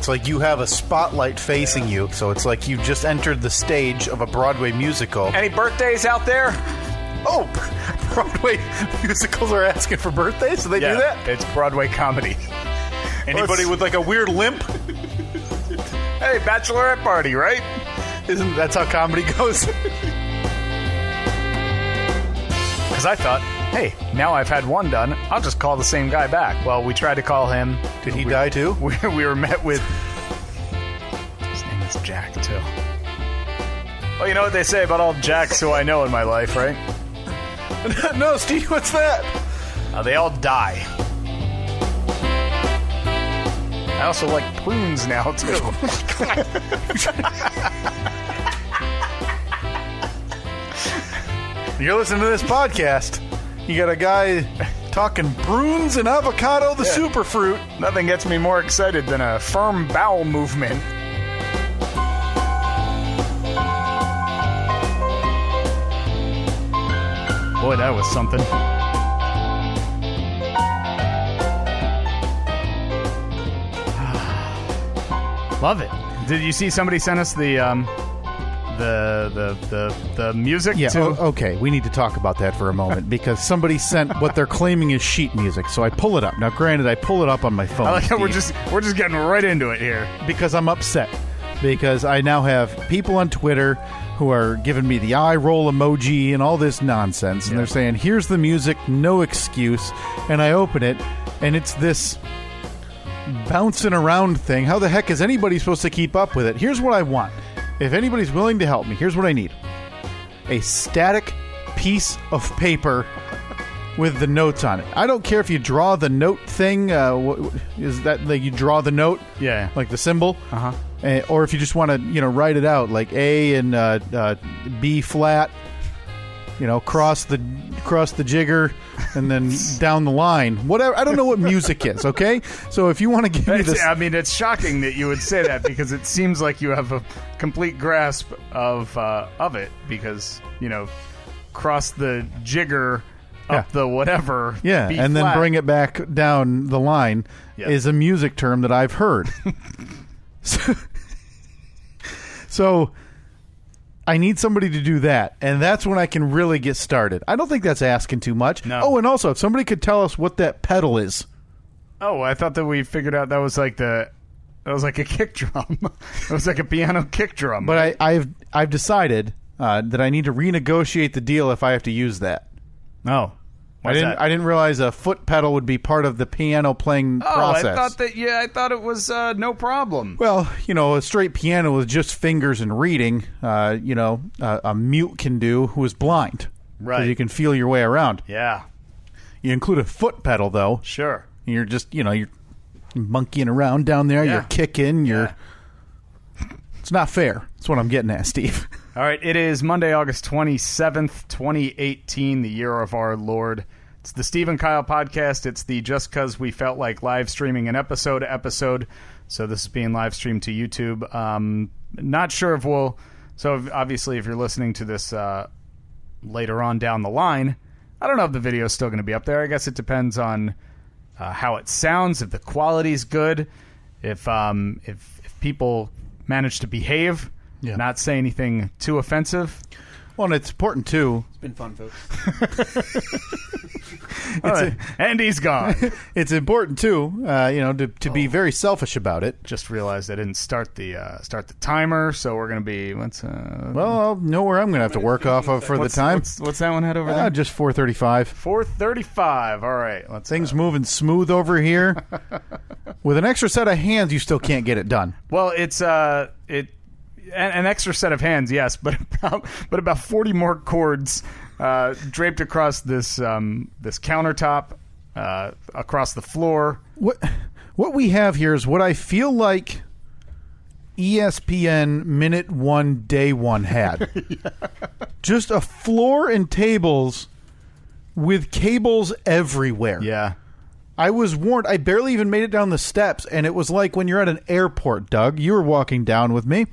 it's like you have a spotlight facing you. So it's like you just entered the stage of a Broadway musical. Any birthdays out there? Oh, Broadway musicals are asking for birthdays? Do they do that? It's Broadway comedy. Anybody with like a weird limp? Hey, bachelorette party, right? Isn't that's how comedy goes? Because I thought, hey, now I've had one done, I'll just call the same guy back. Well, we tried to call him. Did he die too? We were met with... His name is Jack, too. Well, you know what they say about all Jacks who I know in my life, right? No, Steve, what's that? They all die. I also like prunes now, too. You're listening to this podcast. You got a guy talking prunes and avocado, the superfruit. Nothing gets me more excited than a firm bowel movement. Boy, that was something. Love it. Did you see somebody sent us the music? Yeah. to... Okay. We need to talk about that for a moment because somebody sent what they're claiming is sheet music. So I pull it up. Now, granted, I pull it up on my phone. I like how Steve, we're just getting right into it here because I'm upset because I now have people on Twitter who are giving me the eye roll emoji and all this nonsense, and they're saying, "Here's the music, no excuse." And I open it, and it's this bouncing around thing. How the heck is anybody supposed to keep up with it? Here's what I want. If anybody's willing to help me, here's what I need. A static piece of paper with the notes on it. I don't care if you draw the note thing. Is that like you draw the note? Yeah. Like the symbol? Uh-huh. Or if you just want to, write it out, like A and B flat, cross the jigger, and then down the line. Whatever. I don't know what music is. Okay, so if you want to give me this, I mean, it's shocking that you would say that because it seems like you have a complete grasp of it because cross the jigger up the whatever. Yeah, B and flat. then bring it back down the line is a music term that I've heard. So I need somebody to do that, and that's when I can really get started. I don't think that's asking too much. No. Oh, and also, if somebody could tell us what that pedal is. Oh, I thought that we figured out that was like a kick drum. It was like a piano kick drum. But I've decided that I need to renegotiate the deal if I have to use that. Oh. I didn't realize a foot pedal would be part of the piano playing process. I thought it was no problem. Well, a straight piano with just fingers and reading, a mute can do who is blind. Right. So you can feel your way around. Yeah. You include a foot pedal, though. Sure. You're just, you're monkeying around down there. Yeah. You're kicking. It's not fair. That's what I'm getting at, Steve. All right, it is Monday, August 27th, 2018, the year of our Lord. It's the Steve and Kyle podcast. It's the Just Cause We Felt Like live streaming an episode. So this is being live streamed to YouTube. Not sure if we'll... So obviously, if you're listening to this later on down the line, I don't know if the video is still going to be up there. I guess it depends on how it sounds, if the quality's good, if people manage to behave... Yeah. Not say anything too offensive. Well, and it's important, too. It's been fun, folks. And he's gone. It's important, too, to be very selfish about it. Just realized I didn't start the timer, so we're going to be... Well, I'll know where I'm going to have to work off of for the time. What's that one head over there? Just 4:35. 4:35. All right. Things moving smooth over here. With an extra set of hands, you still can't get it done. Well, it's... An extra set of hands, yes, but about 40 more cords draped across this countertop, across the floor. What we have here is what I feel like ESPN Minute 1, Day 1 had. Yeah. Just a floor and tables with cables everywhere. Yeah. I was warned. I barely even made it down the steps, and it was like when you're at an airport, Doug. You were walking down with me.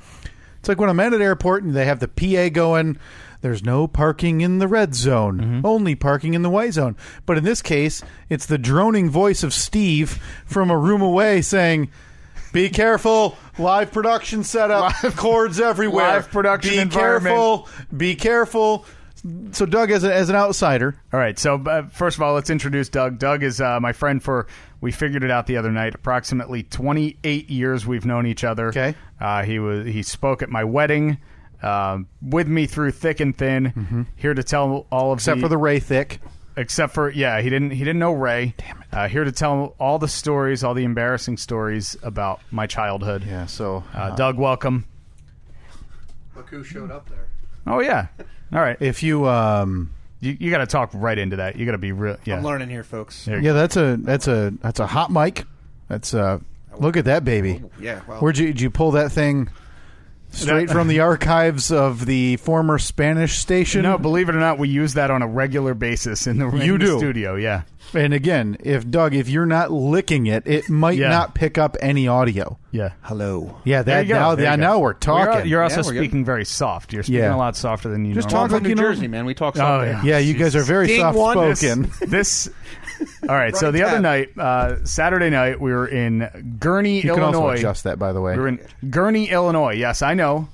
It's like when I'm at an airport and they have the PA going, there's no parking in the red zone, only parking in the white zone. But in this case, it's the droning voice of Steve from a room away saying, Be careful. Live production setup. Cords everywhere. Live production environment. Be careful. So Doug, as an outsider. All right. So first of all, let's introduce Doug. Doug is my friend for, we figured it out the other night, approximately 28 years we've known each other. Okay. He spoke at my wedding with me through thick and thin. Here to tell all of Except for the Ray Thick. Except for, he didn't know Ray. Damn it. Here to tell all the stories, all the embarrassing stories about my childhood. Yeah, so... Doug, welcome. Look who showed up there. Oh, yeah. All right. If you... You got to talk right into that. You got to be real. Yeah. I'm learning here, folks. Yeah, that's a hot mic. That's look at that baby. Oh, yeah. Well, Did you pull that thing straight from the archives of the former Spanish station? No, believe it or not, we use that on a regular basis in the studio. Yeah. And again, if you're not licking it, it might not pick up any audio. Yeah. hello. Yeah, There you go. now we're talking. You're also we're good. speaking very soft. You're speaking a lot softer than you Just normally. talk I'm from like New you know- Jersey, man. We talk Oh, soft. yeah. Yeah, you guys are very Ding soft one. spoken. This. All right. So the other night, Saturday night, we were in Gurney, You can Illinois. also adjust that, by the way. We were in Gurney, Illinois. Yes, I know.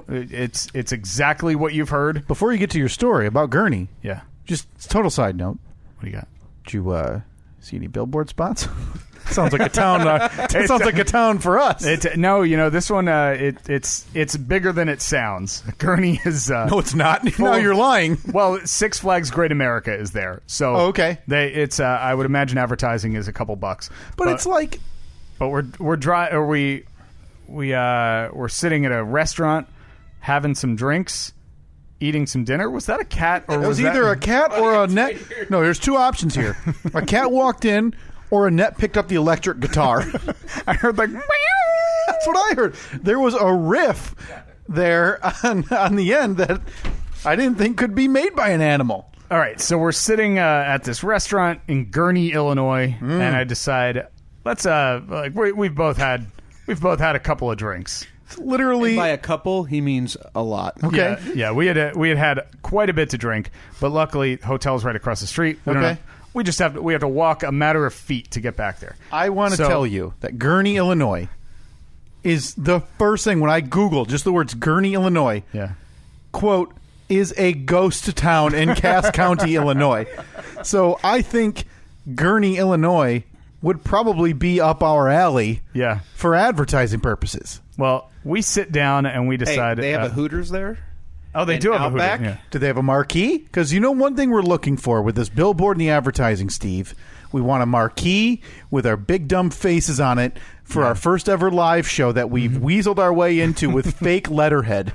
It's exactly what you've heard. Before you get to your story about Gurney, Yeah. just total side note. What do you got? Did you see any billboard spots? Sounds like a town. It sounds like a town for us. No, this one. It's bigger than it sounds. Gurney is. No, it's not. No, you're lying. Well, Six Flags Great America is there. So okay. It's. I would imagine advertising is a couple bucks. But it's like. But we're dry. Or we're sitting at a restaurant, having some drinks, eating some dinner. Was that a cat? Or It was either a cat or a net. No, there's two options here. A cat walked in, or a net picked up the electric guitar. I heard like. Meow. That's what I heard. There was a riff there on the end that I didn't think could be made by an animal. All right, so we're sitting at this restaurant in Gurney, Illinois, and I decide let's we've both had a couple of drinks. Literally, And by a couple, he means a lot. okay. Yeah, we had quite a bit to drink, but luckily, hotel's right across the street. We have to walk a matter of feet to get back there. I want to tell you that Gurney, Illinois, is the first thing when I Google just the words Gurney, Illinois. Yeah. Quote, is a ghost town in Cass County, Illinois. So I think Gurney, Illinois would probably be up our alley Yeah. for advertising purposes. Well, we sit down and we Hey, decide. they have a Hooters there? Oh, they in do have Outback? a Hooters. Yeah. Do they have a marquee? Because one thing we're looking for with this billboard and the advertising, Steve, we want a marquee with our big dumb faces on it for our first ever live show that we've weaseled our way into with fake letterhead.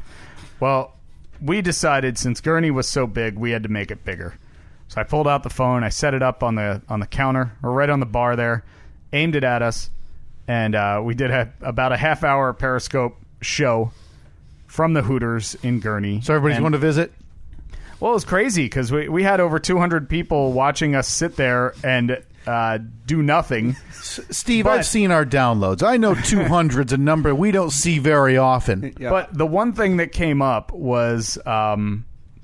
Well, we decided since Gurney was so big, we had to make it bigger. So I pulled out the phone, I set it up on the counter, or right on the bar there, aimed it at us, and we did about a half-hour Periscope show from the Hooters in Gurney. So everybody's going to visit? Well, it was crazy because we had over 200 people watching us sit there and do nothing. Steve, I've seen our downloads. I know 200's a number we don't see very often. Yeah. But the one thing that came up was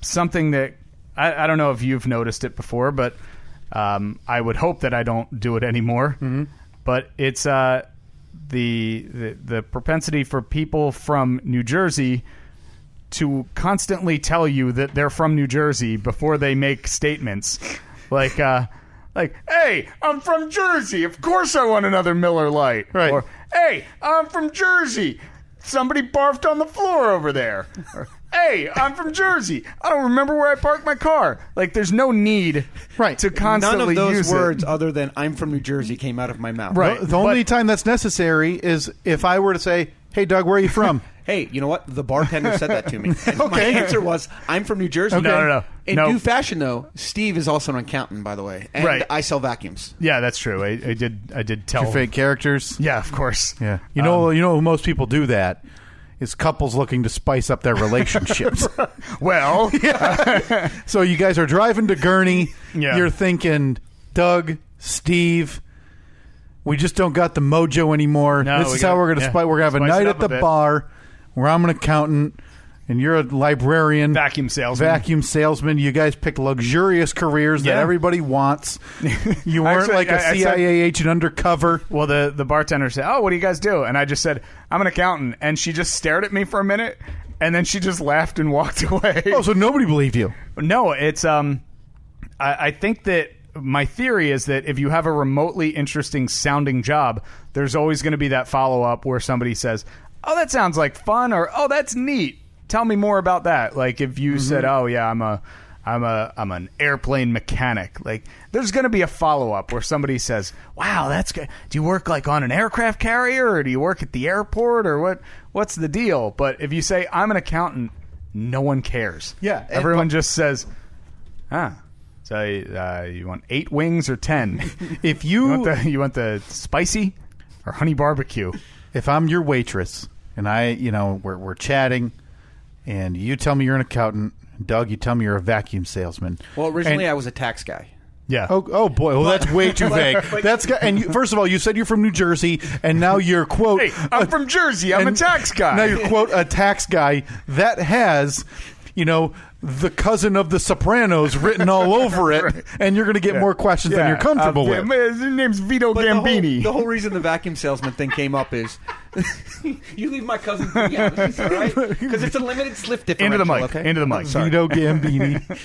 something that I don't know if you've noticed it before, but I would hope that I don't do it anymore. Mm-hmm. But it's the propensity for people from New Jersey to constantly tell you that they're from New Jersey before they make statements. Like, hey, I'm from Jersey. Of course I want another Miller Lite. Right. Or, hey, I'm from Jersey. Somebody barfed on the floor over there. Or, hey, I'm from Jersey. I don't remember where I parked my car. Like, there's no need to constantly None of use those words it. other than I'm from New Jersey came out of my mouth. Right. The only time that's necessary is if I were to say, hey, Doug, where are you from? Hey, you know what? The bartender said that to me. And my answer was, I'm from New Jersey. Okay. No. In due fashion, though, Steve is also an accountant, by the way. And Right. I sell vacuums. Yeah, that's true. I did tell. Your fake characters? Yeah, of course. Yeah. You know, most people do that is couples looking to spice up their relationships. Well, So you guys are driving to Gurney. Yeah. You're thinking, Doug, Steve, we just don't got the mojo anymore. No, This is how we're going to spice. We're going to have a Spice it night up at the a bit. bar where I'm an accountant. and you're a librarian, vacuum salesman. You guys picked luxurious careers that everybody wants. You weren't like a CIA agent undercover. Well, the bartender said, "Oh, what do you guys do?" And I just said, "I'm an accountant." And she just stared at me for a minute, and then she just laughed and walked away. Oh, so nobody believed you? No, it's I think that my theory is that if you have a remotely interesting sounding job, there's always going to be that follow up where somebody says, "Oh, that sounds like fun," or "Oh, that's neat. Tell me more about that." Like if you said, "Oh yeah, I'm an airplane mechanic," like there's going to be a follow up where somebody says, "Wow, that's good. Do you work like on an aircraft carrier, or do you work at the airport, or what's the deal?" But if you say, "I'm an accountant," no one cares. Yeah, everyone just says, So you want 8 wings or 10? If you want the spicy or honey barbecue? If I'm your waitress and we're chatting, and you tell me you're an accountant, Doug, you tell me you're a vacuum salesman. Well, originally I was a tax guy. Yeah. Oh boy. Well, that's way too vague. First of all, you said you're from New Jersey, and now you're quote. Hey, I'm from Jersey. I'm a tax guy. Now you're quote a tax guy that has, the cousin of the Sopranos written all over it, right. And you're going to get more questions than you're comfortable with. His name's Vito Gambini. The whole reason the vacuum salesman thing came up is you leave my cousin. Yeah, this is all right, because it's a limited slip differential. Into the mic. Sorry. Vito Gambini.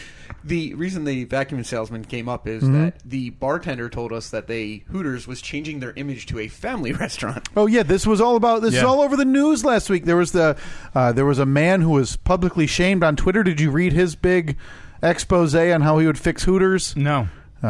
The reason the vacuum salesman came up is that the bartender told us that Hooters was changing their image to a family restaurant. Oh yeah, this is all over the news last week. There was a man who was publicly shamed on Twitter. Did you read his big expose on how he would fix Hooters? No.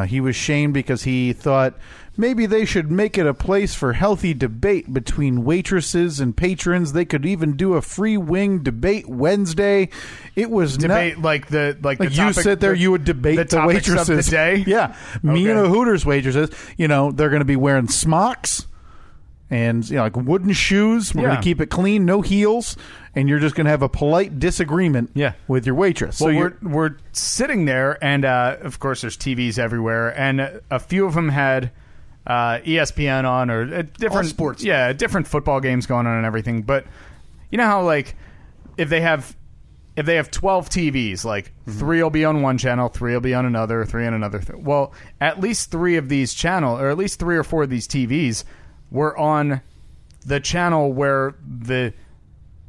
He was shamed because he thought maybe they should make it a place for healthy debate between waitresses and patrons. They could even do a free wing debate Wednesday. It was debate like the topic, you sit there, you would debate the waitresses of the day. Yeah, me and a Hooters waitresses. They're going to be wearing smocks and like wooden shoes. We're going to keep it clean, no heels. And you're just going to have a polite disagreement with your waitress. Well, so we're sitting there, and of course there's TVs everywhere, and a few of them had ESPN on or different sports. Yeah, different football games going on and everything. But you know how like if they have 12 TVs, like 3 will be on one channel, 3 will be on another, 3 on another. Well, at least 3 of these channels, or at least 3 or 4 of these TVs were on the channel where the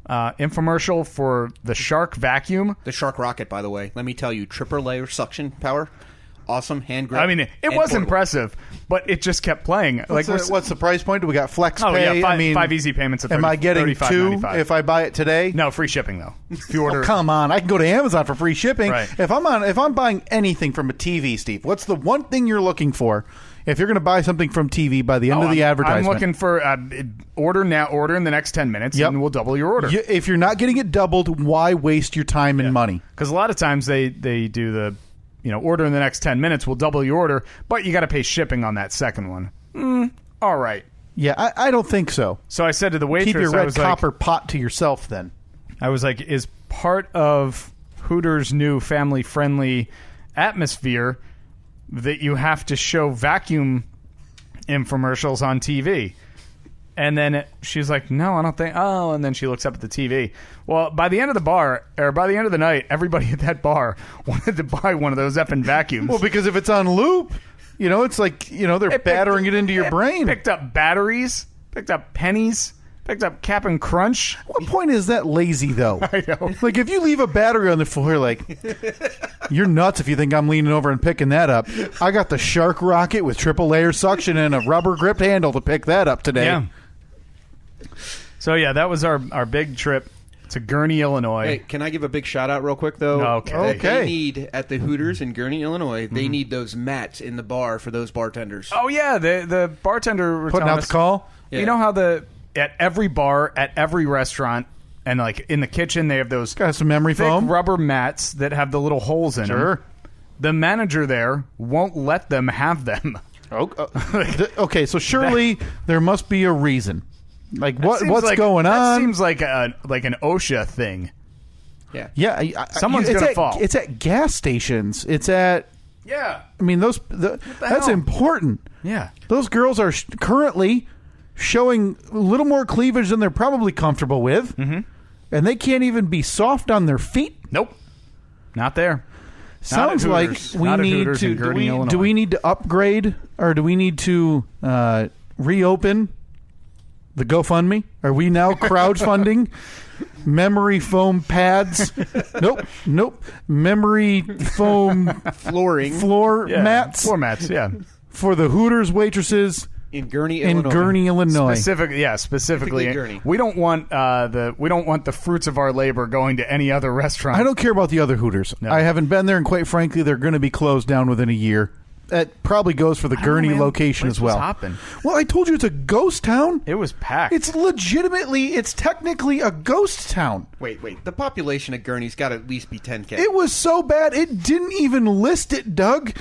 infomercial for the Shark vacuum. The Shark Rocket, by the way. Let me tell you, triple layer suction power. Awesome hand grip. I mean, it was portable. Impressive, but it just kept playing. What's the price point? Do we got flex pay? Yeah, 5 easy payments. Am I getting 2 if I buy it today? No, free shipping though. If you order, come on, I can go to Amazon for free shipping. Right. If I'm buying anything from a TV, Steve, what's the one thing you're looking for? If you're going to buy something from TV by the end of the advertisement. I'm looking for order now. Order in the next 10 minutes, and we'll double your order. If you're not getting it doubled, why waste your time and money? Because a lot of times they do the order in the next 10 minutes, we'll double your order, but you got to pay shipping on that second one. All right. Yeah, I don't think so. So I said to the waitress, keep your red copper pot to yourself then. I was like, is part of Hooters' new family-friendly atmosphere that you have to show vacuum infomercials on TV? And then she's like, no, I don't think. Oh, and then she looks up at the TV. Well, by the end of the night, everybody at that bar wanted to buy one of those effing vacuums. Well, because if it's on loop, it's like, they're battering it into your brain. Picked up batteries, picked up pennies, picked up Cap'n Crunch. What point is that lazy, though? I know. Like, if you leave a battery on the floor, like, you're nuts if you think I'm leaning over and picking that up. I got the Shark Rocket with triple layer suction and a rubber gripped handle to pick that up today. Yeah. So, that was our big trip to Gurnee, Illinois. Hey, can I give a big shout-out real quick, though? Okay. They need, at the Hooters in Gurnee, Illinois, they need those mats in the bar for those bartenders. Oh, yeah. The bartender putting out the call? Yeah. You know how at every bar, at every restaurant, and like in the kitchen, they have those got some memory foam rubber mats that have the little holes in them. The manager there won't let them have them. Okay, so surely there must be a reason. Like what's going on? That seems like an OSHA thing. Yeah. Someone's gonna fall. It's at gas stations. It's at. Yeah. I mean that's important. Yeah. Those girls are currently showing a little more cleavage than they're probably comfortable with. and they can't even be soft on their feet? Nope. Not there. Sounds like we need to. Do we need to upgrade, or do we need to reopen the GoFundMe? Are we now crowdfunding memory foam pads? Nope. Memory foam floor mats. Floor mats. Yeah. For the Hooters waitresses in Gurney, Illinois. Specifically Gurney. We don't want the fruits of our labor going to any other restaurant. I don't care about the other Hooters. No. I haven't been there, and quite frankly, they're going to be closed down within a year. That probably goes for the Gurney location as well. Well, I told you it's a ghost town. It was packed. It's technically a ghost town. Wait. The population of Gurney's got to at least be 10K. It was so bad, it didn't even list it, Doug.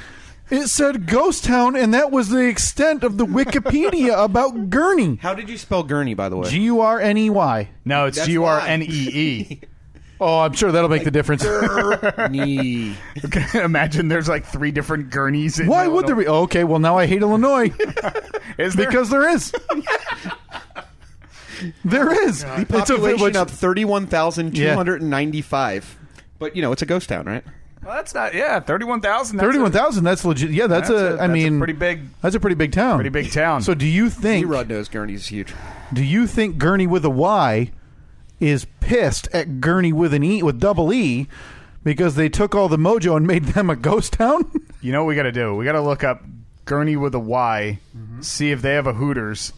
It said ghost town, and that was the extent of the Wikipedia about Gurney. How did you spell Gurney, by the way? Gurney. No, it's Gurnee. Oh, I'm sure that'll make the difference. Gurney. Imagine there's like 3 different Gurneys. Why would there be? Oh, okay, well, now I hate Illinois. Is there? Because there is. There is. The population of 31,295. But, it's a ghost town, right? Well, that's not. Yeah, 31,000. 31,000. That's legit. Yeah, that's a pretty big. That's a pretty big town. Pretty big town. So, do you think? Rod knows Gurney's huge. Do you think Gurney with a Y is pissed at Gurney with an E, with double E, because they took all the mojo and made them a ghost town? You know what we got to do? We got to look up Gurney with a Y, see if they have a Hooters,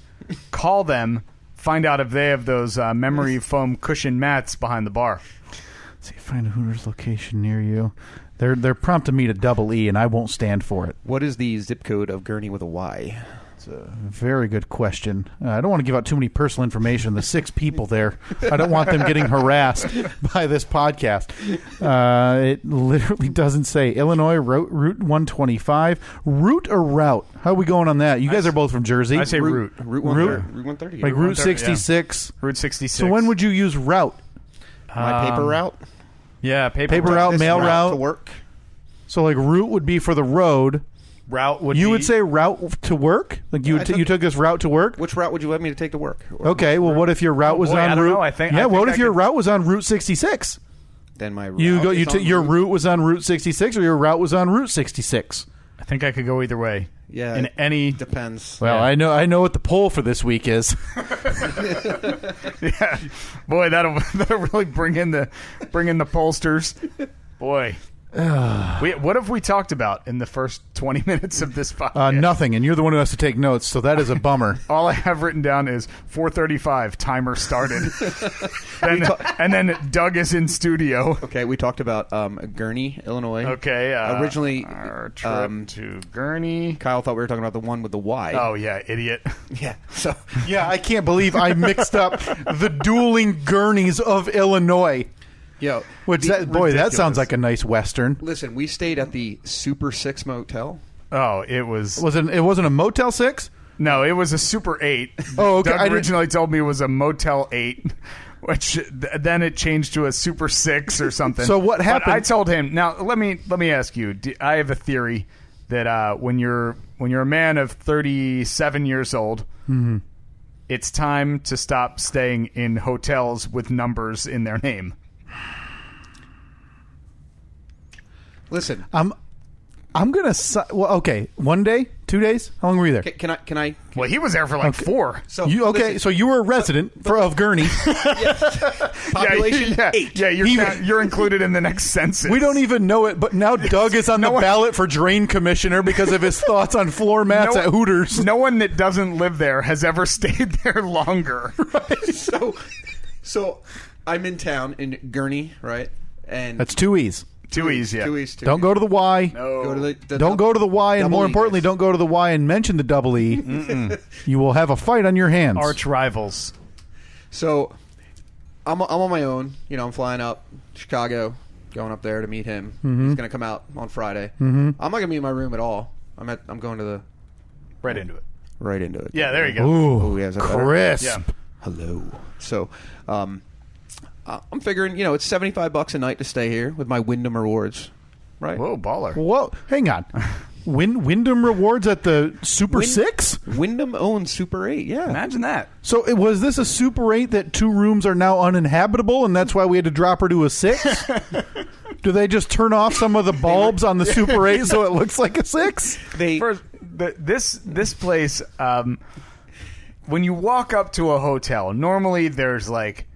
call them, find out if they have those memory foam cushion mats behind the bar. Let's see, find a Hooters location near you. They're prompting me to double E, and I won't stand for it. What is the zip code of Gurney with a Y? It's a very good question. I don't want to give out too many personal information. The 6 people there, I don't want them getting harassed by this podcast. It literally doesn't say. Illinois, Route 125. Route or route? How are we going on that? You guys are both from Jersey. I say route. Route 130. Like Route 66. Yeah. Route 66. So when would you use route? My paper route? Yeah, paper route, mail route. To work. So like route would be for the road. Route would you would say route to work? Like you took this route to work? Which route would you let me to take to work? Okay, well, what if your route was on I don't route? know. I think your route was on Route 66? Then my route your route was on Route 66, or your route was on Route 66? I think I could go either way. Yeah, in any depends. Well, yeah. I know what the poll for this week is. Yeah, boy, that'll really bring in the pollsters. Boy. What have we talked about in the first 20 minutes of this podcast? Nothing, and you're the one who has to take notes, so that is a bummer. All I have written down is 4:35, timer started. And then Doug is in studio. Okay, we talked about Gurney, Illinois. Okay. Originally, our trip to Gurney. Kyle thought we were talking about the one with the Y. Oh, yeah, idiot. Yeah. So yeah, I can't believe I mixed up the dueling Gurneys of Illinois. Yo, that sounds like a nice Western. Listen, we stayed at the Super 6 motel. Oh, it was... It wasn't a Motel 6? No, it was a Super 8. Oh, okay. Doug originally told me it was a Motel 8, which then it changed to a Super 6 or something. So what happened? But I told him... Now, let me ask you. I have a theory that when you're a man of 37 years old, it's time to stop staying in hotels with numbers in their name. Listen, I'm gonna. Well, okay. 1 day, 2 days. How long were you there? Can I? Well, he was there for like 4. So So you were a resident of Gurney. Population 8. Yeah, you're included in the next census. We don't even know it, but now Doug is on the ballot for drain commissioner because of his thoughts on floor mats at Hooters. No one that doesn't live there has ever stayed there longer. Right. So I'm in town in Gurney, right? And that's 2 E's. 2 E's, yeah. 2 E's. Don't go to the Y. No. Go to don't go to the Y, and more importantly, don't go to the Y and mention the double E. You will have a fight on your hands. Arch rivals. So I'm on my own. I'm flying up Chicago, going up there to meet him. He's going to come out on Friday. I'm not going to be in my room at all. I'm going to the right into it. Right into it. Yeah, there you go. Ooh, yeah, crisp. Yeah. Hello. So, I'm figuring, it's $75 a night to stay here with my Wyndham rewards, right? Whoa, baller. Whoa, hang on. Wyndham Rewards at the Super 6? Wyndham owns Super 8, yeah. Imagine that. So was this a Super 8 that 2 rooms are now uninhabitable, and that's why we had to drop her to a 6? Do they just turn off some of the bulbs on the Super 8 so it looks like a 6? This place, when you walk up to a hotel, normally there's like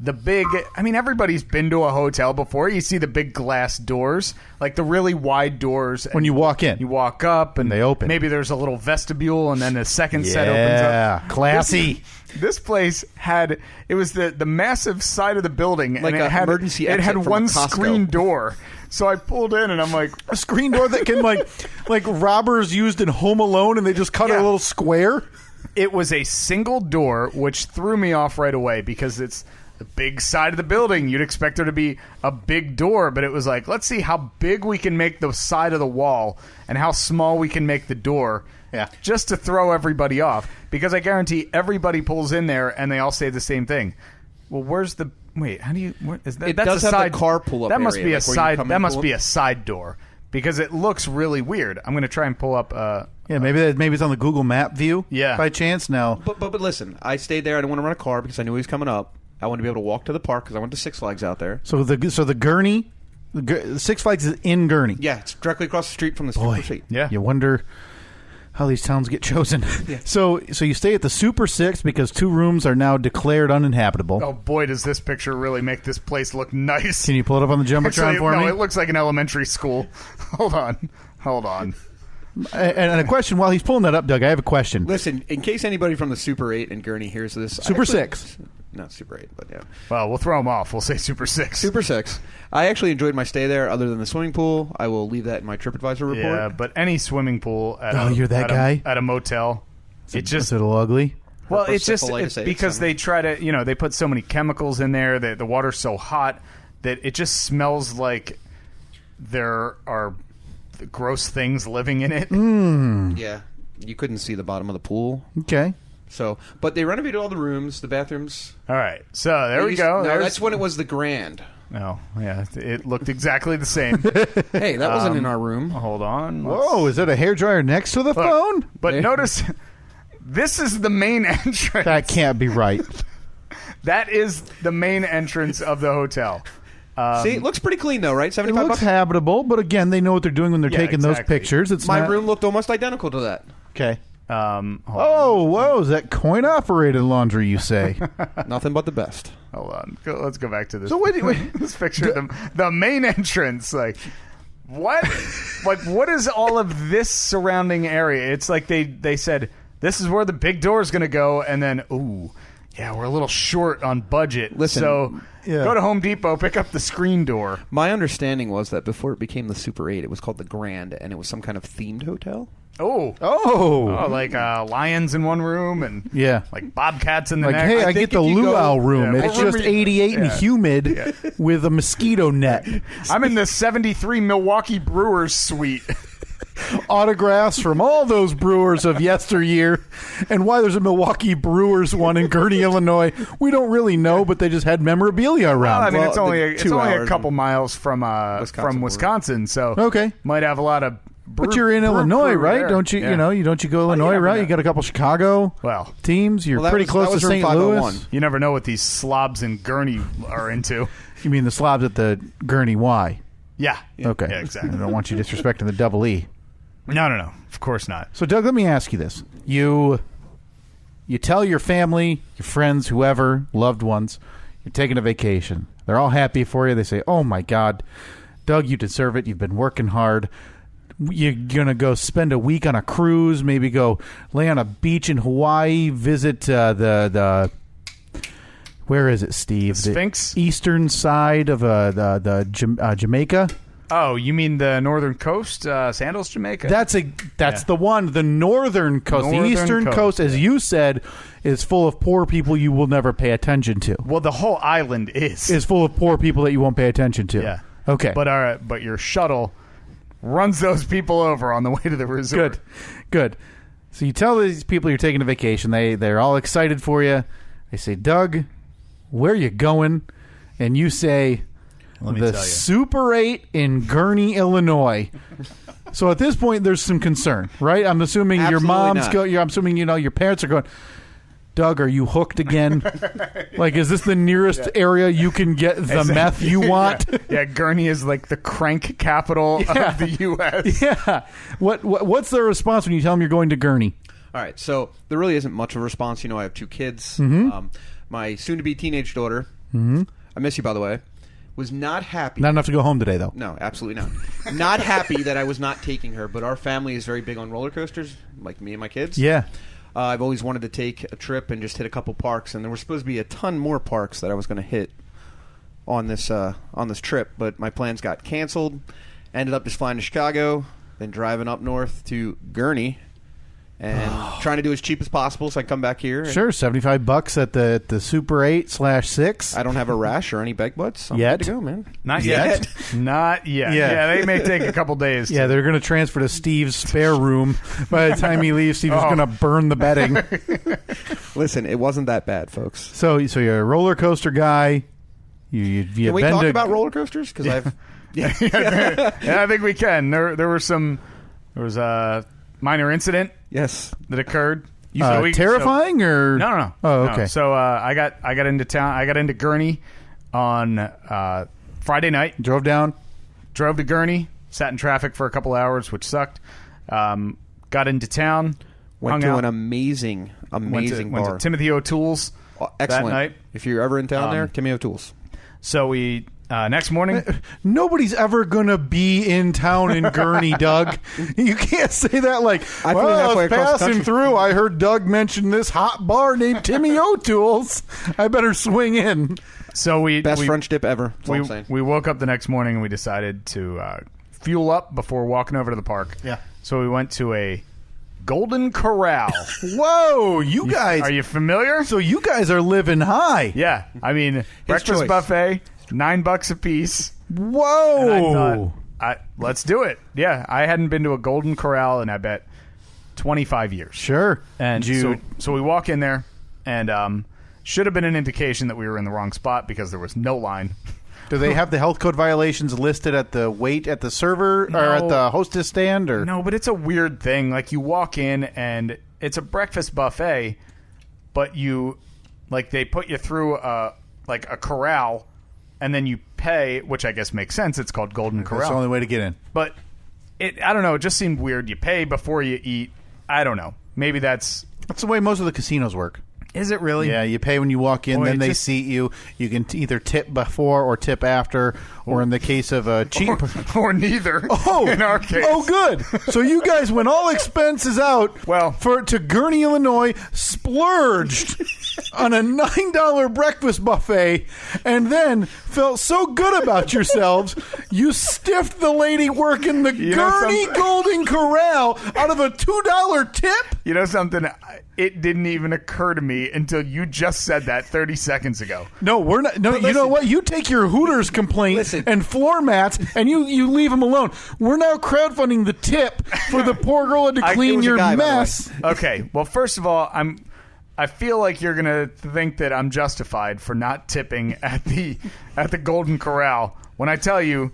the big... I mean, everybody's been to a hotel before. You see the big glass doors, like the really wide doors. When you walk in. You walk up and they open. Maybe there's a little vestibule and then a second set opens up. Yeah, classy. This place had... It was the massive side of the building. Like and an emergency exit had from one a Costco. screen door. So I pulled in and I'm like... A screen door that can like robbers used in Home Alone, and they just cut a little square? It was a single door, which threw me off right away because it's the big side of the building. You'd expect there to be a big door, but it was like, let's see how big we can make the side of the wall and how small we can make the door. Yeah. Just to throw everybody off. Because I guarantee everybody pulls in there and they all say the same thing. Well, where's the... Wait, how do you... Is that, It that's does a have side, the car pull-up That must area, be a like where you side... come That and must pull be up. a side door. Because it looks really weird. I'm going to try and pull up... Yeah, maybe it's on the Google Map view. Yeah. By chance now. But listen, I stayed there. I didn't want to run a car because I knew he was coming up. I wanted to be able to walk to the park because I went to Six Flags out there. So the Gurney, Six Flags is in Gurney. Yeah, it's directly across the street from the Super 8. Yeah. You wonder how these towns get chosen. Yeah. So you stay at the Super 6 because 2 rooms are now declared uninhabitable. Oh, boy, does this picture really make this place look nice. Can you pull it up on the Jumbotron Actually, for me? No, it looks like an elementary school. Hold on. And a question, while he's pulling that up, Doug, I have a question. Listen, in case anybody from the Super 8 and Gurney hears this... Super 6. Not Super 8, but yeah. Well, we'll throw them off. We'll say Super 6. Super 6. I actually enjoyed my stay there other than the swimming pool. I will leave that in my TripAdvisor report. Yeah, but any swimming pool at you're that guy? At a motel, Is it a little ugly? Well, it's just Persephilitis eggs, because they try to, they put so many chemicals in there, that the water's so hot that it just smells like there are gross things living in it. Yeah. You couldn't see the bottom of the pool. Okay. So, but they renovated all the rooms, the bathrooms. All right, so there we go. No, that's when it was the Grand. Oh, yeah, it looked exactly the same. Hey, that wasn't in our room. Hold on. Whoa, is that a hairdryer next to the phone? But notice, this is the main entrance. That can't be right. That is the main entrance of the hotel. See, it looks pretty clean though, right? It 75 looks bucks. habitable, but again, they know what they're doing when they're taking those exactly. pictures. It's My not... room looked almost identical to that. Okay. Hold Oh, whoa, is that coin-operated laundry, you say? Nothing but the best. on. Let's go back to this. So wait. This picture, the main entrance. Like, what? Like, what is all of this surrounding area? It's like they said, this is where the big door is going to go, and then, ooh, yeah, we're a little short on budget. Listen, so go to Home Depot, pick up the screen door. My understanding was that before it became the Super 8, it was called the Grand, and it was some kind of themed hotel. Oh, like lions in one room and like bobcats in the like, next. hey, I get the luau room. Yeah, it's just 88 and humid with a mosquito net. I'm in the 73 Milwaukee Brewers suite. Autographs from all those brewers of yesteryear. And why there's a Milwaukee Brewers one in Gurney, Illinois, we don't really know, but they just had memorabilia around. Well, I mean, Well, it's only a hours couple miles from Wisconsin, so Okay. might have a lot of. But you're in Illinois, right? There. Don't you? Yeah. Don't you go Illinois, never right? know. You got a couple Chicago teams. You're Well, that pretty was- close that was to room St. 501. Louis. You never know what these slobs in Gurney are into. You mean the slobs at the Gurney Y? Yeah. Okay. Yeah, exactly. I don't want you disrespecting the double E. No. Of course not. So, Doug, let me ask you this: you tell your family, your friends, whoever, loved ones, you're taking a vacation. They're all happy for you. They say, "Oh my God, Doug, you deserve it. You've been working hard. You're gonna go spend a week on a cruise. Maybe go lay on a beach in Hawaii. Visit the where is it, Steve? Sphinx? The eastern side of Jamaica." Oh, you mean the northern coast, Sandals, Jamaica? That's the one. The northern coast, the eastern coast, as you said, is full of poor people you will never pay attention to. Well, the whole island is Full of poor people that you won't pay attention to. Yeah. Okay. But your shuttle runs those people over on the way to the resort. Good. So you tell these people you're taking a vacation. They're all excited for you. They say, Doug, where are you going? And you say, Let me the tell you. Super 8 in Gurney, Illinois. So at this point, there's some concern, right? I'm assuming your Absolutely mom's not. I'm assuming your parents are going, Doug, are you hooked again? Like, is this the nearest area you can get the meth you want? Yeah, Gurney is like the crank capital of the U.S. Yeah. What's their response when you tell them you're going to Gurney? All right, so there really isn't much of a response. I have 2 kids. My soon-to-be teenage daughter, I miss you, by the way, was not happy. Not enough to go home today, though. No, absolutely not. Not happy that I was not taking her, but our family is very big on roller coasters, like me and my kids. Yeah. I've always wanted to take a trip and just hit a couple parks, and there were supposed to be a ton more parks that I was going to hit on this trip, but my plans got canceled. Ended up just flying to Chicago, then driving up north to Gurney, and trying to do as cheap as possible so I can come back here. Sure, $75 at the Super 8/6. I don't have a rash or any bed bugs. I'm Yet. good to go, man. Not yet. Not yet. Yeah, they may take a couple days. Yeah, they're going to transfer to Steve's spare room. By the time he leaves, Steve is going to burn the bedding. Listen, it wasn't that bad, folks. So you're a roller coaster guy. Can we talk about roller coasters? Because I've... Yeah, I think we can. There was a minor incident. Yes. That occurred. Terrifying or no? Oh, okay. No. So I got into town. I got into Gurney on Friday night. Drove to Gurney. Sat in traffic for a couple hours, which sucked. Got into town. Went to an amazing bar. Went to Timothy O'Toole's excellent. that night. If you're ever in town there, Timothy O'Toole's. So we... next morning, nobody's ever gonna be in town in Gurney, Doug. You can't say that like, I was passing through. I heard Doug mention this hot bar named Timmy O'Toole's. I better swing in. So best French dip ever. That's all I'm saying. We woke up the next morning and we decided to fuel up before walking over to the park. Yeah. So we went to a Golden Corral. Whoa, you guys! Are you familiar? So you guys are living high. Yeah, I mean breakfast choice. buffet. $9 a piece. Whoa! And I thought, let's do it. Yeah, I hadn't been to a Golden Corral in, I bet, 25 years. Sure. And so we walk in there, and should have been an indication that we were in the wrong spot because there was no line. Do they have the health code violations listed at the wait at the server or at the hostess stand? Or no, but it's a weird thing. Like you walk in, and it's a breakfast buffet, but they put you through a corral. And then you pay, which I guess makes sense. It's called Golden Corral. That's the only way to get in. But I don't know. It just seemed weird. You pay before you eat. I don't know. Maybe that's the way most of the casinos work. Is it really? Yeah, you pay when you walk in, then they seat you. You can either tip before or tip after, or in the case of a cheap... or neither, in our case. Oh, good. So you guys went all expenses out to Gurney, Illinois, splurged on a $9 breakfast buffet, and then felt so good about yourselves, you stiffed the lady working the Gurney Golden Corral out of a $2 tip? You know something? It didn't even occur to me until you just said that 30 seconds ago. No, we're not. No, you know what? You take your Hooters complaint and floor mats, and you leave them alone. We're now crowdfunding the tip for the poor girl to clean your mess. Okay. Well, first of all, I feel like you're gonna think that I'm justified for not tipping at the Golden Corral when I tell you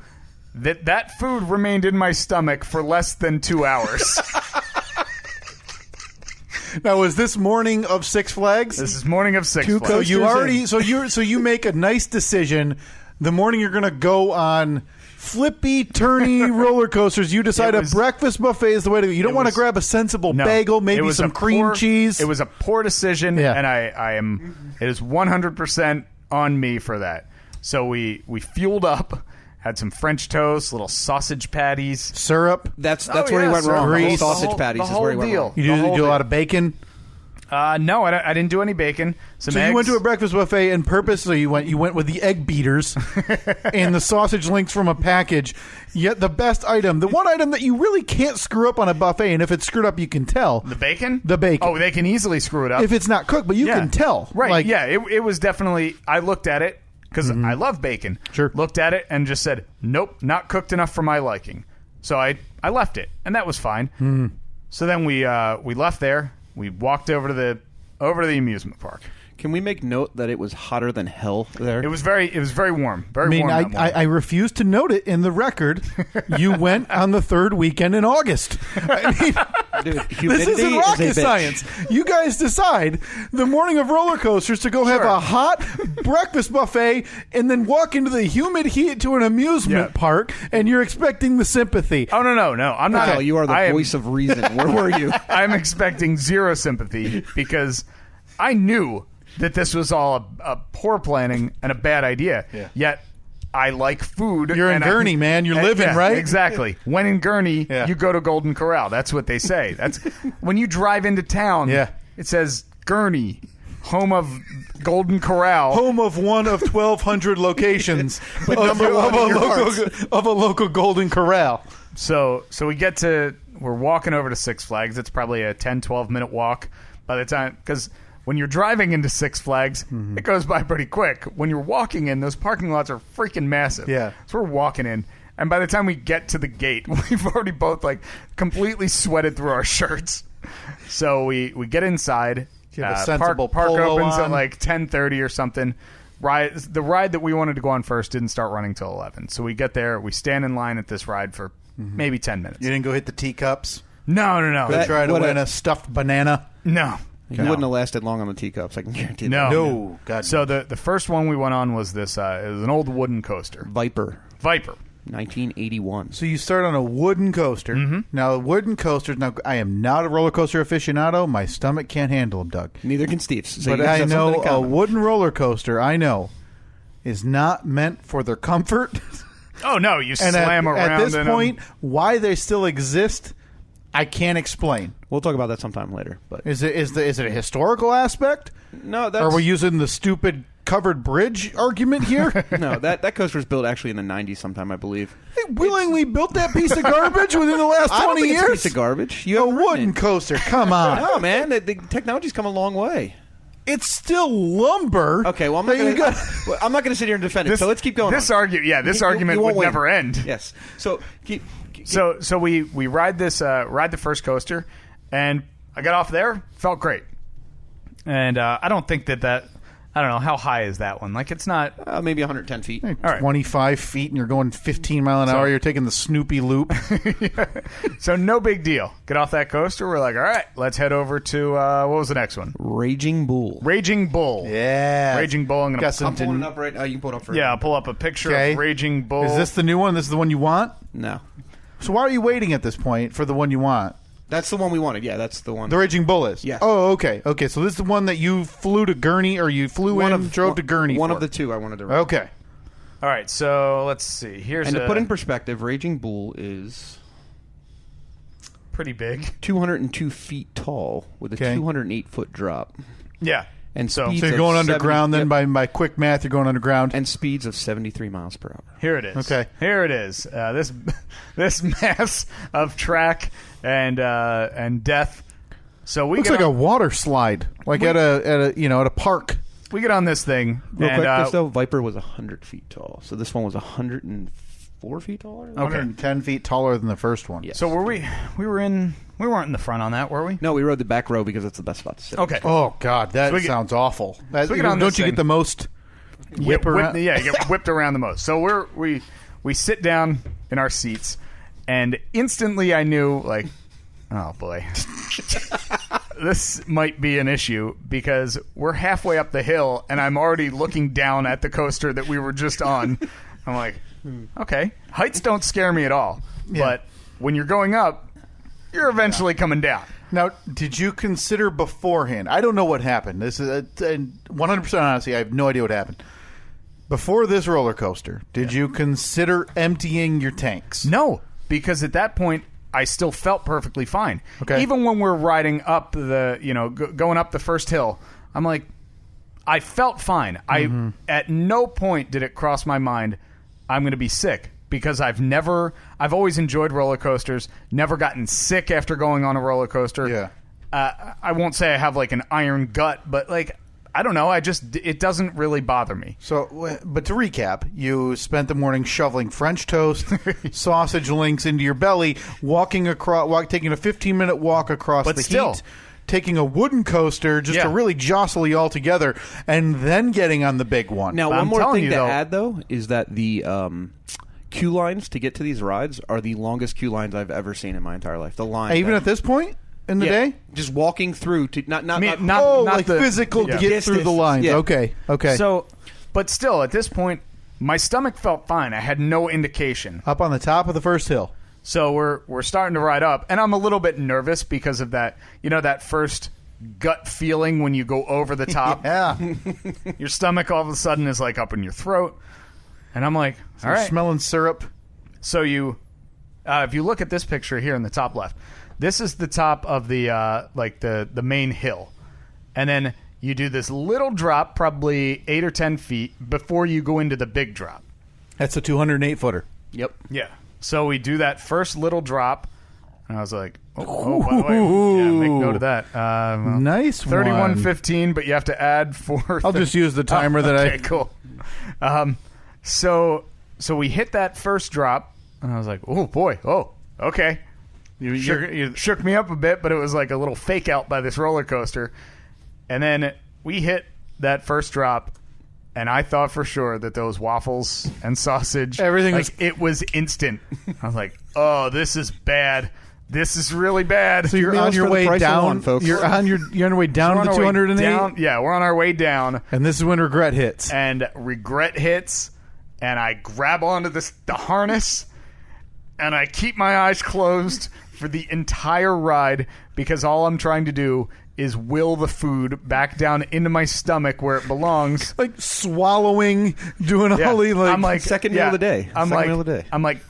that food remained in my stomach for less than 2 hours. Now, was this morning of Six Flags? This is morning of Six Flags. So you make a nice decision. The morning you're going to go on flippy, turny roller coasters. You decide a breakfast buffet is the way to go. You don't want to grab a sensible bagel, maybe some cream cheese. It was a poor decision, and it is 100% on me for that. So we fueled up. Had some French toast, little sausage patties, syrup. That's where he went wrong. Grease. Sausage patties is where he went wrong. You do a lot of bacon. No, I didn't do any bacon. Some eggs. You went to a breakfast buffet and purposely you went with the egg beaters and the sausage links from a package. Yet the best item, the one item that you really can't screw up on a buffet, and if it's screwed up, you can tell. The bacon? The bacon. Oh, they can easily screw it up if it's not cooked, but you can tell. Right? It was definitely. I looked at it. Because I love bacon. Sure. Looked at it and just said, nope, not cooked enough for my liking. So I left it, and that was fine. So then we left there. We walked over to the amusement park. Can we make note that it was hotter than hell there? It was very warm. Very warm. I refuse to note it in the record. You went on the third weekend in August. I mean, Dude, this isn't rocket is science. You guys decide the morning of roller coasters to go have a hot breakfast buffet and then walk into the humid heat to an amusement park, and you're expecting the sympathy. Oh, no. I'm not. Kyle, you are the voice of reason. Where were you? I'm expecting zero sympathy because I knew that this was all a poor planning and a bad idea. Yeah. Yet I like food. You're in Gurney, man. You're living, right? Exactly. When in Gurney, you go to Golden Corral. That's what they say. That's when you drive into town. Yeah. It says Gurney, home of Golden Corral, home of one of 1,200 locations But number one in your hearts. of a local Golden Corral. So we're walking over to Six Flags. It's probably a 10, 12-minute walk by the time, because when you're driving into Six Flags, it goes by pretty quick. When you're walking in, those parking lots are freaking massive. Yeah. So we're walking in, and by the time we get to the gate, we've already both completely sweated through our shirts. So we get inside. You have a sensible park polo opens on. at 10:30 or something. The ride that we wanted to go on first didn't start running till 11. So we get there, we stand in line at this ride for maybe 10 minutes. You didn't go hit the teacups? No. Go try to win a stuffed banana? No. You wouldn't have lasted long on the teacups. I can guarantee that. No. God. So the first one we went on was this. It was an old wooden coaster. Viper, 1981. So you start on a wooden coaster. Now, wooden coasters. Now, I am not a roller coaster aficionado. My stomach can't handle them, Doug. Neither can Steve's. So but you guys I have know something in a common. wooden roller coaster, I know, is not meant for their comfort. Oh no! You And slam around. at this in point, 'em. why they still exist, I can't explain. We'll talk about that sometime later. But Is it a historical aspect? no, that's Or are we using the stupid covered bridge argument here? no. That coaster was built actually in the 90s sometime, I believe. They willingly built that piece of garbage within the last I don't 20 think it's a years. piece of garbage. You A haven't ridden wooden it. coaster, come on. No, man. The technology's come a long way. It's still lumber. Okay, well, I'm that you not got- going to sit here and defend it. So let's keep going. This on. argument You won't would win. never end. Yes. So So we ride the first coaster, and I got off there, felt great, and I don't think that I don't know how high is that one. It's not. maybe 110 feet. All right. 25 feet and you're going 15 mile an hour. You're taking the Snoopy loop. So no big deal. Get off that coaster. We're like, all right, let's head over to what was the next one? Raging Bull. Raging Bull. Yeah. Raging Bull. I'm gonna. Got some I'm pulling it up right now. You can pull it up for Yeah, I'll pull up a picture Okay. of Raging Bull. Is this the new one? This is the one you want? No. So why are you waiting at this point for the one you want? That's the one we wanted. Yeah, that's the one. The Raging Bull is? Yes. Oh, okay. Okay, so this is the one that you flew to Gurney, or you flew drove to Gurney One for. of the two I wanted to ride. Okay. All right, so let's see. Here's And to put in perspective, Raging Bull is pretty big. 202 feet tall with a Okay. 208-foot drop. Yeah. And So- speeds So you're of going 70 underground then? yep. By quick math, you're going underground? And speeds of 73 miles per hour. Here it is. Okay. Here it is. This mass of track and death. So we Looks get like a on, water slide, like at a park. we get on this thing. Real and, quick, just though, Viper was 100 feet tall. So this one was 104 feet taller? Okay. 110 feet taller than the first one. Yes. So we weren't in the front on that, were we? No, we rode the back row because it's the best spot to sit. Okay. Oh God, that So we get- sounds awful. so we get on Don't this you thing. get the most whip around? Yeah, you get whipped around the most. So we sit down in our seats, and instantly I knew, oh boy, this might be an issue because we're halfway up the hill, and I'm already looking down at the coaster that we were just on. I'm like, okay, heights don't scare me at all, but when you're going up, you're eventually coming down. Now, did you consider beforehand? I don't know what happened. This is 100% honestly. I have no idea what happened. Before this roller coaster, did you consider emptying your tanks? No, because at that point, I still felt perfectly fine. Okay. Even when we're riding up going up the first hill, I'm like, I felt fine. At no point did it cross my mind, I'm going to be sick. Because I've always enjoyed roller coasters, never gotten sick after going on a roller coaster. Yeah. I won't say I have an iron gut, but I don't know. It doesn't really bother me. So, but to recap, you spent the morning shoveling French toast, sausage links into your belly, taking a 15-minute walk across But the still. heat taking a wooden coaster just to really jostle you all together and then getting on the big one. Now, one more thing to add, though, is that the queue lines to get to these rides are the longest queue lines I've ever seen in my entire life. The line, even at this point in the day, just walking through to not physical to get through the lines. Yeah. Okay. So, but still, at this point, my stomach felt fine. I had no indication. Up on the top of the first hill. So we're starting to ride up, and I'm a little bit nervous because of that. You know, that first gut feeling when you go over the top. Yeah. Your stomach all of a sudden is like up in your throat, and I'm like, all right, smelling syrup. So if you look at this picture here in the top left, this is the top of the the main hill, and then you do this little drop, probably 8 or 10 feet before you go into the big drop. That's a 208-footer. Yep. Yeah. So we do that first little drop, and I was like, by the way, make note of that. Nice 31:15, but you have to add 4. I'll just use the timer that okay, cool. So we hit that first drop, and I was like, oh, boy, okay. You shook me up a bit, but it was like a little fake out by this roller coaster. And then we hit that first drop, and I thought for sure that those waffles and sausage, it was instant. I was like, oh, this is bad. This is really bad. So you're on your way down, folks. You're on your way down to 208? Yeah, we're on our way down. And this is when regret hits. And I grab onto the harness, and I keep my eyes closed for the entire ride because all I'm trying to do is will the food back down into my stomach where it belongs. Like swallowing, doing all the I'm like second meal of the day. I'm like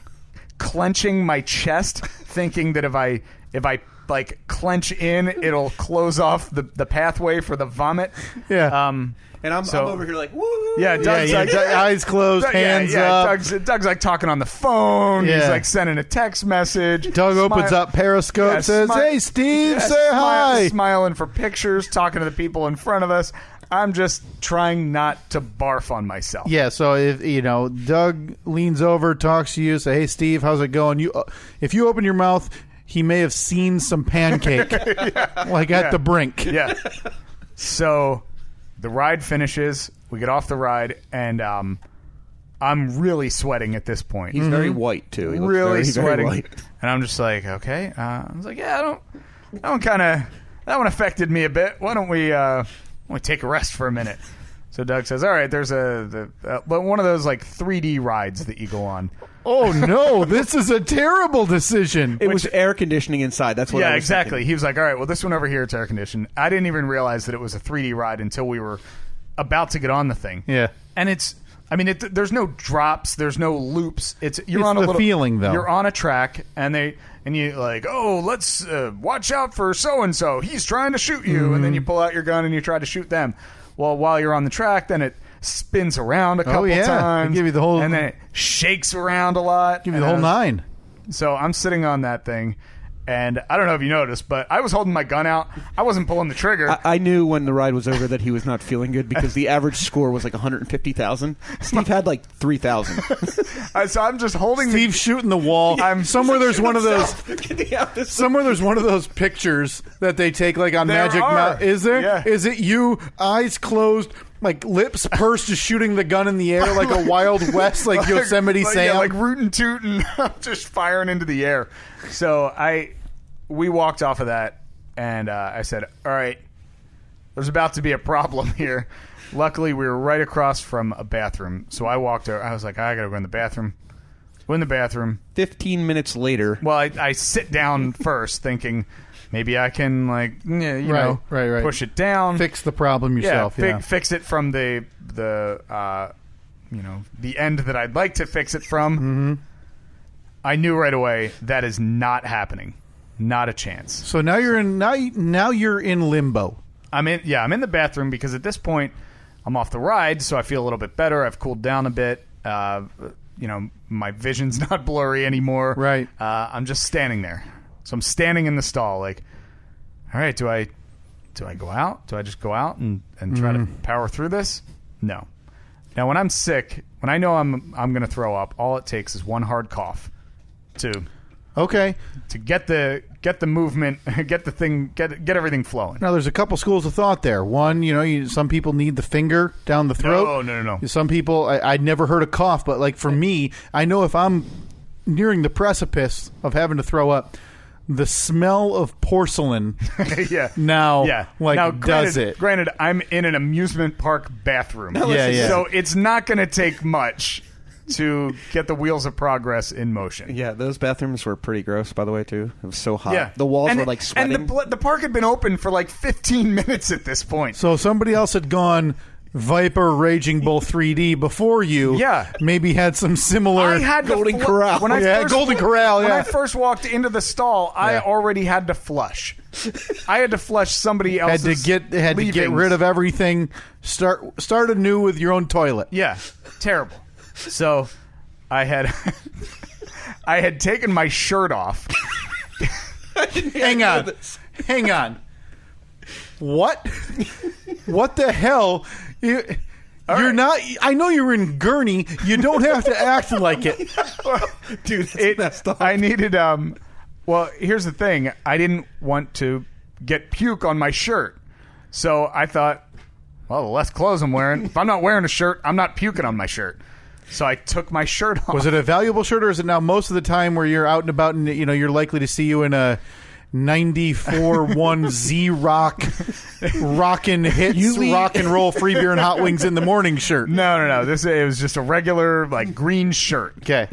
clenching my chest, thinking that if I like clench in, it'll close off the pathway for the vomit. Yeah. And I'm over here like, woo! Yeah, Doug's like, eyes closed, hands up. Doug's like talking on the phone. Yeah. He's like sending a text message. Doug opens up Periscope, says, hey, Steve, say hi. Smiling for pictures, talking to the people in front of us. I'm just trying not to barf on myself. Yeah, so if Doug leans over, talks to you, say, hey, Steve, how's it going? If you open your mouth, he may have seen some pancake, at the brink. Yeah. So the ride finishes. We get off the ride, and I'm really sweating at this point. He's very white too. He looks really sweating, very white. And I'm just like, okay. I was like, that one affected me a bit. Why don't we take a rest for a minute? So Doug says, all right, there's one of those like 3D rides that you go on. Oh no, this is a terrible decision. It was air conditioning inside. That's what I was exactly. thinking. He was like, all right, well, this one over here, it's air conditioned. I didn't even realize that it was a 3D ride until we were about to get on the thing. Yeah. And there's no drops, there's no loops. You're on a little feeling though. You're on a track, and you like, oh, let's watch out for so and so. He's trying to shoot you, and then you pull out your gun and you try to shoot them. Well, while you're on the track, then it spins around a couple times. Give you the whole, and then it shakes around a lot. Give you the whole 9. So I'm sitting on that thing, and I don't know if you noticed, but I was holding my gun out. I wasn't pulling the trigger. I knew when the ride was over that he was not feeling good because the average score was like 150,000. Steve had like 3,000. So I'm just holding. Steve's shooting the wall. Somewhere there's one of those. Somewhere there's one of those pictures that they take like on Magic Mountain. Is there? Yeah. Is it you, eyes closed, like lips pursed, just shooting the gun in the air like a Wild West, like Yosemite Sam? Yeah, like rootin' tootin', just firing into the air. So we walked off of that, and I said, all right, there's about to be a problem here. Luckily, we were right across from a bathroom, so I walked over. I was like, I got to go in the bathroom. Go in the bathroom. 15 minutes later. Well, I sit down first, thinking maybe I can, push it down. Fix the problem yourself. Fix it from the end that I'd like to fix it from. Mm-hmm. I knew right away that is not happening. Not a chance. So now you're in limbo. I'm in the bathroom because at this point I'm off the ride, so I feel a little bit better. I've cooled down a bit. My vision's not blurry anymore. Right. I'm just standing there. So I'm standing in the stall like, all right, do I go out? Do I just go out and try to power through this? No. Now when I'm sick, when I know I'm going to throw up, all it takes is one hard cough to Okay. to get the movement, get everything flowing. Now, there's a couple schools of thought there. One, some people need the finger down the throat. No. Some people, I'd never heard a cough, but like for me, I know if I'm nearing the precipice of having to throw up, the smell of porcelain now does it. Granted, I'm in an amusement park bathroom. So it's not going to take much to get the wheels of progress in motion. Yeah, those bathrooms were pretty gross, by the way, too. It was so hot. Yeah. The walls were like sweating. And the park had been open for like 15 minutes at this point. So somebody else had gone Viper Raging Bull 3D before you. Yeah. Maybe had some similar Golden Corral. Golden Corral. When I first walked into the stall, I already had to flush. I had to flush somebody else's had to get rid of everything. Start anew with your own toilet. Yeah. Terrible. So I had taken my shirt off. Hang on. What? What the hell? You're not. I know you're in Gurney. You don't have to act like it, dude. That's messed up. I needed. Well, here's the thing. I didn't want to get puke on my shirt, so I thought, well, the less clothes I'm wearing. If I'm not wearing a shirt, I'm not puking on my shirt. So I took my shirt off. Was it a valuable shirt, or is it now most of the time where you're out and about and you're likely to see you in a 94-1 Z-Rock rockin' hits, rock and roll, free beer and hot wings in the morning shirt? No. It was just a regular like green shirt. Okay.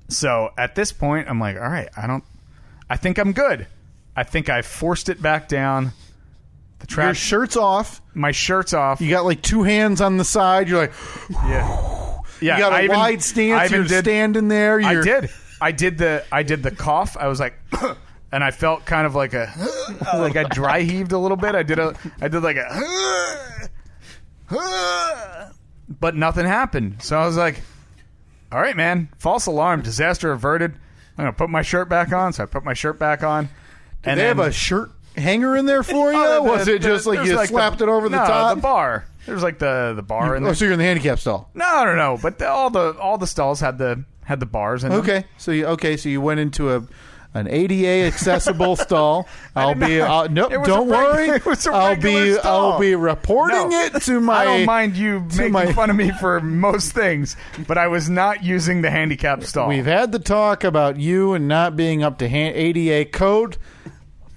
So at this point, I'm like, all right, I think I'm good. I think I forced it back down. The trash. Your shirt's off. My shirt's off. You got like two hands on the side. You're like, yeah. You got a wide stance. You're standing there. I did the cough. I was like, and I felt kind of like like I dry heaved a little bit. I did like a, but nothing happened. So I was like, all right, man, false alarm, disaster averted. I'm gonna put my shirt back on. So I put my shirt back on. Did they have a shirt hanger in there for you? Was it just like you slapped it over the top? The bar. There's like the bar in there. Oh, so you're in the handicap stall? No. But all the stalls had the bars in them. Okay, so you went into an ADA accessible stall. Don't worry. I'll be reporting it to my. I don't mind you making fun of me for most things, but I was not using the handicap stall. We've had the talk about you and not being up to ADA code.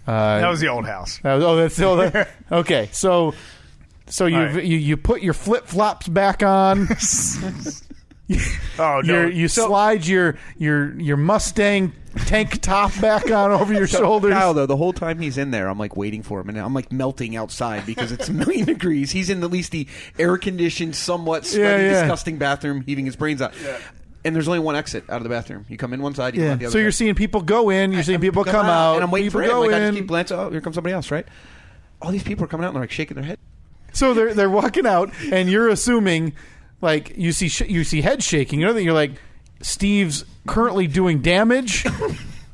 That was the old house. That's still okay. So you put your flip flops back on. Oh no! You slide your Mustang tank top back on over your shoulders. Kyle, though, the whole time he's in there, I'm like waiting for him, and I'm like melting outside because it's a million degrees. He's in at least the air-conditioned, somewhat sweaty, disgusting bathroom, heaving his brains out. Yeah. And there's only one exit out of the bathroom. You come in one side, you come out the other side. You're seeing people go in, you're seeing people come out, and I'm waiting for him. Go I in. just keep glancing. Oh, here comes somebody else, right? All these people are coming out and they're like shaking their head. So they're walking out, and you're assuming, like you see head shaking. You're like, Steve's currently doing damage,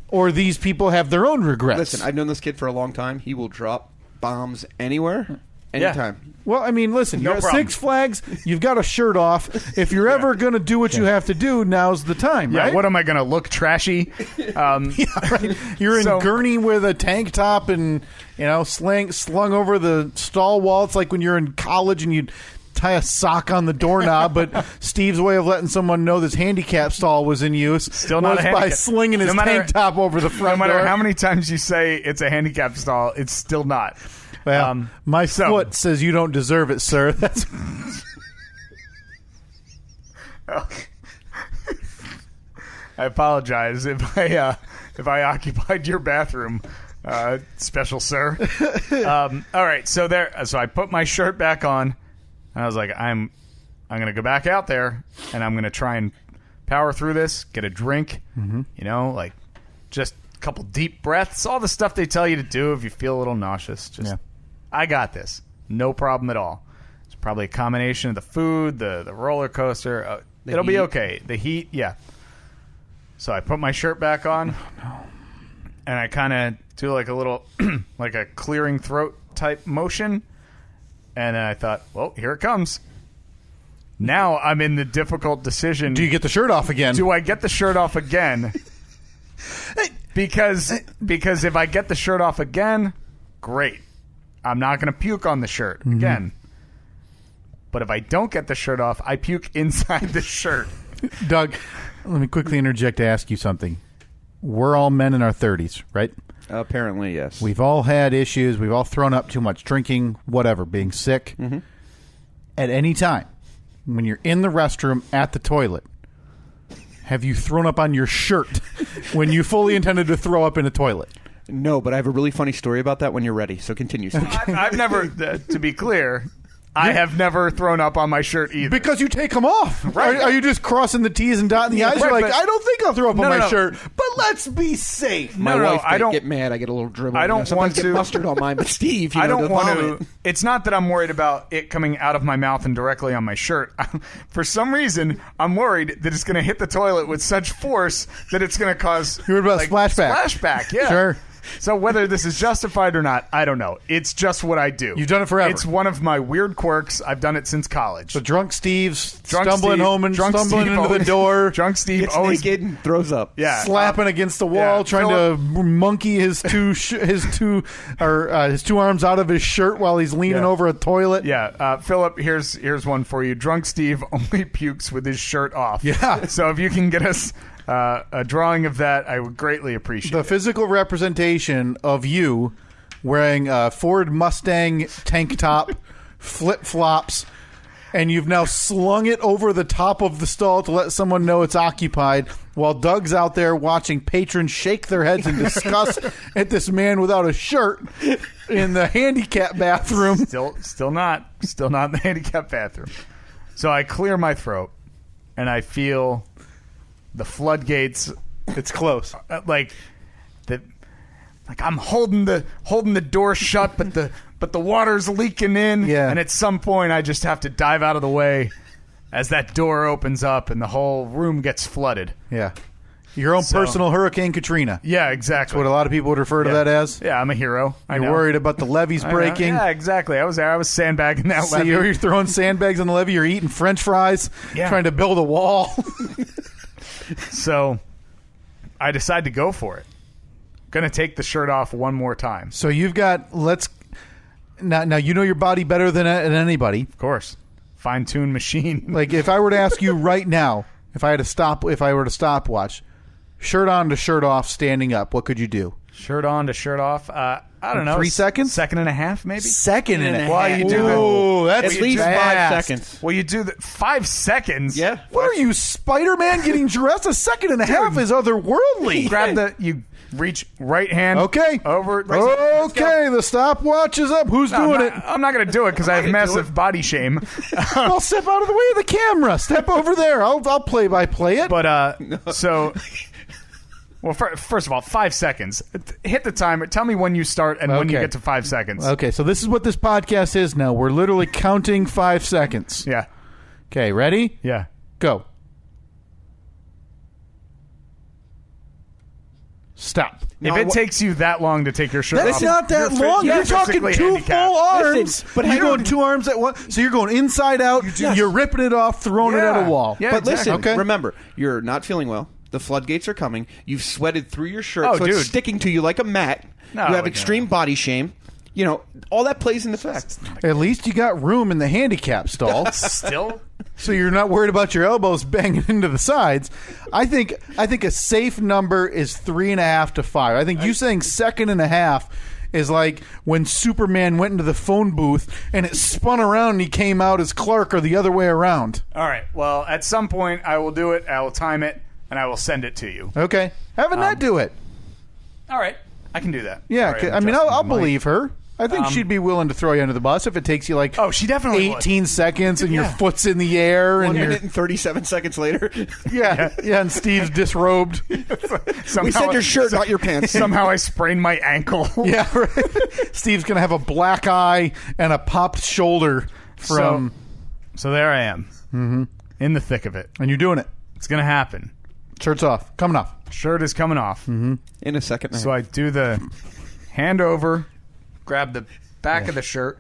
or these people have their own regrets. Listen, I've known this kid for a long time. He will drop bombs anywhere, anytime. Yeah. Well, I mean, listen, you're at Six Flags. You've got a shirt off. If you're ever going to do what you have to do, now's the time, right? What am I going to look trashy? Right. You're in Gurney with a tank top and slung over the stall wall. It's like when you're in college and you tie a sock on the doorknob, but Steve's way of letting someone know this handicap stall was in use still not was by slinging his tank top over the front door. No matter how many times you say it's a handicap stall, it's still not. Well, my foot says you don't deserve it, sir. That's I apologize if I occupied your bathroom, special sir. All right, so I put my shirt back on, and I was like, I'm gonna go back out there, and I'm gonna try and power through this, get a drink, like just a couple deep breaths, all the stuff they tell you to do if you feel a little nauseous. I got this. No problem at all. It's probably a combination of the food, the roller coaster. It'll be okay. The heat, yeah. So I put my shirt back on, and I kind of do like a little, like a clearing throat type motion, and then I thought, well, here it comes. Now I'm in the difficult decision. Do you get the shirt off again? Do I get the shirt off again? Because if I get the shirt off again, great. I'm not going to puke on the shirt again. But if I don't get the shirt off, I puke inside the shirt. Doug, let me quickly interject to ask you something. We're all men in our 30s, right? Apparently, yes. We've all had issues. We've all thrown up too much drinking, whatever, being sick. Mm-hmm. At any time, when you're in the restroom at the toilet, have you thrown up on your shirt when you fully intended to throw up in a toilet? No, but I have a really funny story about that when you're ready, so continue. I've never, to be clear, I have never thrown up on my shirt either. Because you take them off. Right. Are you just crossing the T's and dotting the I's? You're like, I don't think I'll throw up on my shirt, but let's be safe. My wife get mad. I get a little dribble. I don't want to get mustard on mine, but Steve, I don't want to. It's not that I'm worried about it coming out of my mouth and directly on my shirt. For some reason, I'm worried that it's going to hit the toilet with such force that it's going to cause. You heard about splashback? Splashback, yeah. Sure. So whether this is justified or not, I don't know. It's just what I do. You've done it forever. It's one of my weird quirks. I've done it since college. So drunk Steve's stumbling home and stumbling into the door. Drunk Steve gets always naked and throws up. Yeah, slapping against the wall, trying to monkey his two arms out of his shirt while he's leaning over a toilet. Yeah, Philip, here's one for you. Drunk Steve only pukes with his shirt off. Yeah. So if you can get us a drawing of that, I would greatly appreciate the physical representation of you wearing a Ford Mustang tank top, flip-flops, and you've now slung it over the top of the stall to let someone know it's occupied, while Doug's out there watching patrons shake their heads in disgust at this man without a shirt in the handicap bathroom. Still not in the handicap bathroom. So I clear my throat, and I feel the floodgates. It's close. Like I'm holding the door shut, but the water's leaking in. Yeah. And at some point, I just have to dive out of the way as that door opens up and the whole room gets flooded. Yeah. Your own personal Hurricane Katrina. Yeah, exactly. That's what a lot of people would refer to that as. Yeah, I'm a hero. You're worried about the levees breaking. Yeah, exactly. I was there. I was sandbagging that levee. You're throwing sandbags on the levee. You're eating French fries. Yeah. Trying to build a wall. So I decide to go for it. Going to take the shirt off one more time. So you've got now you know your body better than anybody. Of course. Fine-tuned machine. Like if I were to ask you right now, if I were to stopwatch, shirt on to shirt off, standing up, what could you do? Shirt on to shirt off. I don't know. 3 seconds? Second and a half, maybe? Second and a half. Well, you do that's at least fast. 5 seconds. Well, you do 5 seconds. Yeah. What are you, Spider-Man getting dressed? A second and a half is otherworldly. You reach right hand. Okay. Over. Okay, the stopwatch is up. Who's doing it? I'm not going to do it because I have massive body shame. I'll step out of the way of the camera. Step over there. I'll play-by-play it. But, so... Well, first of all, 5 seconds. Hit the timer. Tell me when you start and when you get to 5 seconds. Okay, so this is what this podcast is now. We're literally counting 5 seconds. Yeah. Okay, ready? Yeah. Go. Stop. If it takes you that long to take your shirt off... That's not that long. You're talking two full arms. Listen, but you're going 2 arms at once. So you're going inside out. You're ripping it off, throwing it at a wall. Yeah, but listen, remember, you're not feeling well. The floodgates are coming. You've sweated through your shirt, it's sticking to you like a mat. No, you have extreme body shame. You know, all that plays into effect. At least you got room in the handicap stall. Still? So you're not worried about your elbows banging into the sides. I think a safe number is 3.5 to 5. I think you saying second and a half is like when Superman went into the phone booth and it spun around and he came out as Clark, or the other way around. All right. Well, at some point I will do it. I will time it. And I will send it to you. Okay. Have Annette do it. All right. I can do that. Yeah. Right, I mean, I'll believe her. I think she'd be willing to throw you under the bus if it takes you like she definitely 18 seconds and your foot's in the air. 1 minute and 37 seconds later. Yeah, and Steve's disrobed. We said your shirt, not your pants. Somehow I sprained my ankle. Yeah, right. Steve's going to have a black eye and a popped shoulder from... So there I am. In the thick of it. And you're doing it. It's going to happen. Shirt's off. Coming off. Shirt is coming off. In a second. So I do the hand over, grab the back of the shirt,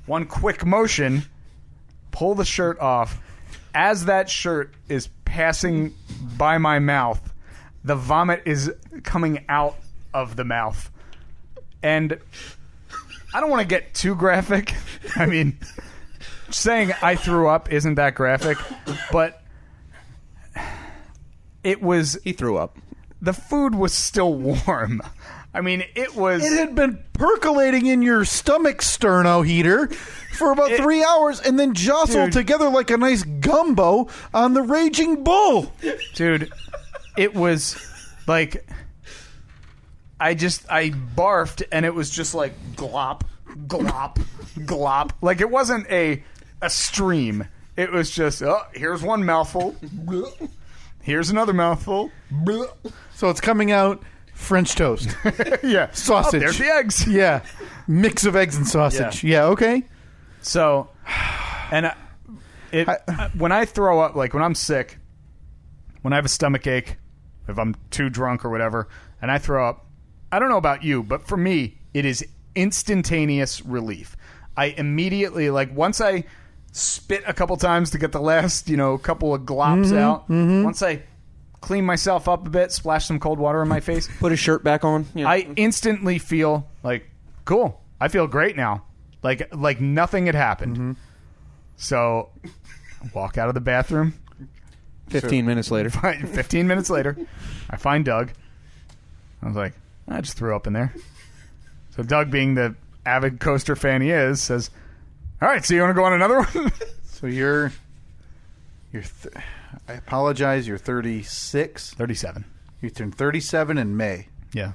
one quick motion, pull the shirt off. As that shirt is passing by my mouth, the vomit is coming out of the mouth. And I don't want to get too graphic. I mean, saying I threw up isn't that graphic, but it was... He threw up. The food was still warm. I mean, it was... It had been percolating in your stomach sterno heater for about 3 hours and then jostled together like a nice gumbo on the Raging Bull. Dude, it was like... I barfed and it was just like glop, glop, glop. Like it wasn't a stream. It was just, oh, here's one mouthful. Here's another mouthful. So it's coming out French toast. Yeah. Sausage. Oh, there's the eggs. Yeah. Mix of eggs and sausage. Yeah, okay. So, and when I throw up, like when I'm sick, when I have a stomach ache, if I'm too drunk or whatever, and I throw up, I don't know about you, but for me, it is instantaneous relief. I immediately, like, once I spit a couple times to get the last, couple of glops out, once I clean myself up a bit, splash some cold water in my face, put his shirt back on. Yeah. I instantly feel like, cool, I feel great now. Like nothing had happened. So, walk out of the bathroom. 15 minutes later. 15 minutes later, I find Doug. I was like, I just threw up in there. So Doug, being the avid coaster fan he is, says, all right, so you want to go on another one? So I apologize, you're 36? 37. You turned 37 in May. Yeah.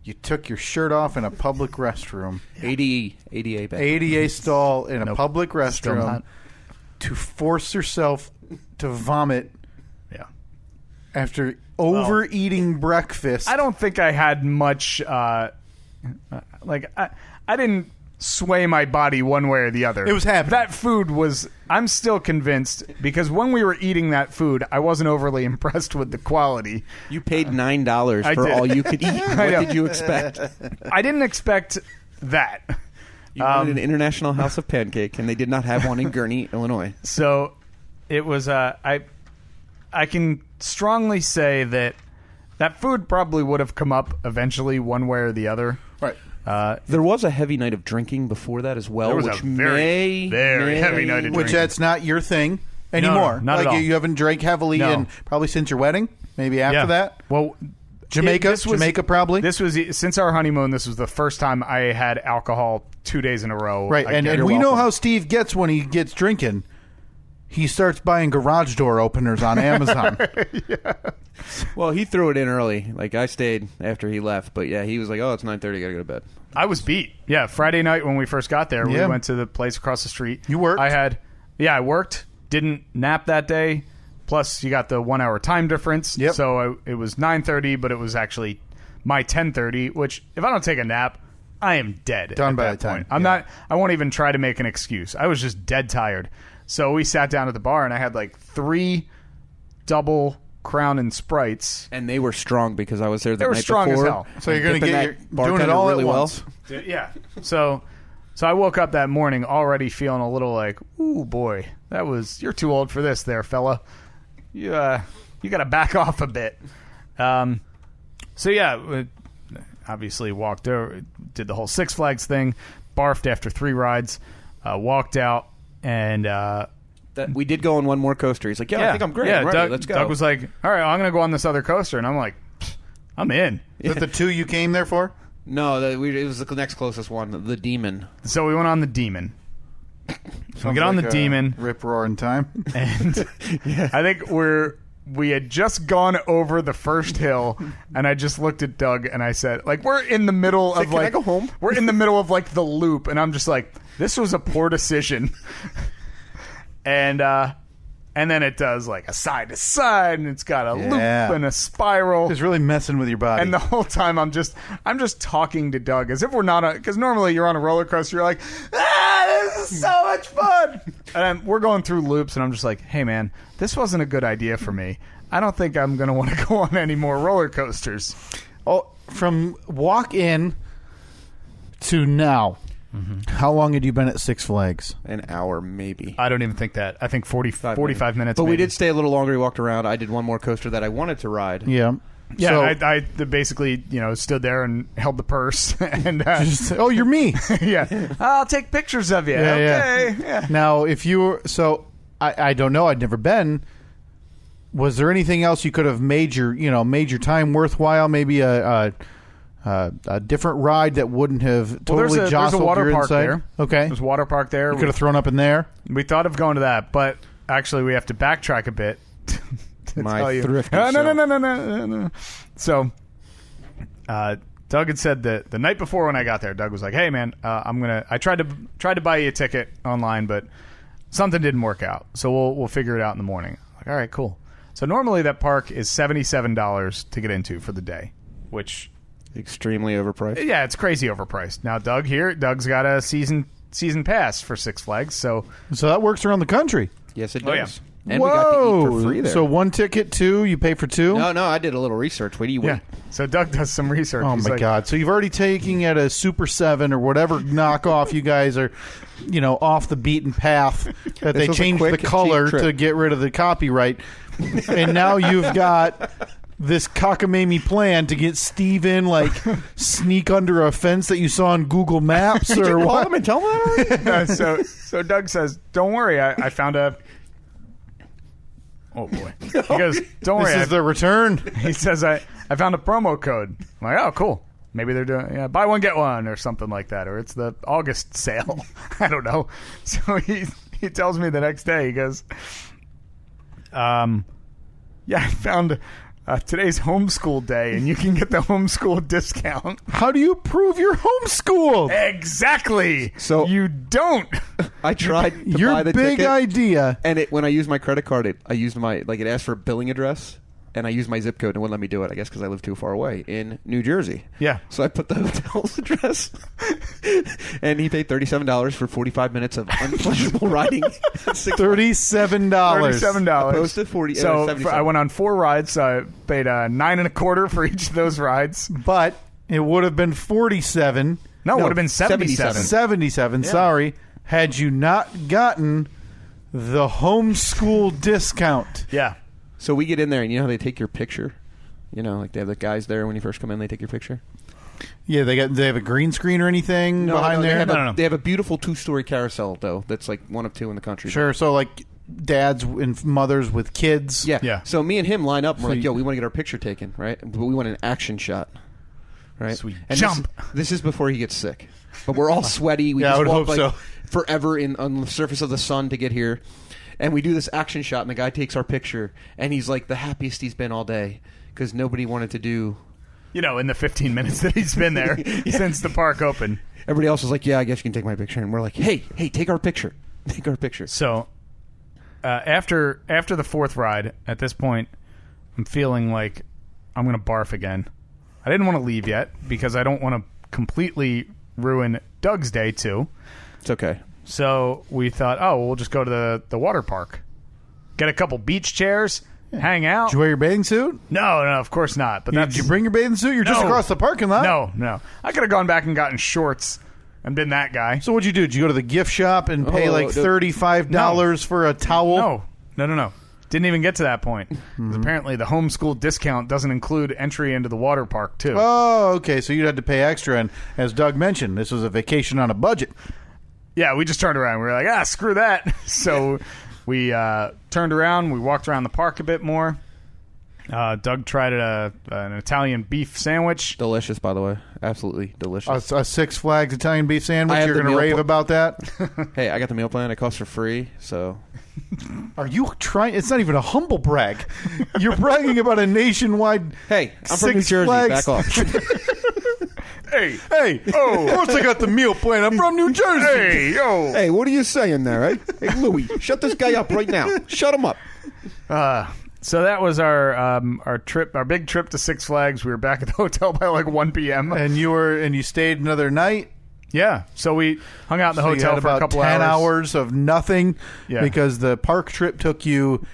You took your shirt off in a public restroom. ADA back. ADA stall in a public Still restroom not. to force yourself to vomit Yeah. after overeating breakfast. I don't think I had much, I didn't sway my body one way or the other. It was happening. That food was, I'm still convinced, because when we were eating that food, I wasn't overly impressed with the quality. You paid $9 for did. all you could eat. I What know. did you expect? I didn't expect that. You wanted an International House of Pancake, and they did not have one in Gurnee, Illinois. So it was, I can strongly say that food probably would have come up eventually one way or the other. Right. There was a heavy night of drinking before that as well, There was which a very heavy night of Which drinking. that's not your thing anymore. not at like all. you haven't drank heavily No. in probably since your wedding, maybe after that. Well, Jamaica probably. This was since our honeymoon. This was the first time I had alcohol 2 days in a row. Right, and You're we know welcome. how Steve gets when he gets drinking. He starts buying garage door openers on Amazon. Well, he threw it in early. Like, I stayed after he left. But, yeah, he was like, oh, it's 9:30, gotta go to bed. I was beat. Yeah, Friday night when we first got there, Yeah. we went to the place across the street. You worked? I worked. Didn't nap that day. Plus, you got the 1 hour time difference. Yep. So it was 9:30, but it was actually my 10:30. Which, if I don't take a nap, I am dead. Done at by that the time, point. I'm yeah. not. I won't even try to make an excuse. I was just dead tired. So we sat down at the bar, and I had like 3 double Crown and Sprites. And they were strong because I was there the They were night strong as before. hell. So you're going to Dipping get that doing it bartender all really at well. once. Yeah. So I woke up that morning already feeling a little like, ooh, boy, you're too old for this there, fella. You got to back off a bit. So, yeah, obviously walked over, did the whole Six Flags thing, barfed after 3 rides, walked out, and... we did go on one more coaster. He's like, I think I'm great. Yeah, I'm ready. Doug, Let's go. Doug was like, all right, I'm going to go on this other coaster. And I'm like, I'm in. Is that the 2 you came there for? No, it was the next closest one, the Demon. So we went on the Demon. So we get on the Demon. Rip roaring time. And I think we had just gone over the first hill, and I just looked at Doug and I said, like, we're in the middle of "Can I go home?" We're in the middle of like the loop, and I'm just like, this was a poor decision. And then it does like a side to side, and it's got a loop and a spiral. It's really messing with your body. And the whole time I'm just talking to Doug as if we're not because normally you're on a roller coaster, you're like, this is so much fun. And we're going through loops, and I'm just like, hey man, this wasn't a good idea for me. I don't think I'm going to want to go on any more roller coasters. Oh, from walk in to now, How long had you been at Six Flags? An hour, maybe. I don't even think that. I think 45 minutes. But we maybe. did stay a little longer. We walked around. I did one more coaster that I wanted to ride. Yeah. Yeah, So, I basically, stood there and held the purse. And oh, you're me. yeah, I'll take pictures of you. Yeah, okay. Yeah. Now, if you were... So, I don't know. I'd never been. Was there anything else you could have made your time worthwhile? Maybe a different ride that wouldn't have totally there's jostled a water your park inside? there. Okay. There's a water park there. You could have thrown up in there. We thought of going to that, but actually we have to backtrack a bit to My tell you. thrifty No. So, Doug had said that the night before when I got there, Doug was like, "Hey man, I tried to buy you a ticket online, but something didn't work out. So we'll figure it out in the morning." I'm like, all right, cool. So normally that park is $77 to get into for the day, which Extremely overpriced. yeah, it's crazy overpriced. Now Doug's got a season pass for Six Flags, so that works around the country. Yes, it Oh, does. yeah. And we got to eat for free there. So one ticket, two, you pay for two? No, I did a little research. Wait, yeah. So Doug does some research. Oh He's my like, God! So you've already taken at a Super 7 or whatever knockoff you guys are, off the beaten path that they was a changed the quick, color cheap trip. to get rid of the copyright, and now you've got this cockamamie plan to get Steve in, sneak under a fence that you saw on Google Maps Did you or call what? him and tell him that? So Doug says, "Don't worry, I found a." Oh boy! He goes, "Don't worry." This is the return. He says, "I found a promo code." I'm like, "Oh, cool. Maybe they're doing buy one get one or something like that, or it's the August sale." I don't know. So he tells me the next day. He goes, "Yeah, I found." Today's homeschool day, and you can get the homeschool discount. How do you prove you're homeschooled? Exactly. So- you don't. I tried to Your buy the big ticket, idea. and when I used my credit card, I used it asked for a billing address, and I used my zip code, and it wouldn't let me do it. I guess because I live too far away in New Jersey. Yeah. So I put the hotel's address, and he paid $37 for 45 minutes of unpleasurable riding. $37. $37. Opposed to 40. So 77. I went on 4 rides. So I paid $9.25 for each of those rides. But it would have been 47. No, it No, would have been 77. 77, sorry, had you not gotten the homeschool discount. Yeah. So we get in there, and you know how they take your picture? They have the guys there when you first come in, they take your picture? Yeah, they have a green screen or anything behind there? They have a beautiful 2-story carousel, though, that's like one of 2 in the country. Sure, so dads and mothers with kids. Yeah. So me and him line up, and we're So like, yo, we want to get our picture taken, right? But we want an action shot, right? Sweet. And Jump. This is before he gets sick. But we're all sweaty. We Yeah, I just would walk hope so. forever on the surface of the sun to get here. And we do this action shot, and the guy takes our picture, and he's like the happiest he's been all day because nobody wanted to do. In the 15 minutes that he's been there since the park opened. Everybody else was like, yeah, I guess you can take my picture. And we're like, hey, take our picture. Take our picture. So after the 4th ride, at this point, I'm feeling like I'm going to barf again. I didn't want to leave yet because I don't want to completely ruin Doug's day, too. It's okay. So we thought, we'll just go to the water park. Get a couple beach chairs, hang out. Did you wear your bathing suit? No, of course not. But Did you bring your bathing suit? You're just No. across the parking lot? No. I could have gone back and gotten shorts and been that guy. So what'd you do? Did you go to the gift shop and pay $35 for a towel? No. Didn't even get to that point. 'Cause apparently the homeschool discount doesn't include entry into the water park, too. Oh, okay. So you had to pay extra. And as Doug mentioned, this was a vacation on a budget. Yeah, we just turned around. We were like, screw that. So we turned around. We walked around the park a bit more. Doug tried an Italian beef sandwich. Delicious, by the way. Absolutely delicious. A Six Flags Italian beef sandwich. I have You're the going to meal rave pl- about that? Hey, I got the meal plan. It costs for free, so... Are you trying? It's not even a humble brag. You're bragging about a nationwide. Hey, I'm from New Six Jersey. Flags. Back off. Hey, Of course I got the meal plan. I'm from New Jersey. hey, yo. Hey, what are you saying there, eh? Hey, Louie, shut this guy up right now. Shut him up. So that was our trip, our big trip to Six Flags. We were back at the hotel by 1 p.m. And you stayed another night. Yeah, so we hung out in the So you hotel had for a about couple 10 hours. hours of nothing. Yeah. Because the park trip took you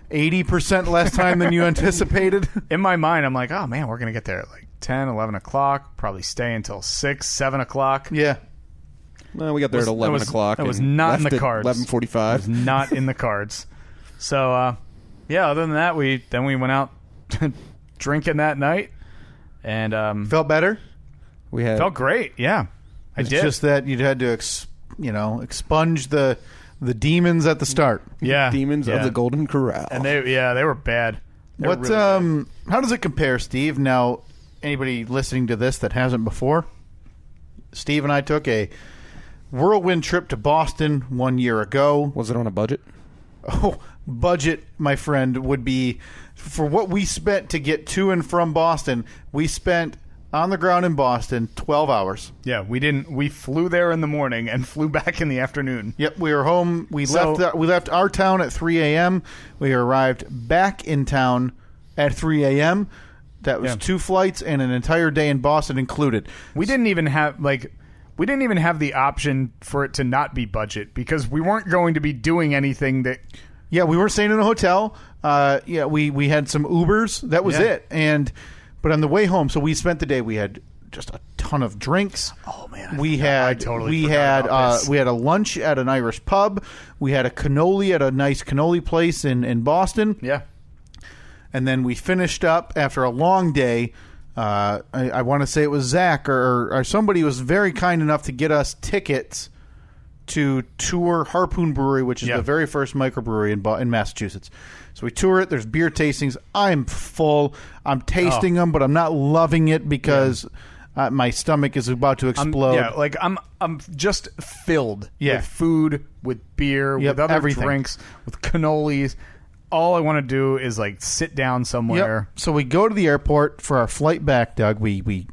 80% less time than you anticipated. In my mind, I'm like, oh man, we're gonna get there at 10, 11 o'clock. Probably stay until 6, 7 o'clock. Yeah. Well, we got there at 11 o'clock. That was not in the cards. 11:45. It was not in the cards. So, yeah, other than that, we went out drinking that night. And Felt better? Felt great, yeah. I did. It's just that you'd had to expunge the demons at the start. Yeah. Demons of the Golden Corral. And they were bad. They were really bad. How does it compare, Steve? Now, anybody listening to this that hasn't before, Steve and I took a whirlwind trip to Boston 1 year ago. Was it on a budget? Oh, budget, my friend, would be for what we spent to get to and from Boston. We spent on the ground in Boston 12 hours. Yeah, we flew there in the morning and flew back in the afternoon. Yep, we were home. We left our town at 3 a.m. We arrived back in town at 3 a.m. That was 2 flights and an entire day in Boston included. We didn't even have the option for it to not be budget because we weren't going to be doing anything that. Yeah, we weren't staying in a hotel. We had some Ubers. That was it. But on the way home, so we spent the day. We had just a ton of drinks. Oh man, we had a lunch at an Irish pub. We had a cannoli at a nice cannoli place in Boston. Yeah. And then we finished up after a long day. I want to say it was Zach or somebody was very kind enough to get us tickets to tour Harpoon Brewery, which is the very first microbrewery in Massachusetts. So we tour it. There's beer tastings. I'm full. I'm tasting them, but I'm not loving it because my stomach is about to explode. I'm just filled with food, with beer, with other drinks, with cannolis. All I want to do is sit down somewhere. Yep. So we go to the airport for our flight back, Doug. We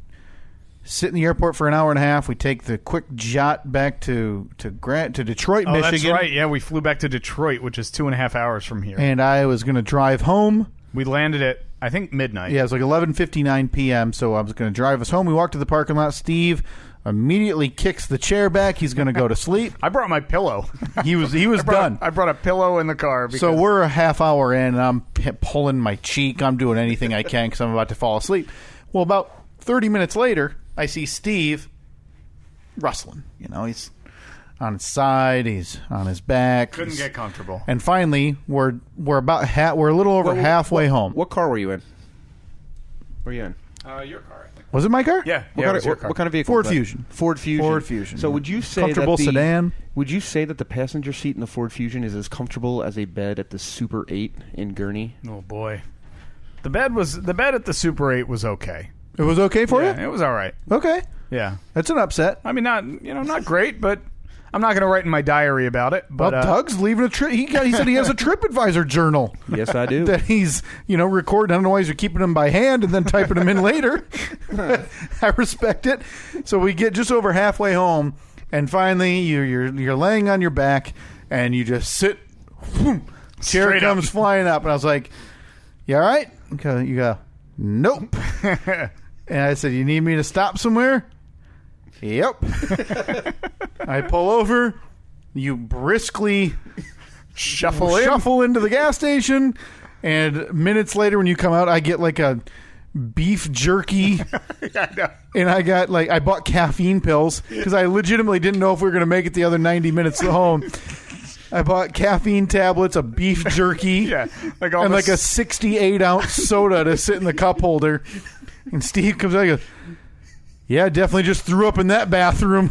sit in the airport for an hour and a half. We take the quick jot back to Detroit, Michigan. That's right. Yeah, we flew back to Detroit, which is 2.5 hours from here. And I was going to drive home. We landed at, I think, midnight. Yeah, it was 11:59 p.m., so I was going to drive us home. We walked to the parking lot. Steve immediately kicks the chair back. He's going to go to sleep. I brought my pillow. He was done. I brought a pillow in the car. So we're a half hour in, and I'm pulling my cheek. I'm doing anything I can because I'm about to fall asleep. Well, about 30 minutes later, I see Steve rustling. He's on his side. He's on his back. Couldn't get comfortable. And finally, we're a little over halfway home. What car were you in? Were you in? Your car. Was it my car? Yeah. What kind of vehicle? Ford Fusion. Ford Fusion. So would you say comfortable sedan? Would you say that the passenger seat in the Ford Fusion is as comfortable as a bed at the Super 8 in Gurney? Oh boy, the bed at the Super 8 was okay. It was okay for you? It was all right. Okay. Yeah. That's an upset. I mean, not great, but I'm not going to write in my diary about it. But Doug's leaving a trip. He said he has a TripAdvisor journal. Yes, I do. That he's, recording. I don't know why he's keeping them by hand and then typing them in later. I respect it. So we get just over halfway home, and finally you're laying on your back, and you just sit. Chair Straight comes up. flying up, and I was like, "You all right?" Okay, you go, "Nope." And I said, "You need me to stop somewhere?" Yep. I pull over. You briskly shuffle into the gas station, and minutes later, when you come out, I get a beef jerky, and I bought caffeine pills because I legitimately didn't know if we were going to make it the other 90 minutes home. I bought caffeine tablets, a beef jerky, and a 68-ounce soda to sit in the cup holder. And Steve comes out and goes, "Yeah, definitely just threw up in that bathroom."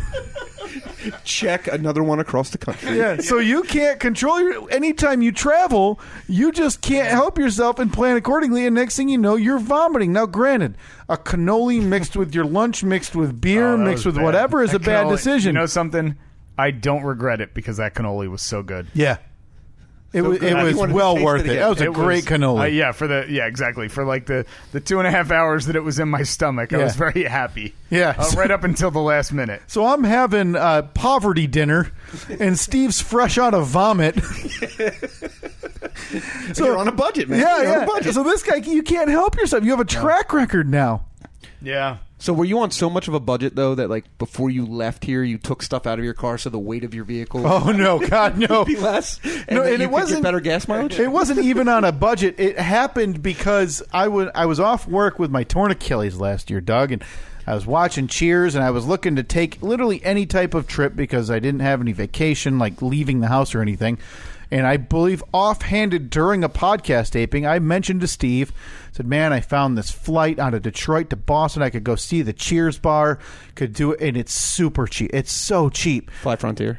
Check, another one across the country. Yeah, so you can't control anytime you travel, you just can't help yourself and plan accordingly, and next thing you know, you're vomiting. Now, granted, a cannoli mixed with your lunch, mixed with beer, mixed with whatever is a bad decision. You know something? I don't regret it because that cannoli was so good. Yeah. It was well worth it. That was a great cannoli. Exactly. For the 2.5 hours that it was in my stomach, I was very happy. Yeah. Right up until the last minute. So I'm having poverty dinner, and Steve's fresh out of vomit. So you're on a budget, man. Yeah, yeah. So this guy, you can't help yourself. You have a track record now. Yeah. So were you on so much of a budget, though, that like before you left here, you took stuff out of your car so the weight of your vehicle Oh, no, God, no. would be less? No, and you it wasn't get better gas mileage? It wasn't even on a budget. It happened because I was off work with my torn Achilles last year, Doug, and I was watching Cheers, and I was looking to take literally any type of trip because I didn't have any vacation, like leaving the house or anything. And I believe offhanded during a podcast taping, I mentioned to Steve, said, man, I found this flight out of Detroit to Boston. I could go see the Cheers bar, could do it, and it's super cheap. It's so cheap. Fly Frontier.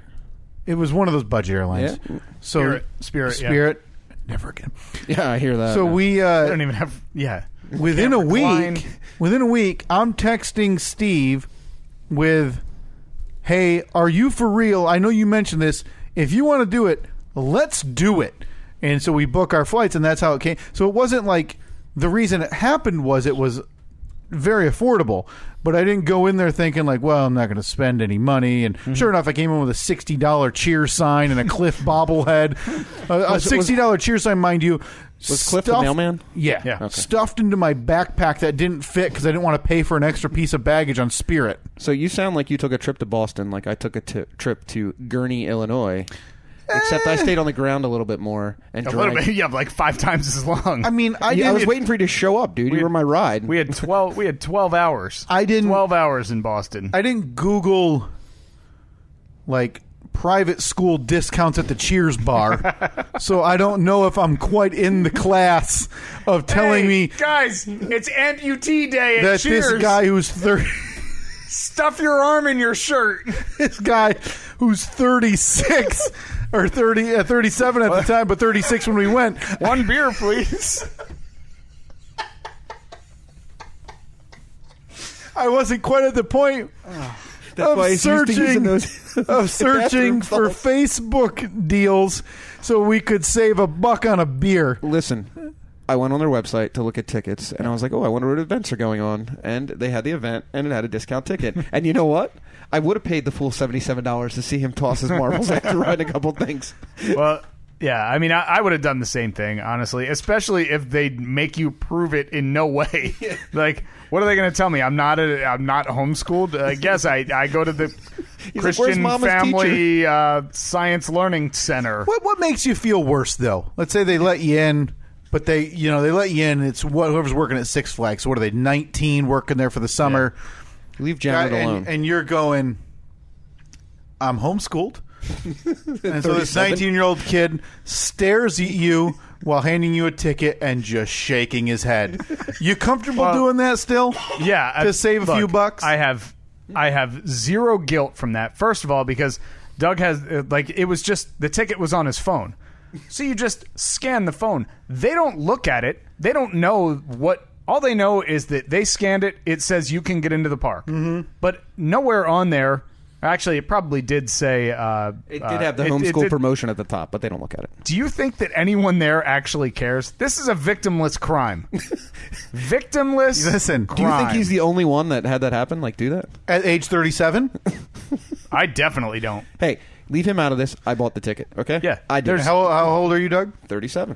It was one of those budget airlines. Yeah. So Spirit, never again. Yeah, I hear that. So we They don't even have. Yeah. within a week, I'm texting Steve with, hey, are you for real? I know you mentioned this. If you want to do it, let's do it. And so we book our flights, and that's how it came. So it wasn't like the reason it happened was it was very affordable, but I didn't go in there thinking like, well, I'm not going to spend any money. And sure enough, I came in with a $60 Cheers sign and a Cliff bobblehead. A $60 Cheers sign, mind you. Was Cliff the mailman? Yeah. Okay. Stuffed into my backpack that didn't fit because I didn't want to pay for an extra piece of baggage on Spirit. So you sound like you took a trip to Boston like I took a trip to Gurnee, Illinois. Except I stayed on the ground a little bit more and A drank. little bit, yeah, like 5 times as long. I mean, I was waiting for you to show up, dude. You were my ride. We had 12 hours. I didn't 12 hours in Boston. I didn't Google like private school discounts at the Cheers bar, so I don't know if I'm quite in the class of telling Hey, me guys, it's amputee day at that Cheers. this guy who's 30. Stuff your arm in your shirt. This guy who's 36 or 37 at the time, but 36 when we went. One beer, please. I wasn't quite at the point That's why he's used to using those searching bathroom for stalls. Facebook deals so we could save $1 on a beer. Listen, I went on their website to look at tickets, and I was like, oh, I wonder what events are going on. And they had the event, and it had a discount ticket. And you know what? I would have paid the full $77 to see him toss his marbles after riding a couple things. Well, yeah, I mean, I would have done the same thing, honestly, especially if they make you prove it in no way. Like, what are they going to tell me? I'm not homeschooled? I guess I go to the Christian Family Science Learning Center. What makes you feel worse, though? Let's say they let you in, but they let you in. It's whoever's working at Six Flags. So what are they, 19 working there for the summer? Yeah. Leave Janet alone. And you're going, I'm homeschooled. And so this 19-year-old kid stares at you while handing you a ticket and just shaking his head. You comfortable doing that still? Yeah. To save a few bucks? I have zero guilt from that. First of all, because Doug has, it was just, the ticket was on his phone. So you just scan the phone. They don't look at it. They don't know what. All they know is that they scanned it. It says you can get into the park. Mm-hmm. But nowhere on there. Actually, it probably did say. It did have the homeschool promotion at the top, but they don't look at it. Do you think that anyone there actually cares? This is a victimless crime. Victimless. Listen, crime. Do you think he's the only one that had that happen? Like, do that? At age 37? I definitely don't. Hey, leave him out of this. I bought the ticket, okay? Yeah. I did. How old are you, Doug? 37.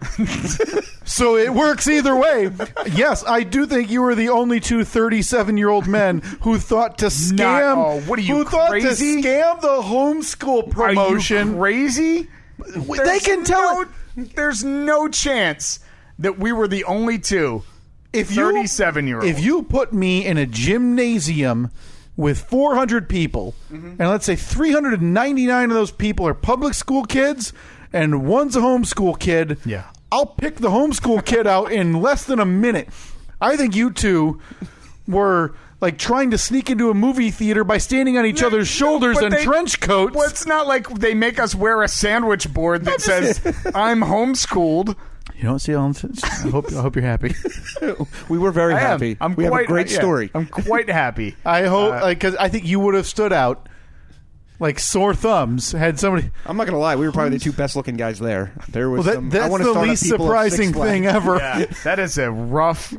So it works either way. Yes, I do think you were the only two 37-year-old men who thought to scam. What are you, who thought crazy? to scam the homeschool promotion? Are you crazy? They can tell. There's no chance that we were the only two. If 37-year-olds. If you put me in a gymnasium with 400 people, and let's say 399 of those people are public school kids, and one's a homeschool kid, yeah, I'll pick the homeschool kid out in less than a minute. I think you two were like trying to sneak into a movie theater by standing on each other's shoulders in trench coats. Well, it's not like they make us wear a sandwich board that says, I'm homeschooled. You don't see all. I hope you're happy. We were very happy. We have a great story. I'm quite happy. I hope, because I think you would have stood out like sore thumbs had somebody. I'm not gonna lie, we were probably the two best looking guys there. There was Well, some, that's the least surprising thing ever. Yeah, that is a rough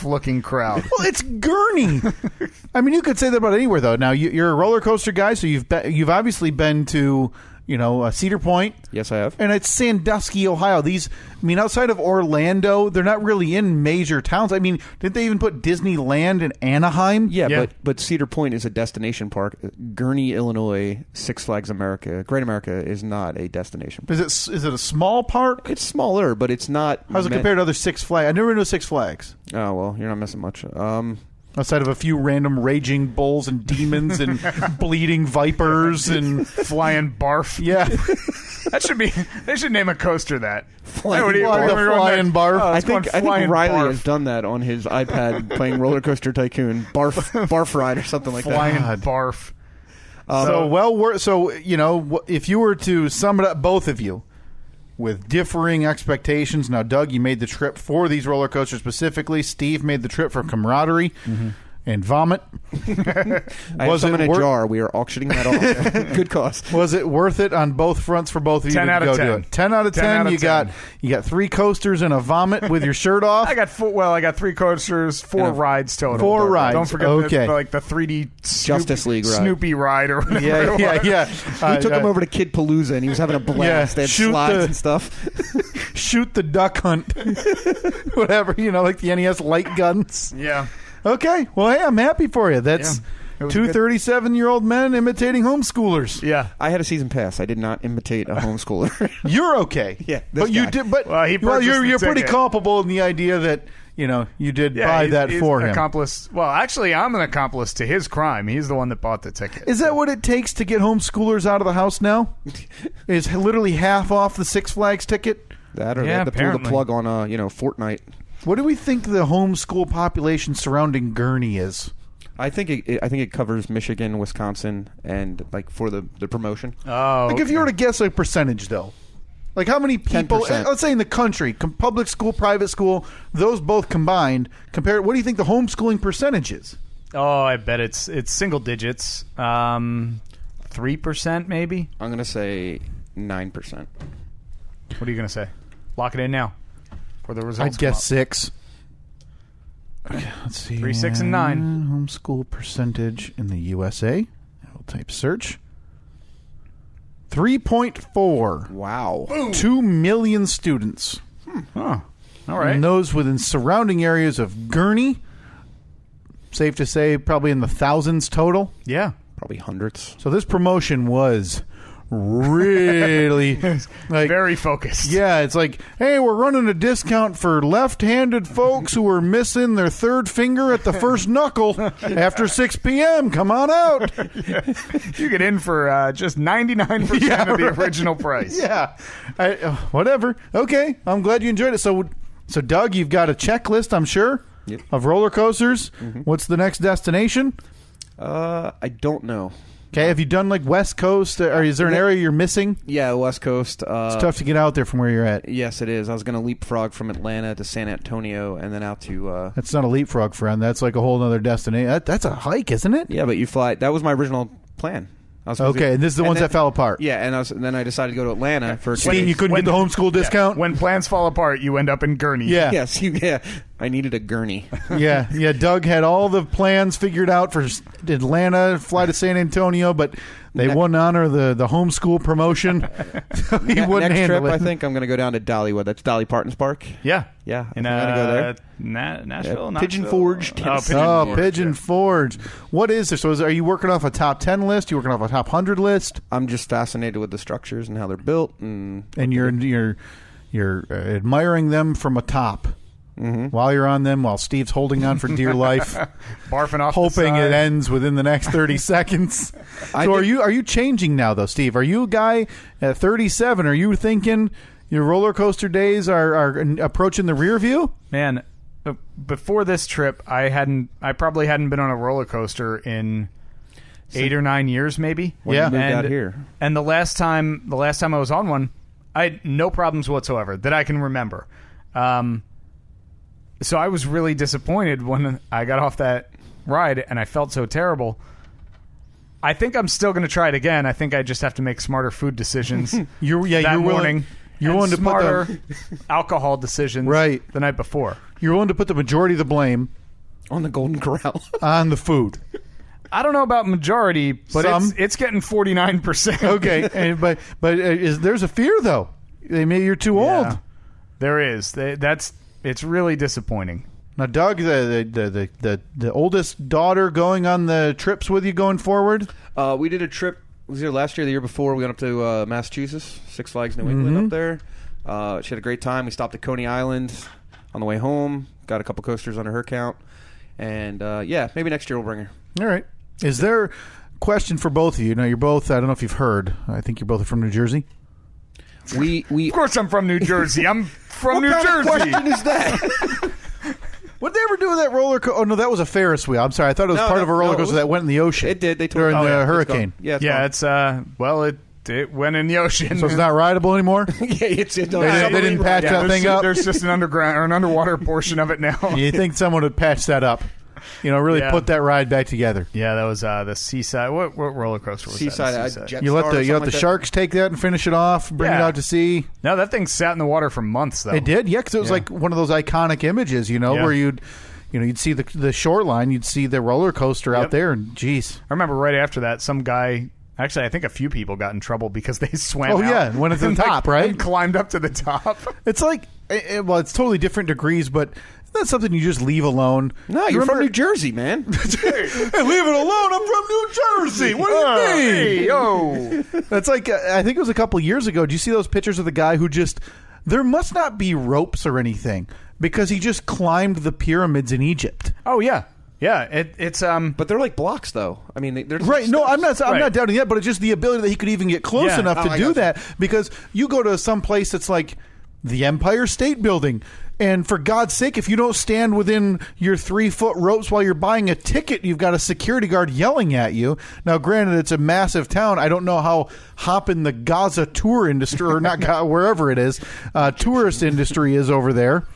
looking crowd. Well, it's Gurnee. I mean, you could say that about anywhere though. Now you're a roller coaster guy, so you've obviously been to Cedar Point. Yes, I have. And it's Sandusky, Ohio. Outside of Orlando, they're not really in major towns. Didn't they even put Disneyland in Anaheim? Yeah. But Cedar Point is a destination park. Gurnee, Illinois, Six Flags America, Great America is not a destination park. Is it a small park? It's smaller, but it's not. How's it compared to other Six Flags? I've never been to Six Flags. Oh, well, you're not missing much. Outside of a few random raging bulls and demons and bleeding vipers and flying barf. Yeah. They should name a coaster that. Flying barf. I think Riley barf. has done that on his iPad playing Roller Coaster Tycoon. Barf ride or something like flying that. barf. If you were to sum it up, both of you, with differing expectations. Now, Doug, you made the trip for these roller coasters specifically. Steve made the trip for camaraderie and vomit. I have some in a jar. We are auctioning that off. Good cause. Was it worth it on both fronts for both of you 10 to out of go 10. do it? 10 out of 10. You got 3 coasters and a vomit with your shirt off. I got 3 coasters, 4 rides total. 4 rides. Don't forget the 3D Justice League ride. Snoopy ride or whatever. Yeah. We took him over to Kid Palooza and he was having a blast. They had slides and stuff. Shoot the duck hunt. Whatever, like the NES light guns. Yeah. Okay. Well, hey, I'm happy for you. That's 2 37-year-old men imitating homeschoolers. Yeah. I had a season pass. I did not imitate a homeschooler. You're okay. Yeah. But you did. But you're pretty culpable in the idea that you did buy that for him. Accomplice. Well, actually, I'm an accomplice to his crime. He's the one that bought the ticket. Is that what it takes to get homeschoolers out of the house now? Is literally half off the Six Flags ticket? That or they had to pull the plug on Fortnite. What do we think the homeschool population surrounding Gurnee is? I think it covers Michigan, Wisconsin, and for the promotion. Oh, if you were to guess a percentage, though, how many people? 10%. Let's say in the country, public school, private school, those both combined. What do you think the homeschooling percentage is? Oh, I bet it's single digits, 3% maybe. I'm gonna say 9%. What are you gonna say? Lock it in now. For the results, I'd guess 6. Okay, let's see. 3, 6, and 9. Homeschool percentage in the USA. I'll type search. 3.4. Wow. 2 million students. Oh, all right. And those within surrounding areas of Gurnee. Safe to say, probably in the thousands total. Yeah, probably hundreds. So this promotion was really very focused. Yeah, it's hey, we're running a discount for left-handed folks who are missing their third finger at the first knuckle after 6 p.m. Come on out. Yeah. You get in for just 99% of the original price. Yeah. Whatever. Okay. I'm glad you enjoyed it. So Doug, you've got a checklist, I'm sure, of roller coasters. Mm-hmm. What's the next destination? I don't know. Okay, have you done West Coast, or is there an area you're missing? Yeah, West Coast. It's tough to get out there from where you're at. Yes, it is. I was going to leapfrog from Atlanta to San Antonio and then out to... That's not a leapfrog, friend. That's a whole other destination. That's a hike, isn't it? Yeah, but you fly... That was my original plan. Okay, and this is the ones that fell apart. Yeah, and then I decided to go to Atlanta for... You couldn't get the homeschool discount? When plans fall apart, you end up in Gurnee. Yeah. Yes, I needed a gurney. Yeah. Doug had all the plans figured out for Atlanta, fly to San Antonio, but they wouldn't honor the homeschool promotion. So he wouldn't next handle trip, it. I think I'm going to go down to Dollywood. That's Dolly Parton's Park. Yeah. Yeah. I'm going to go there. Nashville? Pigeon Forge, Tennessee. Pigeon Forge. What is this? So are you working off a top 10 list? You working off a top 100 list? I'm just fascinated with the structures and how they're built. And you're admiring them from a top. Mm-hmm. While you're on them, while Steve's holding on for dear life, barfing off, hoping it ends within the next 30 seconds. So are you changing now, though, Steve? Are you a guy at 37? Are you thinking your roller coaster days are approaching the rear view? Man, before this trip, I probably hadn't been on a roller coaster in 8 or 9 years, maybe. When you moved out here, and the last time I was on one, I had no problems whatsoever that I can remember. So I was really disappointed when I got off that ride, and I felt so terrible. I think I'm still going to try it again. I think I just have to make smarter food decisions. You're willing to smarter alcohol decisions the night before. You're willing to put the majority of the blame on the Golden Corral on the food. I don't know about majority, but Some. it's getting 49%. Okay, but there's a fear though. Maybe you're too old. There is. It's really disappointing. Now, Doug, the oldest daughter going on the trips with you going forward? We did a trip. It was either last year or the year before. We went up to Massachusetts, Six Flags New England up there. She had a great time. We stopped at Coney Island on the way home. Got a couple coasters under her count. And, maybe next year we'll bring her. All right. Is there a question for both of you? Now, you're both, I don't know if you've heard, I think you're both from New Jersey. We Of course I'm from New Jersey. I'm from New Jersey. What question is that? What did they ever do with that roller coaster? Oh, no, that was a Ferris wheel. I'm sorry. I thought it was part of a roller coaster that went in the ocean. It did. They told during the hurricane. It's gone. It went in the ocean. So it's not rideable anymore? They didn't patch that thing up? There's just an underground or an underwater portion of it now. You think someone would patch that up? Really put that ride back together. Yeah, that was the Seaside. What roller coaster was Seaside? that? You let the sharks take that and finish it off, bring it out to sea. No, that thing sat in the water for months, though. It did, because it was like one of those iconic images, where you'd see the shoreline, you'd see the roller coaster out there, and geez. I remember right after that, some guy. Actually, I think a few people got in trouble because they swam out. Oh, yeah, went to the top, right? And climbed up to the top. It's like, it's totally different degrees, but that's something you just leave alone. No, you're from New Jersey, man. Hey, leave it alone. I'm from New Jersey. What do you mean? Hey, yo. That's like, I think it was a couple years ago. Do you see those pictures of the guy who there must not be ropes or anything because he just climbed the pyramids in Egypt. Oh, yeah. Yeah, it's but they're like blocks, though. I mean, they're right. No, I'm not doubting that, but it's just the ability that he could even get close enough to do that. Because you go to some place that's like the Empire State Building, and for God's sake, if you don't stand within your 3-foot ropes while you're buying a ticket, you've got a security guard yelling at you. Now, granted, it's a massive town. I don't know how hopping the Gaza tour industry, or not wherever it is, tourist industry is over there.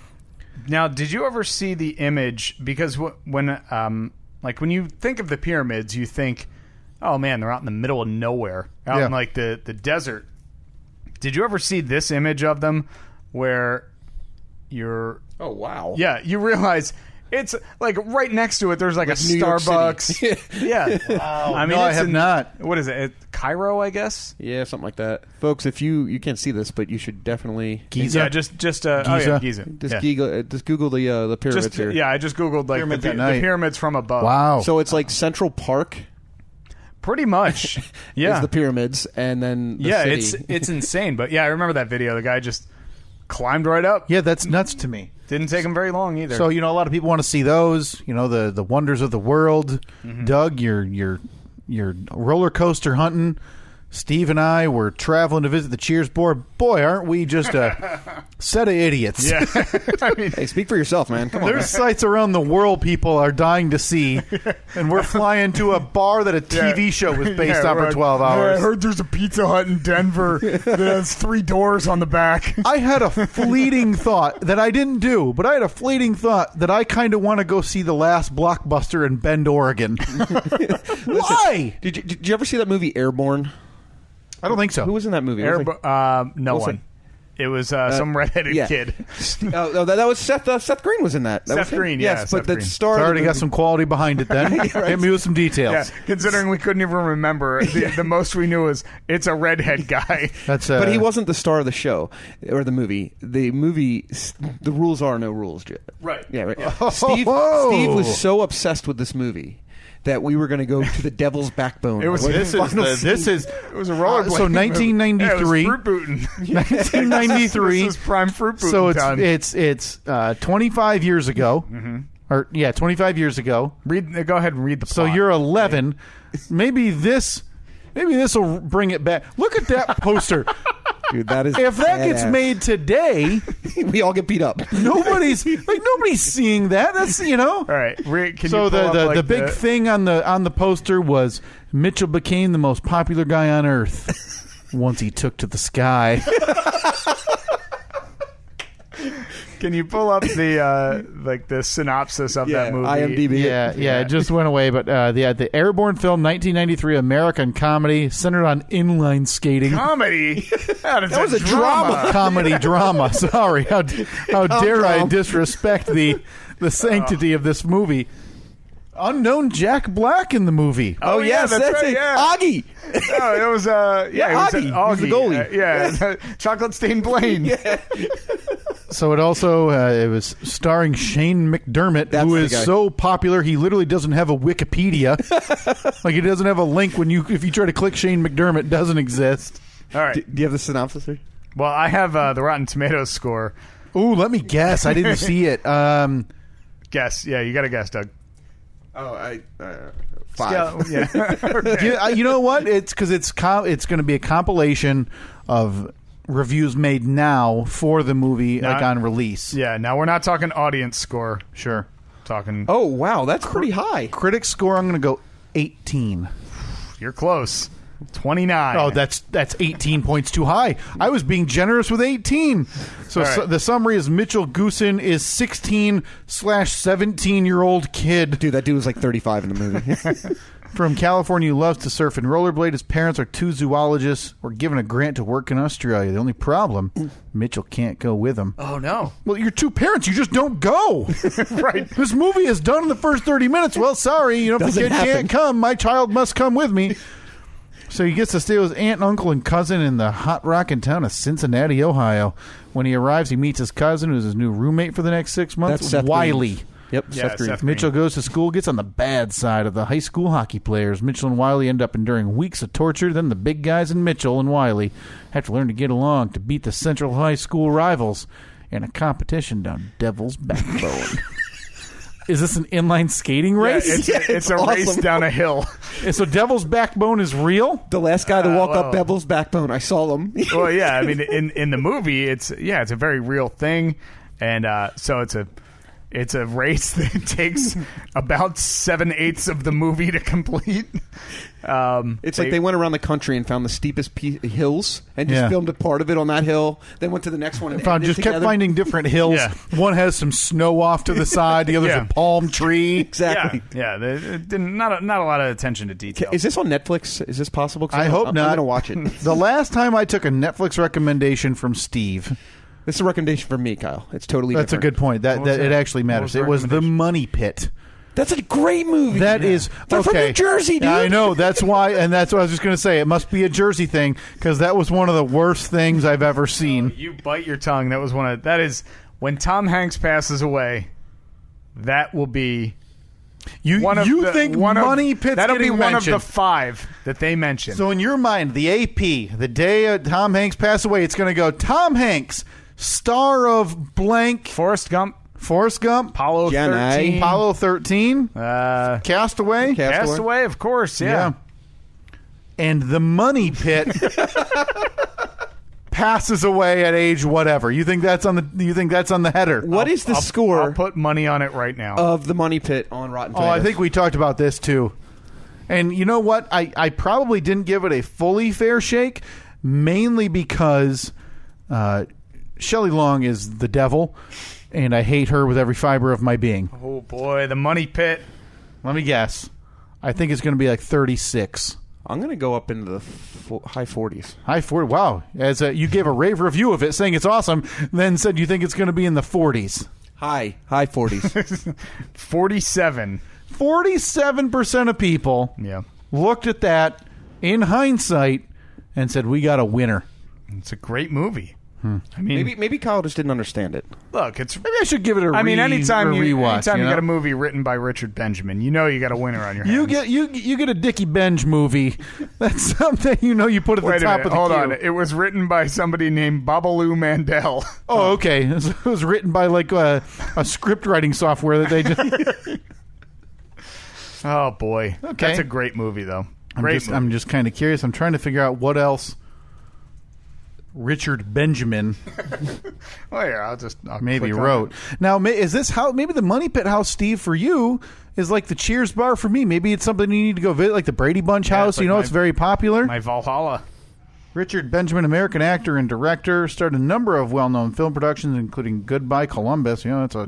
Now, did you ever see the image? Because when you think of the pyramids, you think, oh man, they're out in the middle of nowhere, out in like the desert. Did you ever see this image of them where you're... Oh, wow. Yeah, you realize it's like right next to it, there's like a Starbucks. Yeah. Wow. I mean, I have not. What is it? Cairo, I guess? Yeah, something like that. Folks, if you can't see this, but you should definitely... Giza? Yeah, just Giza. Oh, yeah, Giza. Just Google the pyramids here. Yeah, I just Googled like the pyramids from above. Wow. So it's like Central Park... Pretty much, yeah. Is the pyramids, and then the city. it's insane. But yeah, I remember that video. The guy just climbed right up. Yeah, that's nuts to me. Didn't take him very long either. So a lot of people want to see those. The wonders of the world. Mm-hmm. Doug, you're roller coaster hunting. Steve and I were traveling to visit the Cheers board. Boy, aren't we just a set of idiots? Yeah. I mean, hey, speak for yourself, man. Come on. There's sites around the world people are dying to see, and we're flying to a bar that a TV show was based on for 12 hours. I heard there's a Pizza Hut in Denver that has 3 doors on the back. I had a fleeting thought that I didn't do, but I had a fleeting thought that I kind of want to go see the last Blockbuster in Bend, Oregon. Why? Did you ever see that movie Airborne? I don't think so. Who was in that movie? No one. It was some redheaded kid. That was Seth Green was in that. Seth Green, yes, but the star already got some quality behind it. Then hit me with some details. Yeah, considering we couldn't even remember, the most we knew was it's a redhead guy. But he wasn't the star of the show or the movie. The rules are no rules. Right. Yeah. Right. Yeah. Steve was so obsessed with this movie that we were going to go to the Devil's Backbone. It was it was a rollerblade. So 1993. It was fruit booting. 1993. This is prime fruit booting. So time. it's 25 years ago. Mm-hmm. Or 25 years ago. Go ahead and read the plot. So you're 11. Maybe this will bring it back. Look at that poster. Dude, that is if that gets made today, we all get beat up. Nobody's seeing that. That's All right. So the big thing on the poster was Mitchell became the most popular guy on earth once he took to the sky. Can you pull up the synopsis of that movie? IMDb. Yeah, it just went away. But the Airborne film, 1993 American comedy centered on inline skating. Comedy? That was a drama. Comedy drama. Sorry, how dare I disrespect the sanctity of this movie? Unknown Jack Black in the movie. Oh yes, that's right, it. yeah. Augie. No, it was Augie. He's the goalie. Chocolate stained Blaine. Yeah. So it also it was starring Shane McDermott, That's who the is guy. so popular he literally doesn't have a Wikipedia. Like he doesn't have a link if you try to click Shane McDermott, it doesn't exist. All right. Do you have the synopsis there? Well, I have the Rotten Tomatoes score. Ooh, let me guess. I didn't see it. Guess. Yeah, you got to guess, Doug. Oh, 5. Yeah. Okay. You know what? It's because it's going to be a compilation of reviews made now for the movie, like on release. Yeah, now we're not talking audience score. Sure. Talking. Oh wow, that's pretty high. Critic score, I'm going to go 18. You're close. 29. Oh, that's 18 points too high. I was being generous with 18. So, All right. The summary is Mitchell Goosen is 16/17-year-old kid Dude, that dude was like 35 in the movie. from California who loves to surf and rollerblade. His parents are 2 zoologists. Were given a grant to work in Australia. The only problem, Mitchell can't go with him. Oh, no. Well, you're 2 parents. You just don't go. Right. This movie is done in the first 30 minutes. Well, sorry. If the Doesn't kid happen. can't come, my child must come with me. So he gets to stay with his aunt, uncle, and cousin in the hot rockin' town of Cincinnati, Ohio. When he arrives, he meets his cousin, who's his new roommate for the next 6 months, That's Seth Wiley. Green. Yep, Yeah, Seth Green. Seth Green. Mitchell goes to school, gets on the bad side of the high school hockey players. Mitchell and Wiley end up enduring weeks of torture. Then the big guys and Mitchell and Wiley have to learn to get along to beat the Central High School rivals in a competition down Devil's Backbone. Is this an inline skating race? Yeah, it's a race awesome. down a hill. And so Devil's Backbone is real? The last guy to walk well. up Bevel's backbone, I saw him. Well, yeah, I mean, in the movie, it's a very real thing, and so it's a race that takes about 7/8 of the movie to complete. It's like they went around the country and found the steepest hills and just Yeah. filmed a part of it on that hill. Then went to the next one and ended Just kept together. finding different hills. Yeah. One has some snow off to the side. The other's Yeah. a palm tree. Exactly. Yeah. It didn't not a lot of attention to detail. Is this on Netflix? Is this possible? 'Cause I hope I'm not. going to watch it. The last time I took a Netflix recommendation from Steve, This is a recommendation from me, Kyle. It's totally that's a different. good point. That What was it that? actually What matters. was the It was The recommendation? Money Pit. That's a great movie. That is They're from okay. New Jersey, dude. I know. That's why, and that's what I was just going to say. It must be a Jersey thing because that was one of the worst things I've ever seen. You bite your tongue. That is when Tom Hanks passes away. That will be You think Money Pit's that'll be getting one mentioned? of the 5 that they mentioned. So in your mind, the AP, the day Tom Hanks passed away, it's going to go Tom Hanks, star of blank, Forrest Gump, Apollo Gen A. 13, Apollo 13, Castaway, Castaway, of course. Yeah. and the Money Pit passes away at age whatever. You think that's on the header? What is the score I'll put money on it right now. of The Money Pit on Rotten Oh, Tomatoes? I think we talked about this too. And you know what? I probably didn't give it a fully fair shake, mainly because Shelley Long is the devil, and I hate her with every fiber of my being. Oh boy, the Money Pit. Let me guess. I think it's going to be like 36. I'm going to go up into the high 40s. High 40. Wow. You gave a rave review of it saying it's awesome, then said you think it's going to be in the 40s. High 40s. 47. 47% of people Yeah. looked at that in hindsight and said, we got a winner. It's a great movie. I mean, maybe Kyle just didn't understand it. look, it's. Maybe I should give it a Anytime you rewatch. get a movie written by Richard Benjamin, you got a winner on your hands. You get a Dickie Benj movie. That's something you put at the Wait a top minute, of the hold queue. on. It was written by somebody named Babalu Mandel. Oh, okay. It was written by like a script writing software that they just. Oh boy, Okay. that's a great movie though. Great movie. I'm just kind of curious. I'm trying to figure out what else Richard Benjamin Oh yeah, I'll maybe click on wrote. it. Now, is this how maybe the Money Pit house, Steve, for you is like the Cheers bar for me? Maybe it's something you need to go visit, like the Brady Bunch Yeah, house. it's like It's very popular. My Valhalla. Richard Benjamin, American actor and director, starred a number of well-known film productions, including Goodbye Columbus. That's a.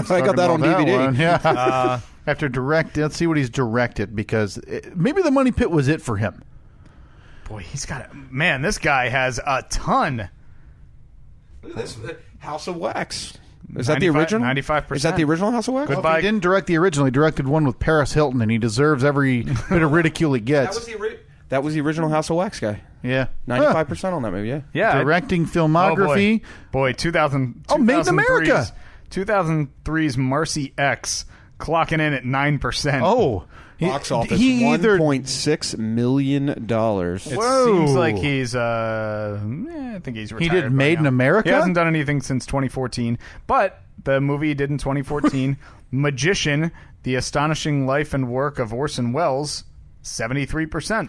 I got that on DVD. One. Yeah. Let's see what he's directed, because maybe the Money Pit was it for him. Boy, this guy has a ton. This House of Wax. Is that the original? 95%. Is that the original House of Wax? Goodbye. Well, he didn't direct the original. He directed one with Paris Hilton, and he deserves every bit of ridicule he gets. That was the original House of Wax guy. Yeah. 95% on that movie, yeah. Yeah. Directing filmography. Boy, 2000. Oh, Made in America. 2003's Marcy X clocking in at 9%. Oh. Box office, He either $1.6 million. It Whoa. seems like he's, I think he's retired. He did Made in America? He hasn't done anything since 2014. But the movie he did in 2014, Magician, The Astonishing Life and Work of Orson Welles, 73%.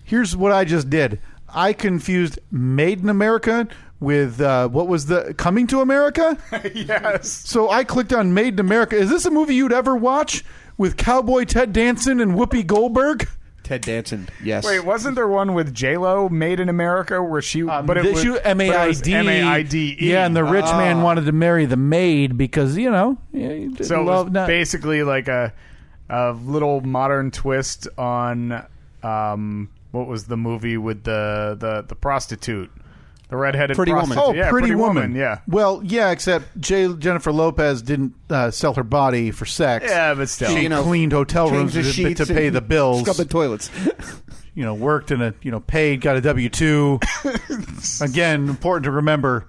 Here's what I just did. I confused Made in America with, what was the Coming to America? Yes. So I clicked on Made in America. Is this a movie you'd ever watch with Cowboy Ted Danson and Whoopi Goldberg? Ted Danson, yes. Wait, wasn't there one with J-Lo, Made in America, where she... but it was M-A-I-D. M-A-I-D-E. Yeah, and the rich man wanted to marry the maid because, you know... So it was basically like a little modern twist on... what was the movie with the prostitute? The redheaded Pretty prostitute. Woman. Oh, Yeah, Pretty Woman. Yeah. Well, yeah, except Jennifer Lopez didn't sell her body for sex. Yeah, but still. She cleaned hotel rooms Changed the to sheets pay and the bills. Scrub the toilets. Worked in paid, got a W-2. Again, important to remember,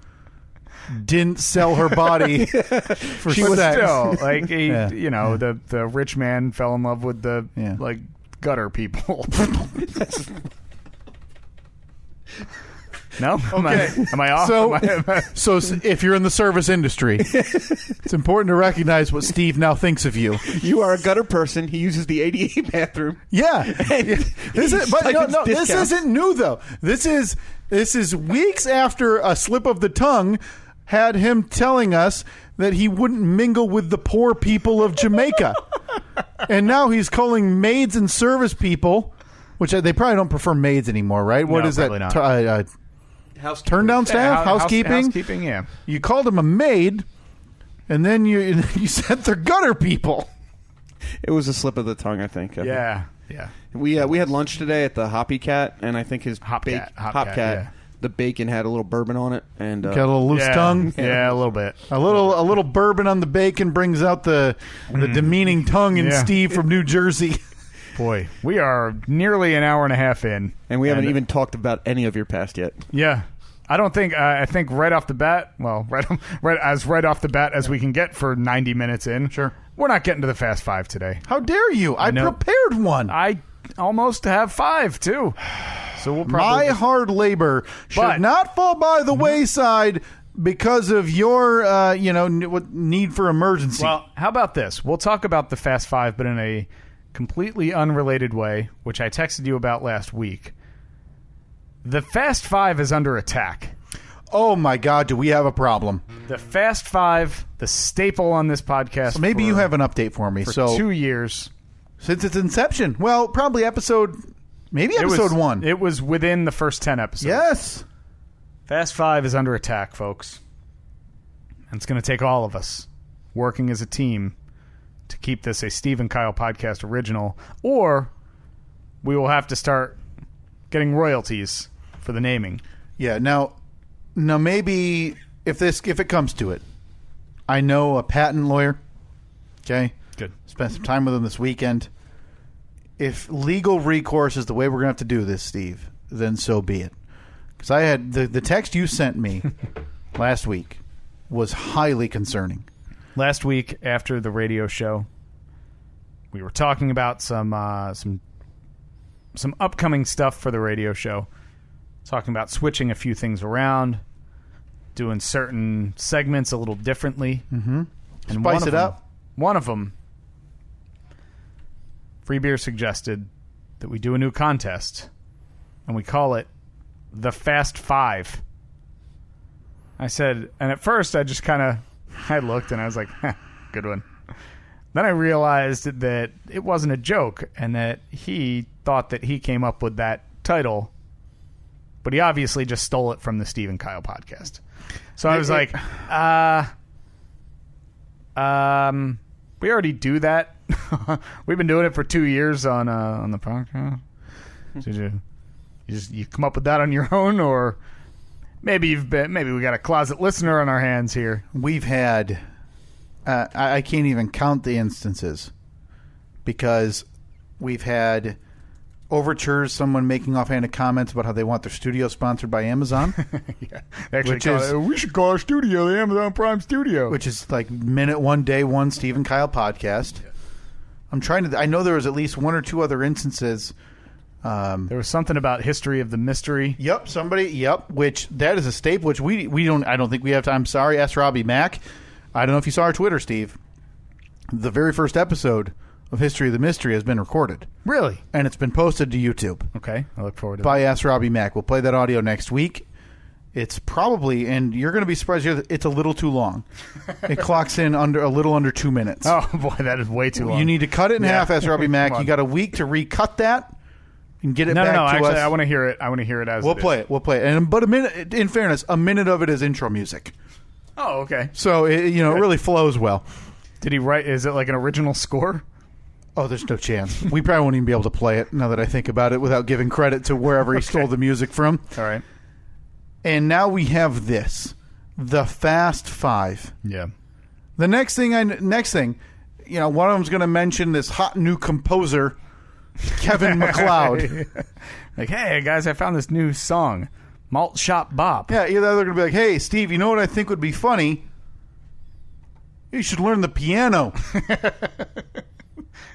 didn't sell her body for sex. Still, like, Yeah. the rich man fell in love with the, gutter people. No? Okay. Am I off? So if you're in the service industry, it's important to recognize what Steve now thinks of you. You are a gutter person. He uses the ADA bathroom. Yeah. This isn't new though. This is weeks after a slip of the tongue had him telling us that he wouldn't mingle with the poor people of Jamaica. And now he's calling maids and service people, which they probably don't prefer maids anymore, right? What is that? Not. Turn down staff, housekeeping. Housekeeping, yeah. You called him a maid, and then you said they're gutter people. It was a slip of the tongue, I think. Yeah. We had lunch today at the Hoppy Cat, and I think his Hopcat, Hopcat, the bacon had a little bourbon on it, and Got a little loose tongue. Yeah, a little bit. A little bourbon on the bacon brings out the demeaning tongue in Steve from New Jersey. Boy, we are nearly an hour and a half in, and we haven't even talked about any of your past yet. Yeah, I don't think. I think right off the bat, right off the bat as we can get for 90 minutes in. Sure, we're not getting to the Fast Five today. How dare you? I prepared one. I almost have 5 too. So we'll probably my hard labor should not fall by the wayside because of your need for emergency. Well, how about this? We'll talk about the Fast Five, but in a completely unrelated way, which I texted you about last week. The Fast Five is under attack. Oh my God, do we have a problem? The Fast Five, the staple on this podcast. So maybe you have an update for me. For 2 years. Since its inception. Well, probably episode 1. It was within the first 10 episodes. Yes. Fast Five is under attack, folks. And it's going to take all of us working as a team to keep this a Steve and Kyle podcast original, or we will have to start getting royalties for the naming. Yeah. Now maybe if it comes to it, I know a patent lawyer. Okay. Good. Spent some time with him this weekend. If legal recourse is the way we're going to have to do this, Steve, then so be it. Because I had the text you sent me last week was highly concerning. Last week, after the radio show, we were talking about some upcoming stuff for the radio show. Talking about switching a few things around, doing certain segments a little differently. Mm-hmm. And Spice it up. One of them, Free Beer suggested that we do a new contest, and we call it the Fast Five. I said, and at first I just I looked and I was like, good one. Then I realized that it wasn't a joke and that he thought that he came up with that title, but he obviously just stole it from the Steve and Kyle podcast. So I was like, we already do that. We've been doing it for 2 years on the podcast. Did you come up with that on your own, or Maybe we got a closet listener on our hands here. We've had, I can't even count the instances, because we've had overtures, someone making offhanded comments about how they want their studio sponsored by Amazon. Yeah, we should call our studio the Amazon Prime Studio, which is like minute one, day one, Steve and Kyle podcast. Yeah. I know there was at least one or two other instances. There was something about history of the mystery. Yep, which that is a staple, which I don't think we have time. I'm sorry, ask Robbie Mack. I don't know if you saw our Twitter, Steve. The very first episode of History of the Mystery has been recorded. Really? And it's been posted to YouTube. Okay, I look forward to by that. Ask Robbie Mack. We'll play that audio next week. It's probably, and you're going to be surprised, it's a little too long. It clocks in a little under 2 minutes. Oh, boy, that is way too long. You need to cut it in half, Ask Robbie Mack. You got a week to recut that and get it back to actually, us. I want to hear it. I want to hear it as We'll play it. But a minute, in fairness, a minute of it is intro music. Oh, okay. So, it really flows well. Did he write, is it like an original score? Oh, there's no chance. We probably won't even be able to play it, now that I think about it, without giving credit to wherever he stole the music from. All right. And now we have this, the Fast Five. Yeah. The next thing, one of them's going to mention this hot new composer, Kevin MacLeod. Like, hey, guys, I found this new song, Malt Shop Bop. Yeah, either they're going to be like, hey, Steve, you know what I think would be funny? You should learn the piano.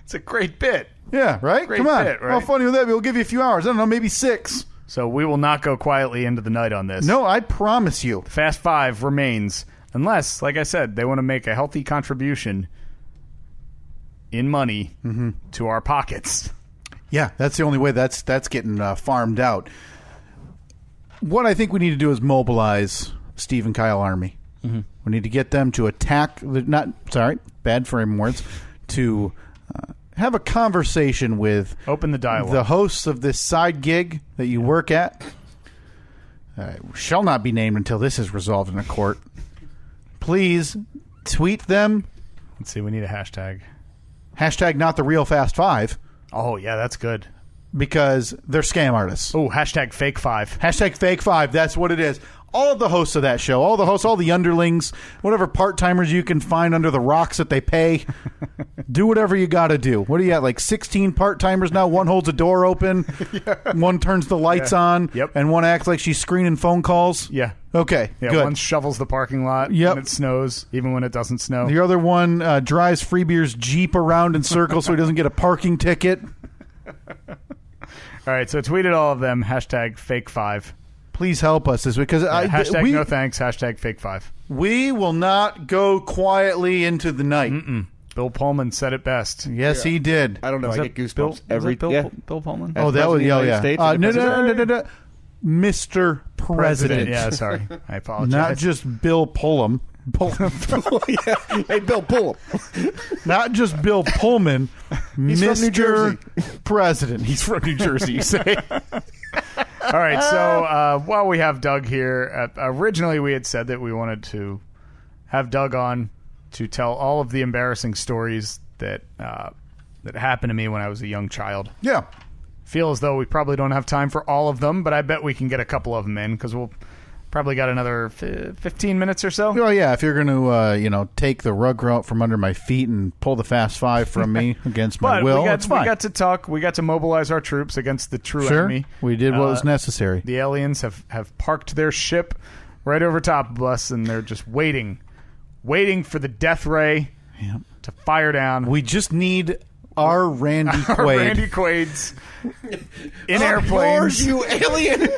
It's a great bit. Yeah, right? Great Come on. bit, right? How funny would that be? We'll give you a few hours. I don't know, maybe 6. So we will not go quietly into the night on this. No, I promise you. Fast Five remains, unless, like I said, they want to make a healthy contribution in money to our pockets. Yeah, that's the only way that's getting farmed out. What I think we need to do is mobilize Steve and Kyle Army. Mm-hmm. We need to get them to attack, bad frame words, to have a conversation with open the dialogue. The hosts of this side gig that you work at. Shall not be named until this is resolved in a court. Please tweet them. Let's see, we need a hashtag. Hashtag not the real Fast Five. Oh, yeah, that's good. Because they're scam artists. Oh, hashtag Fake Five. Hashtag Fake Five. That's what it is. All of the hosts of that show, all the hosts, all the underlings, whatever part-timers you can find under the rocks that they pay, do whatever you got to do. What do you got, like 16 part-timers now? One holds a door open, one turns the lights on, and one acts like she's screening phone calls? Yeah. Okay, good. One shovels the parking lot when it snows, even when it doesn't snow. The other one drives Freebeer's Jeep around in circles so he doesn't get a parking ticket. All right, so tweeted all of them, hashtag Fake Five. Please help us this week. Hashtag no thanks, hashtag Fake Five. We will not go quietly into the night. Bill Pullman said it best. Yes, he did. I don't know. I get goosebumps every Bill Pullman? Oh, that was, no. Mr. President. Yeah, sorry. I apologize. Not just Bill Pullman. Hey, Bill, pull him. Not just Bill Pullman. He's Mr. from New Jersey. President. He's from New Jersey, you say. All right, so while we have Doug here, originally we had said that we wanted to have Doug on to tell all of the embarrassing stories that happened to me when I was a young child. Yeah. Feel as though we probably don't have time for all of them, but I bet we can get a couple of them in because we'll probably got another 15 minutes or so. Well, yeah, if you're going to, take the rug out from under my feet and pull the Fast Five from me against my will, it's fine. We got to talk. We got to mobilize our troops against the true sure, enemy. We did what was necessary. The aliens have parked their ship right over top of us, and they're just waiting for the death ray to fire down. We just need our Randy Quaid. Our Randy Quaids in airplanes. Yours, you alien.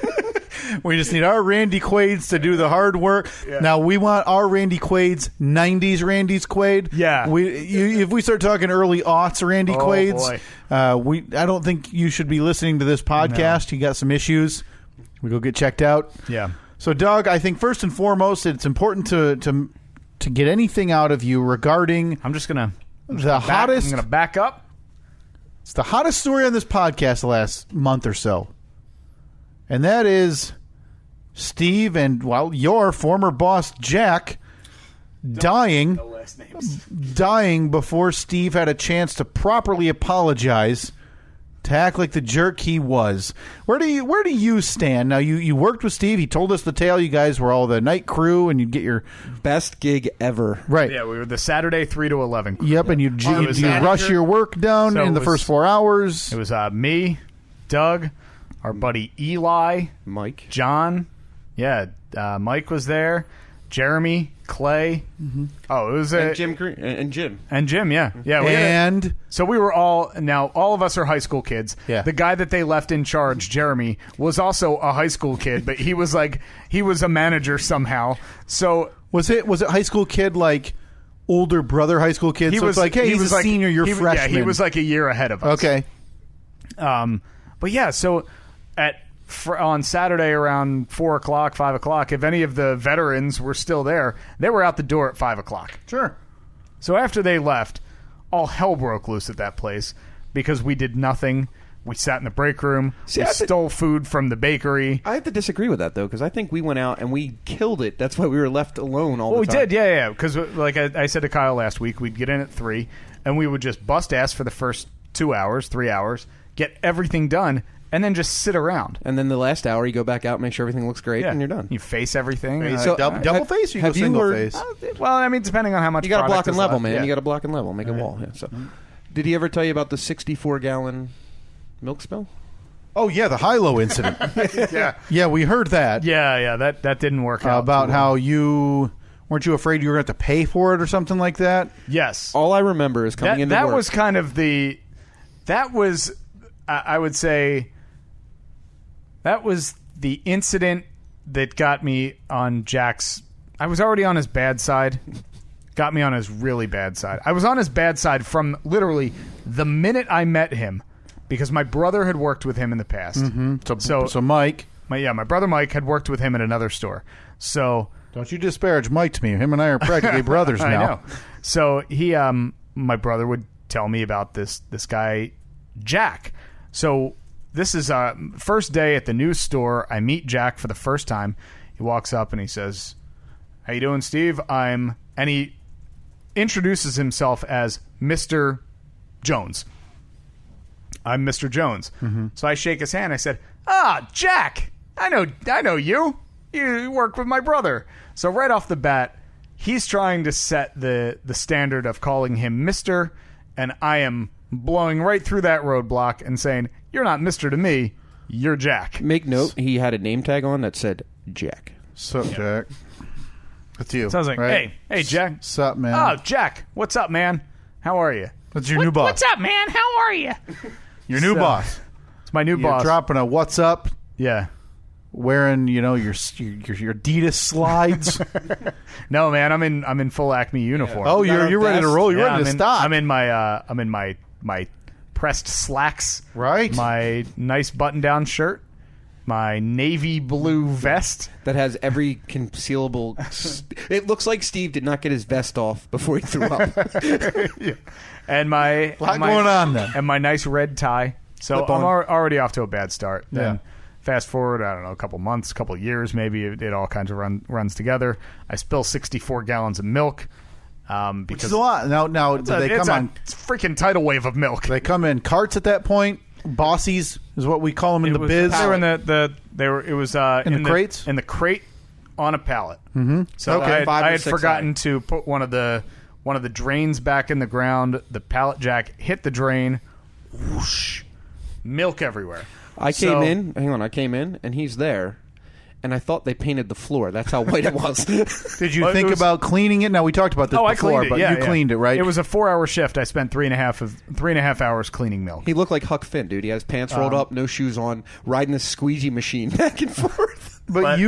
We just need our Randy Quaids to do the hard work. Yeah. Now, we want our Randy Quaids, 90s Randy's Quaid. Yeah. If we start talking early aughts Randy Quaids, I don't think you should be listening to this podcast. No. You got some issues. We go get checked out. Yeah. So, Doug, I think first and foremost, it's important to get anything out of you regarding I'm gonna back up. It's the hottest story on this podcast the last month or so. And that is Steve and, your former boss, Jack, dying before Steve had a chance to properly apologize to act like the jerk he was. Where do you stand? Now, you worked with Steve. He told us the tale. You guys were all the night crew, and you'd get your... Best gig ever. Right. Yeah, we were the Saturday 3 to 11 crew. Yep, and you'd rush your work down in the first 4 hours. It was me, Doug, our buddy Eli, Mike, John. Yeah, Mike was there. Jeremy, Clay. Mm-hmm. Oh, it was and Jim Green and Jim and Jim. Yeah. So we were all of us are high school kids. Yeah. The guy that they left in charge, Jeremy, was also a high school kid, but he was a manager somehow. So was it high school kid like older brother high school kid? So it's like, hey, he's a senior, you're freshman. Yeah, he was like a year ahead of us. Okay. But yeah, so on Saturday around 4 o'clock, 5 o'clock, if any of the veterans were still there, they were out the door at 5 o'clock. Sure. So after they left, all hell broke loose at that place because we did nothing. We sat in the break room. We stole food from the bakery. I have to disagree with that, though, because I think we went out and we killed it. That's why we were left alone all the time. We did, yeah. Because like I said to Kyle last week, we'd get in at 3, and we would just bust ass for the first 2 hours, 3 hours, get everything done, and then just sit around. And then the last hour, you go back out, make sure everything looks great, and you're done. You face everything. So double face or you go single face? Well, I mean, depending on how much you got to block and level, left. man. Yeah. You got to block and level. Make a wall. Yeah, so. Did he ever tell you about the 64-gallon milk spill? Oh, yeah, the high-low incident. Yeah, we heard that. Yeah, that didn't work out. About how weren't you afraid you were going to have to pay for it or something like that? Yes. All I remember is coming into work. That was kind of I would say, that was the incident that got me on Jack's... I was already on his bad side. Got me on his really bad side. I was on his bad side from literally the minute I met him, because my brother had worked with him in the past. Mm-hmm. So Mike... My brother Mike had worked with him at another store. So... Don't you disparage Mike to me. Him and I are practically brothers now. I know. So he, my brother would tell me about this guy, Jack. So... This is first day at the new store. I meet Jack for the first time. He walks up and he says, "How you doing, Steve? And he introduces himself as Mr. Jones. I'm Mr. Jones. Mm-hmm. So I shake his hand. I said, Jack, I know you. You work with my brother." So right off the bat, he's trying to set the standard of calling him Mr., and I am blowing right through that roadblock and saying, "You're not Mr. to me, you're Jack." Make note, he had a name tag on that said Jack. Sup, Jack? That's you. So I was like, right? hey, Jack. Sup, man? Oh, Jack, what's up, man? How are you? That's your new boss. What's up, man? How are you? Your new boss. It's my new You're boss. dropping a what's up, Yeah. wearing, your Adidas slides. No, man, I'm in full Acme uniform. Oh, you're ready to roll. You're ready to stop. I'm in my pressed slacks. Right. My nice button-down shirt. My navy blue vest. That has every concealable... It looks like Steve did not get his vest off before he threw up. Yeah. And my... A lot going on then. And my nice red tie. So I'm already off to a bad start. Then fast forward, I don't know, a couple months, couple years, maybe it all kinds of runs together. I spill 64 gallons of milk. Because which is a lot. Now do they come on? It's a freaking tidal wave of milk. They come in carts at that point. Bossies is what we call them in the biz. They were in it was in the crates? In the crate on a pallet. Mm-hmm. So okay. I had forgotten to put one of the drains back in the ground. The pallet jack hit the drain. Whoosh. Milk everywhere. I came in, and he's there. And I thought they painted the floor. That's how white it was. Did you think about cleaning it? Now, we talked about this before, I cleaned it. but Yeah, you cleaned it, right? It was a 4-hour shift. I spent 3.5 hours cleaning milk. He looked like Huck Finn, dude. He had his pants rolled up, no shoes on, riding this squeegee machine back and forth. But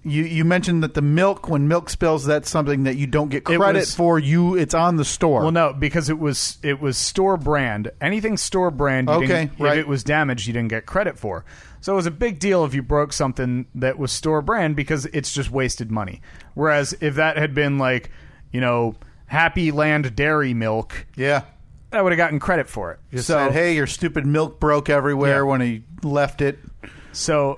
you mentioned that the milk, when milk spills, that's something that you don't get credit for. It's on the store. Well, no, because it was store brand. Anything store brand, if it was damaged, you didn't get credit for. So it was a big deal if you broke something that was store brand because it's just wasted money. Whereas if that had been like, Happy Land Dairy milk, yeah, I would have gotten credit for it. You said, "Hey, your stupid milk broke everywhere when he left it." So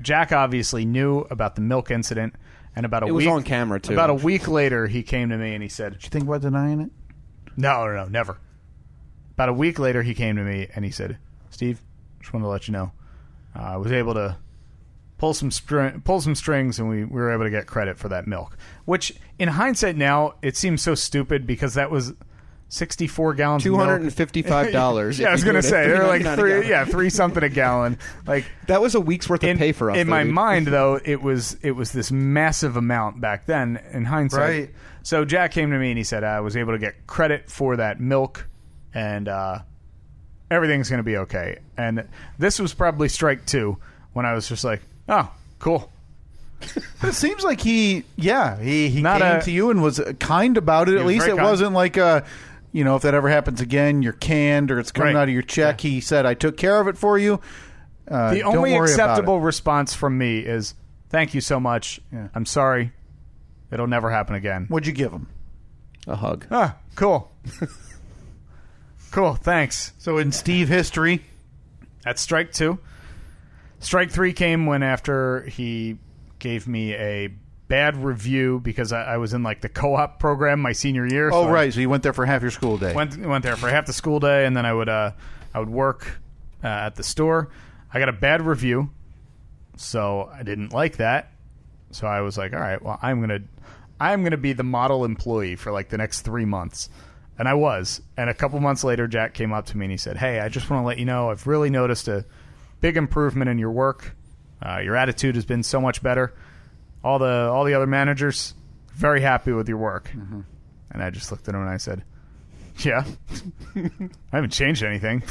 Jack obviously knew about the milk incident, and about a week... It was on camera, too. About a week later, he came to me and he said... Did you think about denying it? No, never. About a week later, he came to me and he said, Steve, just wanted to let you know, I was able to pull some strings, and we were able to get credit for that milk. Which, in hindsight now, it seems so stupid because that was 64 gallons of milk. $255. Yeah, I was going to say, they're like $3 something a gallon. Like that was a week's worth of pay for us. In my mind, though, it was this massive amount back then. In hindsight, right? So Jack came to me and he said I was able to get credit for that milk, and everything's going to be okay. And this was probably strike 2 when I was just like, oh, cool. It seems like he came to you and was kind about it. At least it wasn't like if that ever happens again, you're canned or it's coming out of your check. Yeah. He said, I took care of it for you. The only acceptable response from me is, thank you so much. Yeah. I'm sorry. It'll never happen again. What'd you give him? A hug. Ah, cool. Cool, thanks. So in Steve history, that's strike 2. Strike 3 came when after he gave me a bad review because I was in like the co-op program my senior year. Oh, right. So you went there for half your school day. Went there for half the school day, and then I would work at the store. I got a bad review, so I didn't like that. So I was like, all right, well, I'm gonna be the model employee for like the next 3 months. And I was. And a couple months later, Jack came up to me and he said, hey, I just want to let you know I've really noticed a big improvement in your work. Your attitude has been so much better. All the other managers, very happy with your work. Mm-hmm. And I just looked at him and I said, yeah, I haven't changed anything.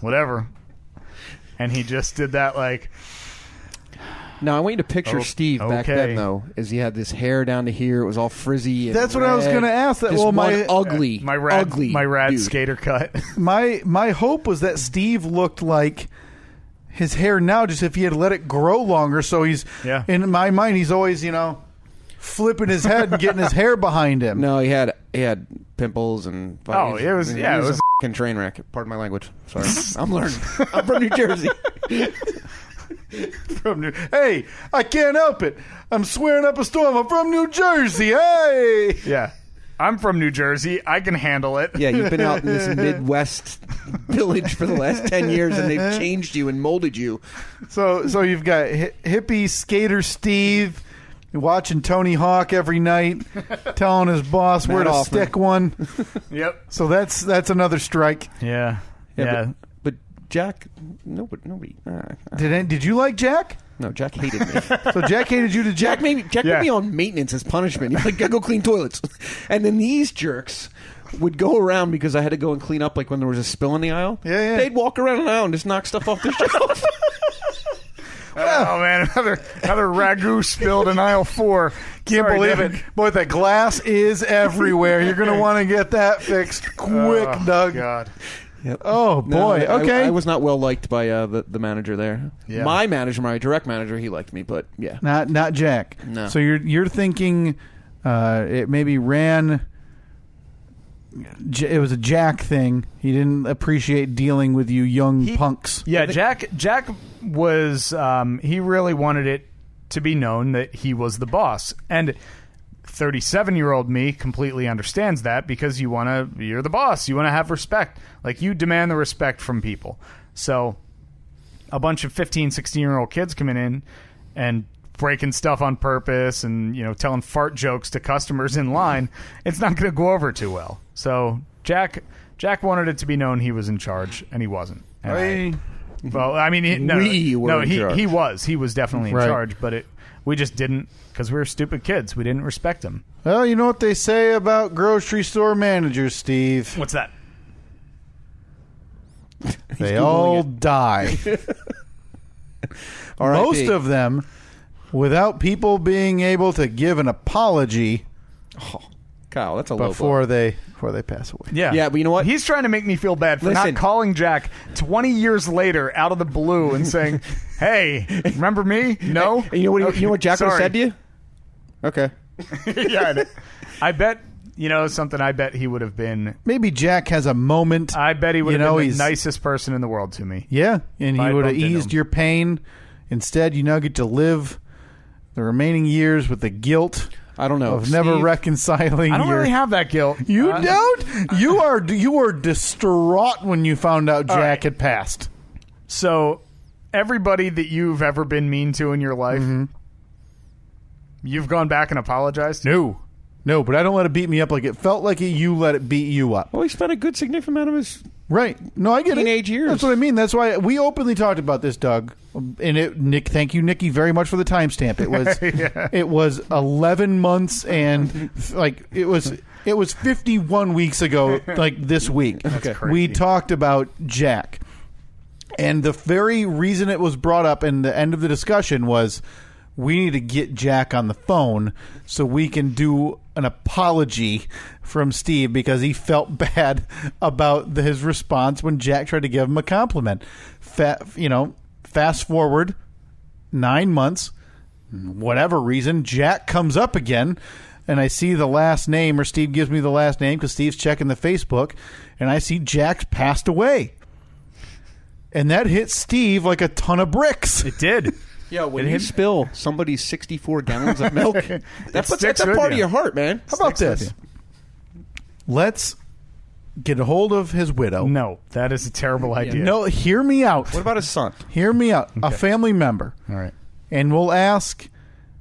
Whatever. And he just did that like... Now, I want you to picture Steve back then, though, as he had this hair down to here. It was all frizzy and That's what I was going to ask. That ugly rad dude. Skater cut. My hope was that Steve looked like his hair now, just if he had let it grow longer. So he's, in my mind, he's always, flipping his head and getting his hair behind him. No, he had pimples and... it was a fucking train wreck. Pardon my language. Sorry. I'm learning. I'm from New Jersey. Hey, I can't help it. I'm swearing up a storm. I'm from New Jersey. Hey. Yeah. I'm from New Jersey. I can handle it. Yeah, you've been out in this Midwest village for the last 10 years, and they've changed you and molded you. So you've got hippie skater Steve watching Tony Hawk every night, telling his boss where to stick one. Yep. So that's another strike. Yeah. But Jack, nobody. Did you like Jack? No, Jack hated me. So Jack hated you to Jack put me on maintenance as punishment. He's like, gotta go clean toilets. And then these jerks would go around because I had to go and clean up like when there was a spill in the aisle. Yeah. They'd walk around an aisle and just knock stuff off the shelf. Oh, man, another ragu spilled in aisle 4. Can't believe it. Boy, the glass is everywhere. You're going to want to get that fixed quick, Doug. God. Yep. Oh, boy. No, okay. I was not well liked by the manager there. Yeah. My manager, my direct manager, he liked me, but yeah. Not Jack. No. So you're thinking it maybe ran... It was a Jack thing. He didn't appreciate dealing with you young punks. Yeah, Jack was... he really wanted it to be known that he was the boss. And 37-year-old me completely understands that because you're the boss. You want to have respect. Like, you demand the respect from people. So a bunch of 15, 16-year-old kids coming in and breaking stuff on purpose and, telling fart jokes to customers in line, it's not going to go over too well. So Jack wanted it to be known he was in charge, and he wasn't. And he was definitely in charge, but we just didn't, because we were stupid kids. We didn't respect him. Well, you know what they say about grocery store managers, Steve? What's that? They all die. Most of them without people being able to give an apology. Oh, Kyle, that's a low before they pass away. Yeah, but you know what? He's trying to make me feel bad for not calling Jack 20 years later out of the blue and saying, "Hey, remember me?" No. You know what Jack would have said to you? Okay. Yeah, I bet. Something. I bet he would have been. Maybe Jack has a moment. I bet he would have been the nicest person in the world to me. Yeah, and he would have eased your pain. Instead, you now get to live the remaining years with the guilt I don't know. Of never Steve, reconciling. I don't really have that guilt. You don't? You are distraught when you found out Jack had passed. So, everybody that you've ever been mean to in your life, you've gone back and apologized? No, but I don't let it beat me up like it felt like it. You let it beat you up. Well, he spent a good significant amount of his right. No, I get teenage it. years. That's what I mean. That's why we openly talked about this, Doug. And Nick, thank you, Nikki, very much for the timestamp. It was it was 11 months and like it was 51 weeks ago, like this week. That's crazy. We talked about Jack, and the very reason it was brought up in the end of the discussion was we need to get Jack on the phone so we can do an apology from Steve because he felt bad about his response when Jack tried to give him a compliment. Fast forward 9 months, whatever reason, Jack comes up again, and I see the last name, or Steve gives me the last name because Steve's checking the Facebook, and I see Jack's passed away. And that hit Steve like a ton of bricks. It did. Yeah, when you spill somebody's 64 gallons of milk, that's a part of your heart, man. How about this? Let's get a hold of his widow. No, that is a terrible idea. No, hear me out. What about his son? Hear me out. Okay. A family member. All right. And we'll ask,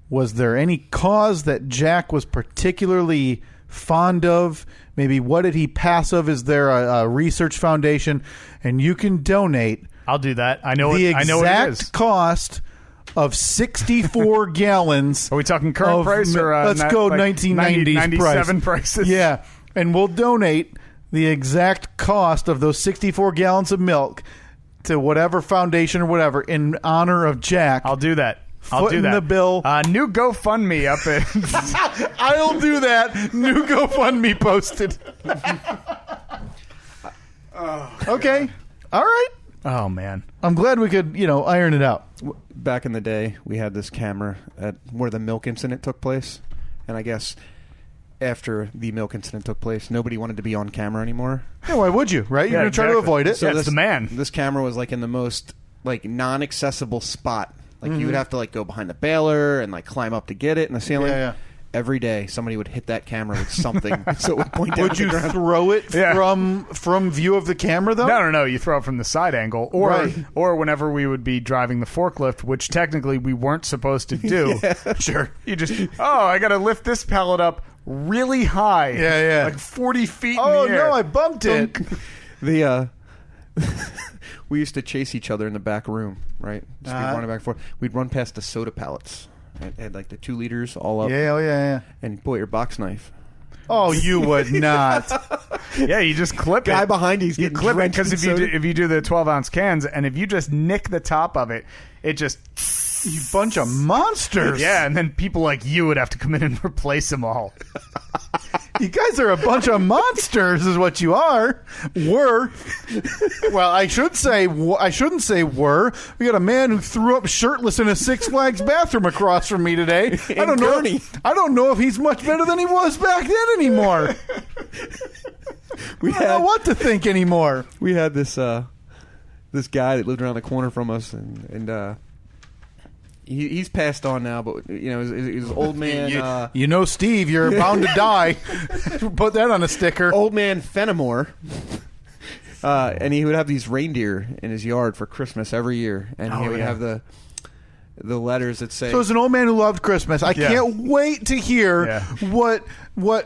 was there any cause that Jack was particularly fond of? Maybe what did he pass of? Is there a research foundation? And you can donate. I'll do that. I know the I know what it is. exact cost of 64 gallons. Are we talking current price or let's go like 1990s 97 price. prices? Yeah. And we'll donate the exact cost of those 64 gallons of milk to whatever foundation or whatever in honor of Jack. I'll do that. I'll do that. The bill. New GoFundMe up at... I'll do that. New GoFundMe posted. Okay. All right. Oh, man. I'm glad we could, iron it out. Back in the day, we had this camera at where the milk incident took place. And I guess after the milk incident took place, nobody wanted to be on camera anymore. Yeah, why would you, right? You're going to try to avoid it. So that's the man. This camera was like in the most non-accessible spot. Like you would have to go behind the baler and climb up to get it in the ceiling. Yeah. Every day, somebody would hit that camera with something, so it would point down. Would you throw it from view of the camera, though? No. You throw it from the side angle, or whenever we would be driving the forklift, which technically we weren't supposed to do. Sure. You just I got to lift this pallet up really high. Yeah. Like 40 feet. Oh in the air. no, I bumped it. We used to chase each other in the back room, right? Just running back and forth. We'd run past the soda pallets. It had the 2 liters all up. Yeah. And pull your box knife. Oh, you would not. Yeah, you just clip it. Guy behind you's you getting clip it drenched because in if you do the 12-ounce cans, and if you just nick the top of it, it just you bunch of monsters. Yeah, and then people like you would have to come in and replace them all. You guys are a bunch of monsters, is what you are. Were. Well, I shouldn't say were. We got a man who threw up shirtless in a Six Flags bathroom across from me today. I don't know if he's much better than he was back then anymore. I don't know what to think anymore. We had this this guy that lived around the corner from us, and he's passed on now, but he's an old man. Steve, you're bound to die. Put that on a sticker. Old man Fenimore. And he would have these reindeer in his yard for Christmas every year, and he would have the letters that say. So it's an old man who loved Christmas. I can't wait to hear what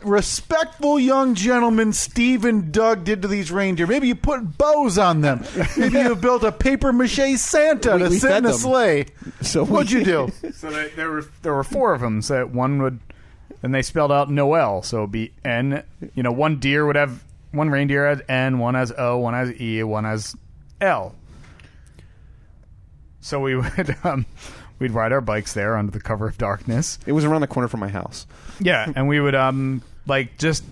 respectful young gentlemen Steve and Doug did to these reindeer. Maybe you put bows on them. Maybe you built a paper mache Santa to sit in a sleigh. So what'd you do? So there were 4 of them. So one would, and they spelled out Noel. So it'd be N. One deer would have. One reindeer has N, one has O, one has E, one has L. So we would we'd ride our bikes there under the cover of darkness. It was around the corner from my house. Yeah, and we would just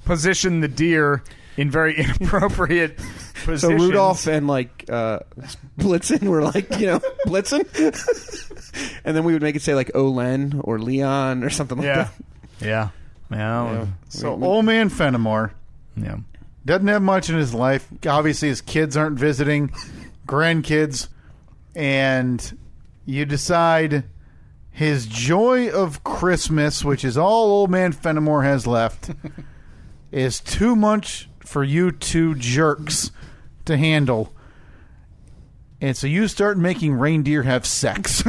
position the deer in very inappropriate positions. So Rudolph and Blitzen were blitzing, and then we would make it say Olen or Leon or something like that. Yeah. So old man Fenimore. Yeah. Doesn't have much in his life. Obviously, his kids aren't visiting, grandkids, and you decide, his joy of Christmas, which is all old man Fenimore has left, is too much for you two jerks to handle. And so you start making reindeer have sex.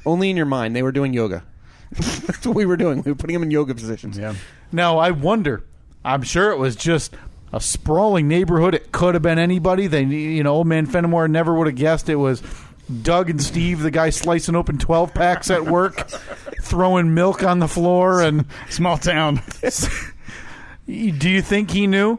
Only in your mind. They were doing yoga. That's what we were doing. We were putting them in yoga positions. Yeah. Now, I wonder, I'm sure it was just a sprawling neighborhood. It could have been anybody. Old man Fenimore never would have guessed it was Doug and Steve, the guy slicing open 12-packs at work, throwing milk on the floor. And Small town. do you think he knew?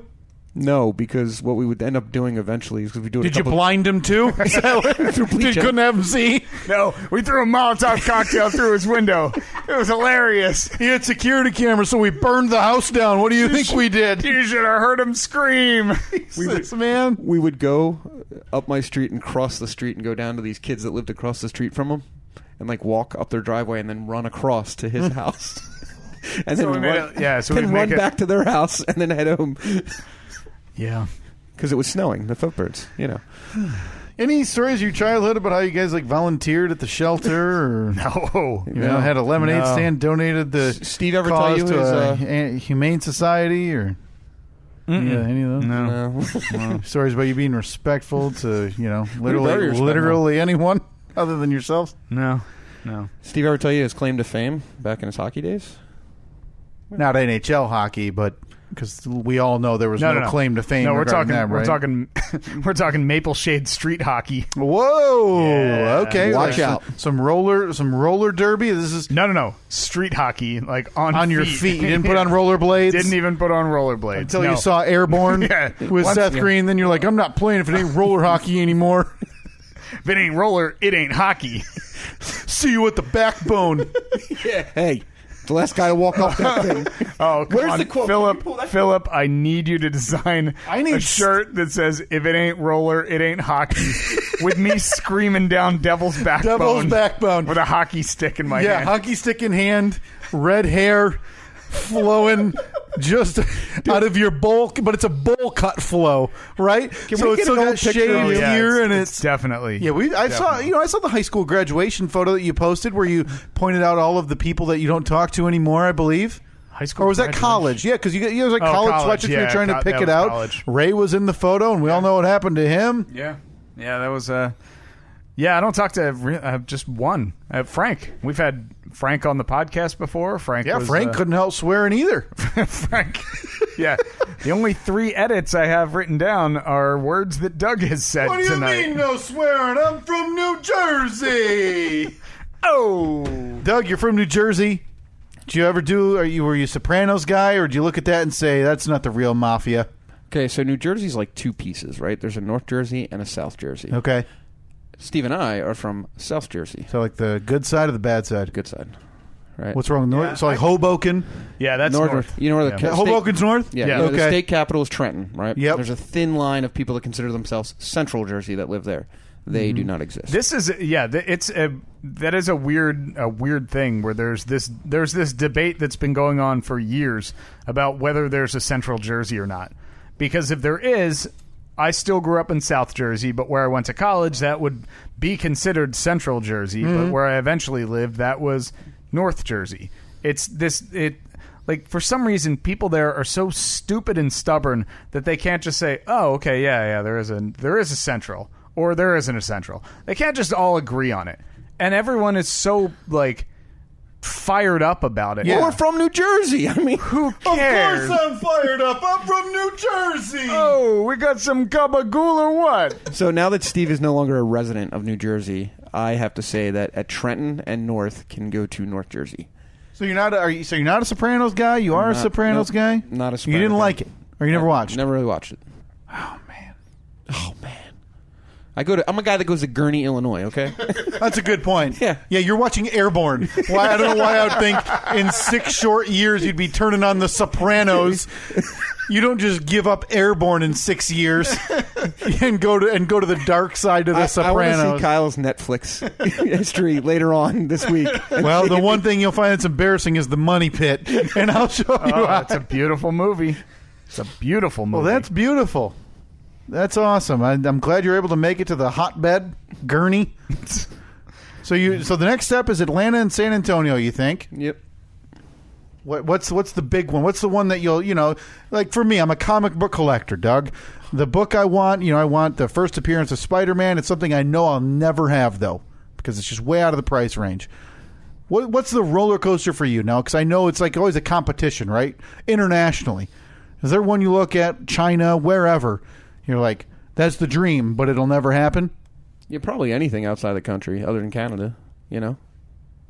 No, because what we would end up doing eventually is because we do it. Did you blind him too? Couldn't have him see? No, we threw a Molotov cocktail through his window. It was hilarious. He had security cameras, so we burned the house down. What do you think we did? You should have heard him scream. Man. We would go up my street and cross the street and go down to these kids that lived across the street from him and walk up their driveway and then run across to his house. And then run back to their house and then head home. Yeah. Because it was snowing, the footbirds, Any stories of your childhood about how you guys volunteered at the shelter, or had a lemonade stand, donated the Steve ever cause tell you to his, a humane society, or any of those? No. Stories about you being respectful to literally anyone other than yourself? No. Steve ever tell you his claim to fame back in his hockey days? Not NHL hockey, but because we all know there was no claim to fame. No, we're talking. That, right? We're talking Maple Shade street hockey. Whoa. Yeah. Okay. Watch out. Some roller derby. This is no street hockey, on your feet. You didn't put on rollerblades. Didn't even put on rollerblades until you saw Airborne with Seth Green. Then you're like, I'm not playing if it ain't roller hockey anymore. If it ain't roller, it ain't hockey. See you at the backbone. Yeah. Hey. The last guy to walk off that thing. Oh, come Where's on. the quote? Philip, I need you to design a shirt that says, if it ain't roller, it ain't hockey. With me screaming down Devil's Backbone. Devil's Backbone. With a hockey stick in my hand. Yeah, hockey stick in hand, red hair flowing just out of your bowl, but it's a bowl cut flow, right? So it's still got shaved here, and it's definitely. Yeah, I saw the high school graduation photo that you posted where you pointed out all of the people that you don't talk to anymore, I believe. High school, or was that college? Yeah, because you was college sweatshirts. You're trying to pick it out. College. Ray was in the photo, and we all know what happened to him. Yeah, that was. Yeah, I don't talk to just one. Frank. We've had Frank on the podcast before. Frank couldn't help swearing either. Frank. Yeah. The only 3 edits I have written down are words that Doug has said tonight. What do you mean no swearing? I'm from New Jersey. Oh. Doug, you're from New Jersey. Did you ever were you a Sopranos guy, or did you look at that and say, that's not the real mafia? Okay, so New Jersey's 2 pieces, right? There's a North Jersey and a South Jersey. Okay. Steve and I are from South Jersey. So the good side or the bad side? Good side. Right. What's wrong with North? So Hoboken? Yeah, that's north. You know where the Hoboken's north? Yeah. Okay. The state capital is Trenton, right? Yep. There's a thin line of people that consider themselves Central Jersey that live there. They do not exist. This is that is a weird thing where there's this debate that's been going on for years about whether there's a Central Jersey or not. Because if there is, I still grew up in South Jersey, but where I went to college, that would be considered Central Jersey. But where I eventually lived, that was North Jersey. For some reason, people there are so stupid and stubborn that they can't just say, "Oh, okay, yeah, there is a Central," or "There isn't a Central." They can't just all agree on it, and everyone is so fired up about it. Yeah. Well, we're from New Jersey. I mean, who cares? Of course I'm fired up. I'm from New Jersey. Oh, we got some gabagool or what? So now that Steve is no longer a resident of New Jersey, I have to say that at Trenton and North can go to North Jersey. So you're not a Sopranos guy? You are a Sopranos guy? Not a Sopranos You didn't guy. like it? Or you never watched it? Never really watched it. Oh, man. I'm a guy that goes to Gurnee, Illinois, okay? That's a good point. Yeah, you're watching Airborne. I don't know why I would think in 6 short years you'd be turning on The Sopranos. You don't just give up Airborne in 6 years and go to the dark side of The Sopranos. I want to see Kyle's Netflix history later on this week. Well, the one thing you'll find that's embarrassing is The Money Pit, and I'll show you how. It's a beautiful movie. It's a beautiful movie. Well, that's beautiful. That's awesome. I'm glad you're able to make it to the hotbed, Gurnee. So the next step is Atlanta and San Antonio, you think? Yep. What's the big one? What's the one that you'll, like for me, I'm a comic book collector, Doug. The book I want, I want the first appearance of Spider-Man. It's something I know I'll never have, though, because it's just way out of the price range. What's the roller coaster for you now? Because I know it's like always a competition, right? Internationally. Is there one you look at, China, wherever, you're like, that's the dream, but it'll never happen? Yeah, probably anything outside the country other than Canada,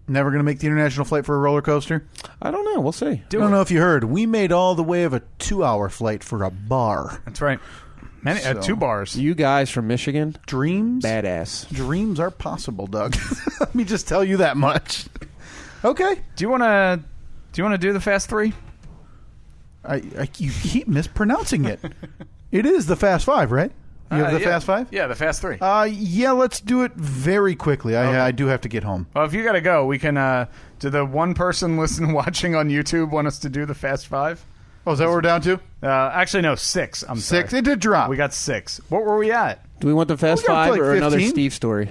Never going to make the international flight for a roller coaster? I don't know. We'll see. I don't know if you heard. We made all the way of a 2-hour flight for a bar. That's right. 2 bars. You guys from Michigan? Dreams? Badass. Dreams are possible, Doug. Let me just tell you that much. Okay. Do you want to do the Fast 3? You keep mispronouncing it. It is the Fast 5, right? You have the Fast 5? Yeah, the Fast 3. Yeah, let's do it very quickly. Okay. I do have to get home. Well, if you got to go, we can... do the one person watching on YouTube want us to do the Fast 5? Oh, is that what we're down to? Actually, no, 6. I'm sorry. 6? It did drop. We got 6. What were we at? Do we want the Fast 5 or another 15? Steve story?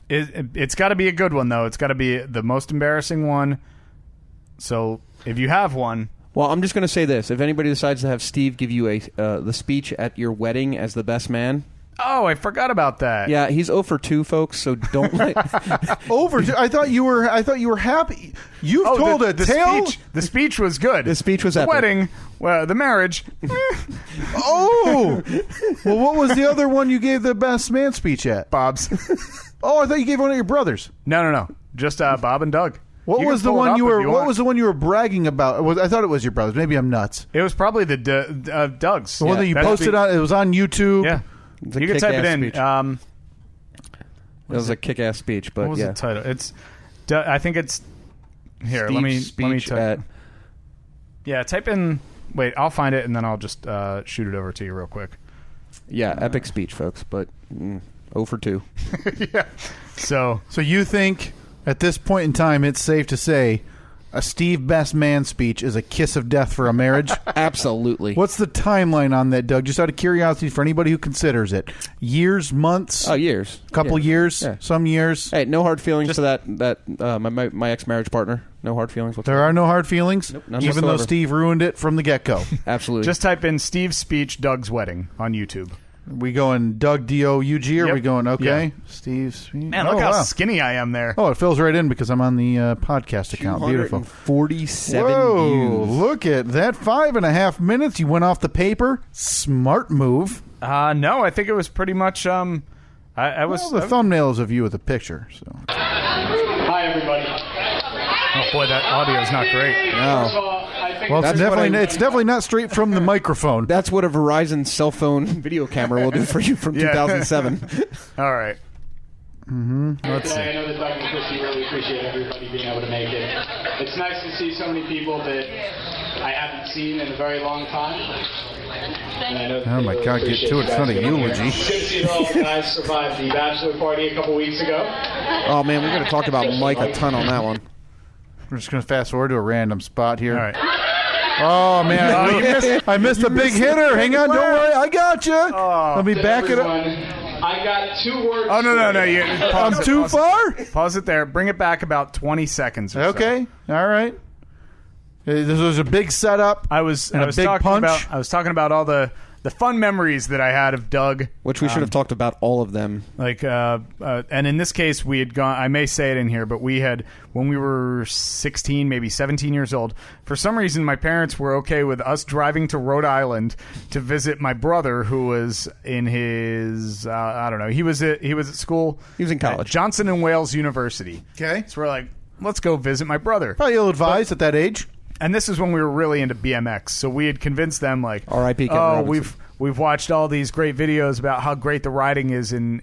It's got to be a good one, though. It's got to be the most embarrassing one. So, if you have one... Well, I'm just going to say this. If anybody decides to have Steve give you the speech at your wedding as the best man... Oh, I forgot about that. Yeah, he's 0 for 2, folks, so don't... Over 2? I thought you were happy. You've told a tale... The speech was good. The speech was epic. The wedding, the marriage... Oh! Well, what was the other one you gave the best man speech at? Bob's. Oh, I thought you gave one of your brothers. No. Just Bob and Doug. What was the one you were bragging about? I thought it was your brothers. Maybe I'm nuts. It was probably the Doug's. The one that you posted on. It was on YouTube. Yeah, you can type it in. It was a kick-ass speech, but what was the title? It's. I think it's. Here, let me type. Yeah, type in. Wait, I'll find it and then I'll just shoot it over to you real quick. Yeah, epic speech, folks, but 0 for 2. Yeah. So you think? At this point in time, it's safe to say a Steve Best Man speech is a kiss of death for a marriage? Absolutely. What's the timeline on that, Doug? Just out of curiosity for anybody who considers it. Years, months? Oh, years. Couple years? Yeah. Some years? Hey, no hard feelings for that my ex-marriage partner. No hard feelings whatsoever. There are no hard feelings? Nope, none even whatsoever. though Steve ruined it from the get-go? Absolutely. Just type in Steve's speech, Doug's wedding on YouTube. We going Doug D-O-U-G, or Yep. we going, okay, Yeah. Steve's... Man, look how skinny I am there. Oh, it fills right in because I'm on the podcast account. Beautiful. 47 Whoa, views. look at that. 5.5 minutes. You went off the paper. Smart move. No, I think it was pretty much... the thumbnail is of you with a picture. So. Hi, everybody. Oh, boy, that audio is not great. No. Well, it's definitely not straight from the microphone. That's what a Verizon cell phone video camera will do for you from 2007. All right. Let's see. I know that Doug and Christy really appreciate everybody being able to make it. It's nice to see so many people that I haven't seen in a very long time. And I know that Oh, my God, get to it. It's not a eulogy. Good to see that all the guys survived the bachelor party a couple weeks ago. Oh, man, we're going to talk about Mike a ton on that one. We're just going to fast forward to a random spot here. All right. Oh, man. I missed a big hitter. Hang on. Don't worry. I got you. Let me back it up. I got 2 words. Oh, no. I'm too far? Pause it there. Bring it back about 20 seconds or so. Okay. All right. This was a big setup. I was big talking punch. about all the fun memories that I had of Doug. Which we should have talked about all of them. And in this case, we had gone, I may say it in here, but we had, when we were 16, maybe 17 years old, for some reason my parents were okay with us driving to Rhode Island to visit my brother, who was in his, I don't know, he was at school. He was in college. At Johnson and Wales University. Okay. So we're like, let's go visit my brother. Probably ill-advised at that age. And this is when we were really into BMX. So we had convinced them, like, R.I.P. Kevin oh, Robinson. we've watched all these great videos about how great the riding is in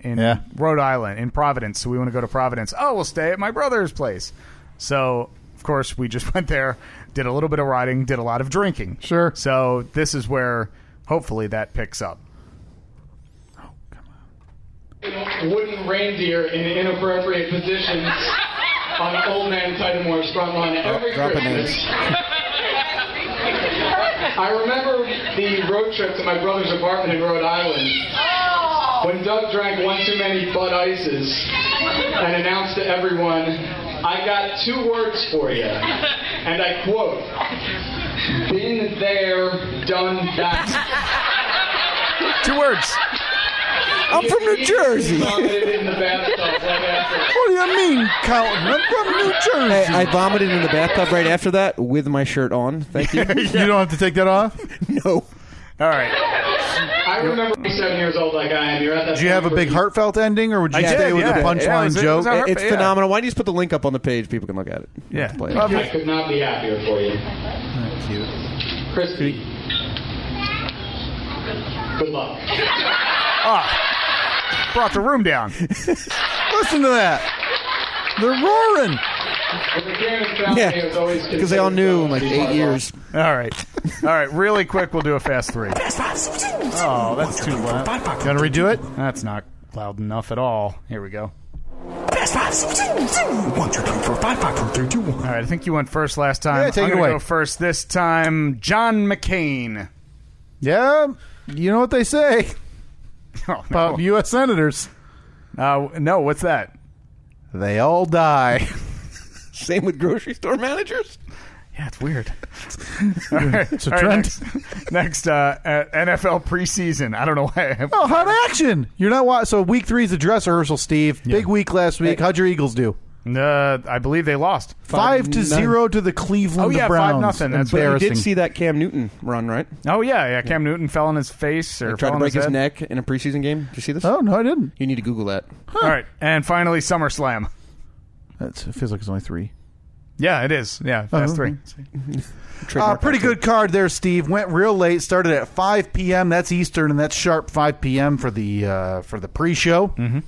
Rhode Island, in Providence. So we want to go to Providence. Oh, we'll stay at my brother's place. So, of course, we just went there, did a little bit of riding, did a lot of drinking. Sure. So this is where, hopefully, that picks up. Oh, come on. Wooden reindeer in inappropriate positions on Old Man Tidamore's front lawn every dropping Christmas. names. I remember the road trip to my brother's apartment in Rhode Island. when Doug drank one too many Bud Ices and announced to everyone, "I got 2 words for you," and I quote, "Been there, done that." 2 words. I'm from New Jersey. Vomited in the bathtub right after. What do you mean, Carlton? I'm from New Jersey. Hey, I vomited in the bathtub right after that with my shirt on. Thank you. You don't have to take that off? No. All right. I remember being 7 years old like I am. You're at that. Did you have a big heartfelt ending, or would you I stay did, with yeah. the Yeah, punchline it joke? was a- It's yeah. phenomenal. Why don't you just put the link up on the page? People can look at it. Yeah. Play it. I could not be happier for you. Cute. Crispy. Good luck. Brought the room down. Listen to that. They're roaring. When the Cannon found me, it was always because they all knew in like 8 years. All right. Really quick, we'll do a fast 3. Oh, that's too loud. Gotta redo it? That's not loud enough at all. Here we go. Fast 5, 1, 2, 3, 4, 5, 4, 3, 2, 1. All right, I think you went first last time. Yeah, take I'm it gonna away. go first this time. John McCain. Yeah. You know what they say Oh, about U.S. senators. no, what's that? They all die. Same with grocery store managers. Yeah, it's weird. All right, It's a all right, trend. next NFL preseason. I don't know why. Oh, hot action. You're not watching. So week 3 is the dress rehearsal, Steve. Big week last week. How'd your Eagles do? I believe they lost. 5-0 to the Cleveland Browns. 5-0. That's But you embarrassing. did see that Cam Newton run, right? Oh yeah. Cam Newton fell on his face or Tried fell to on break his head. neck in a preseason game. Did you see this? Oh, no, I didn't. You need to Google that. All right, and finally SummerSlam. It feels like it's only 3. Yeah, it is. Yeah, fast 3. Trademark Pretty that. good card there, Steve. Went real late. Started at 5 p.m. That's Eastern, and that's sharp 5 p.m. for the pre-show. Mm-hmm.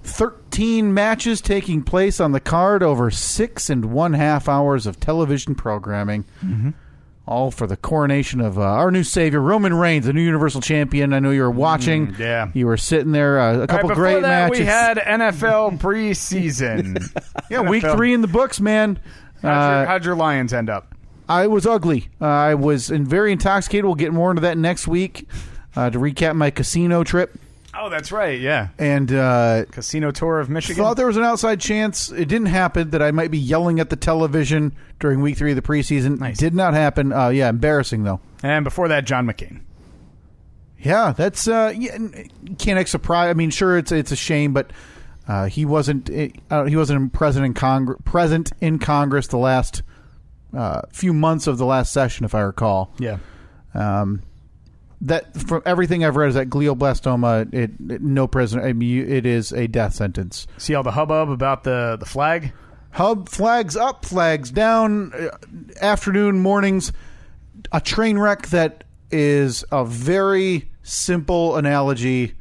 13 matches taking place on the card over 6.5 hours of television programming. Mm-hmm. All for the coronation of our new savior, Roman Reigns, the new Universal Champion. I know you were watching. Yeah. You were sitting there. A couple Before great that, matches. we had NFL preseason. yeah, week 3 in the books, man. How'd your Lions end up? I was ugly. I was very intoxicated. We'll get more into that next week to recap my casino trip. Oh, that's right. Yeah. And Casino tour of Michigan. thought there was an outside chance. It didn't happen that I might be yelling at the television during week 3 of the preseason. Nice. Did not happen. Yeah, embarrassing, though. And before that, John McCain. Yeah, that's can't act surprise. I mean, sure, it's a shame, but he wasn't present in Congress the last few months of the last session, if I recall. Yeah. That from everything I've read is that glioblastoma. No prison. I mean, it is a death sentence. See all the hubbub about the flag? Flags up, flags down. Afternoon, mornings. A train wreck that is a very simple analogy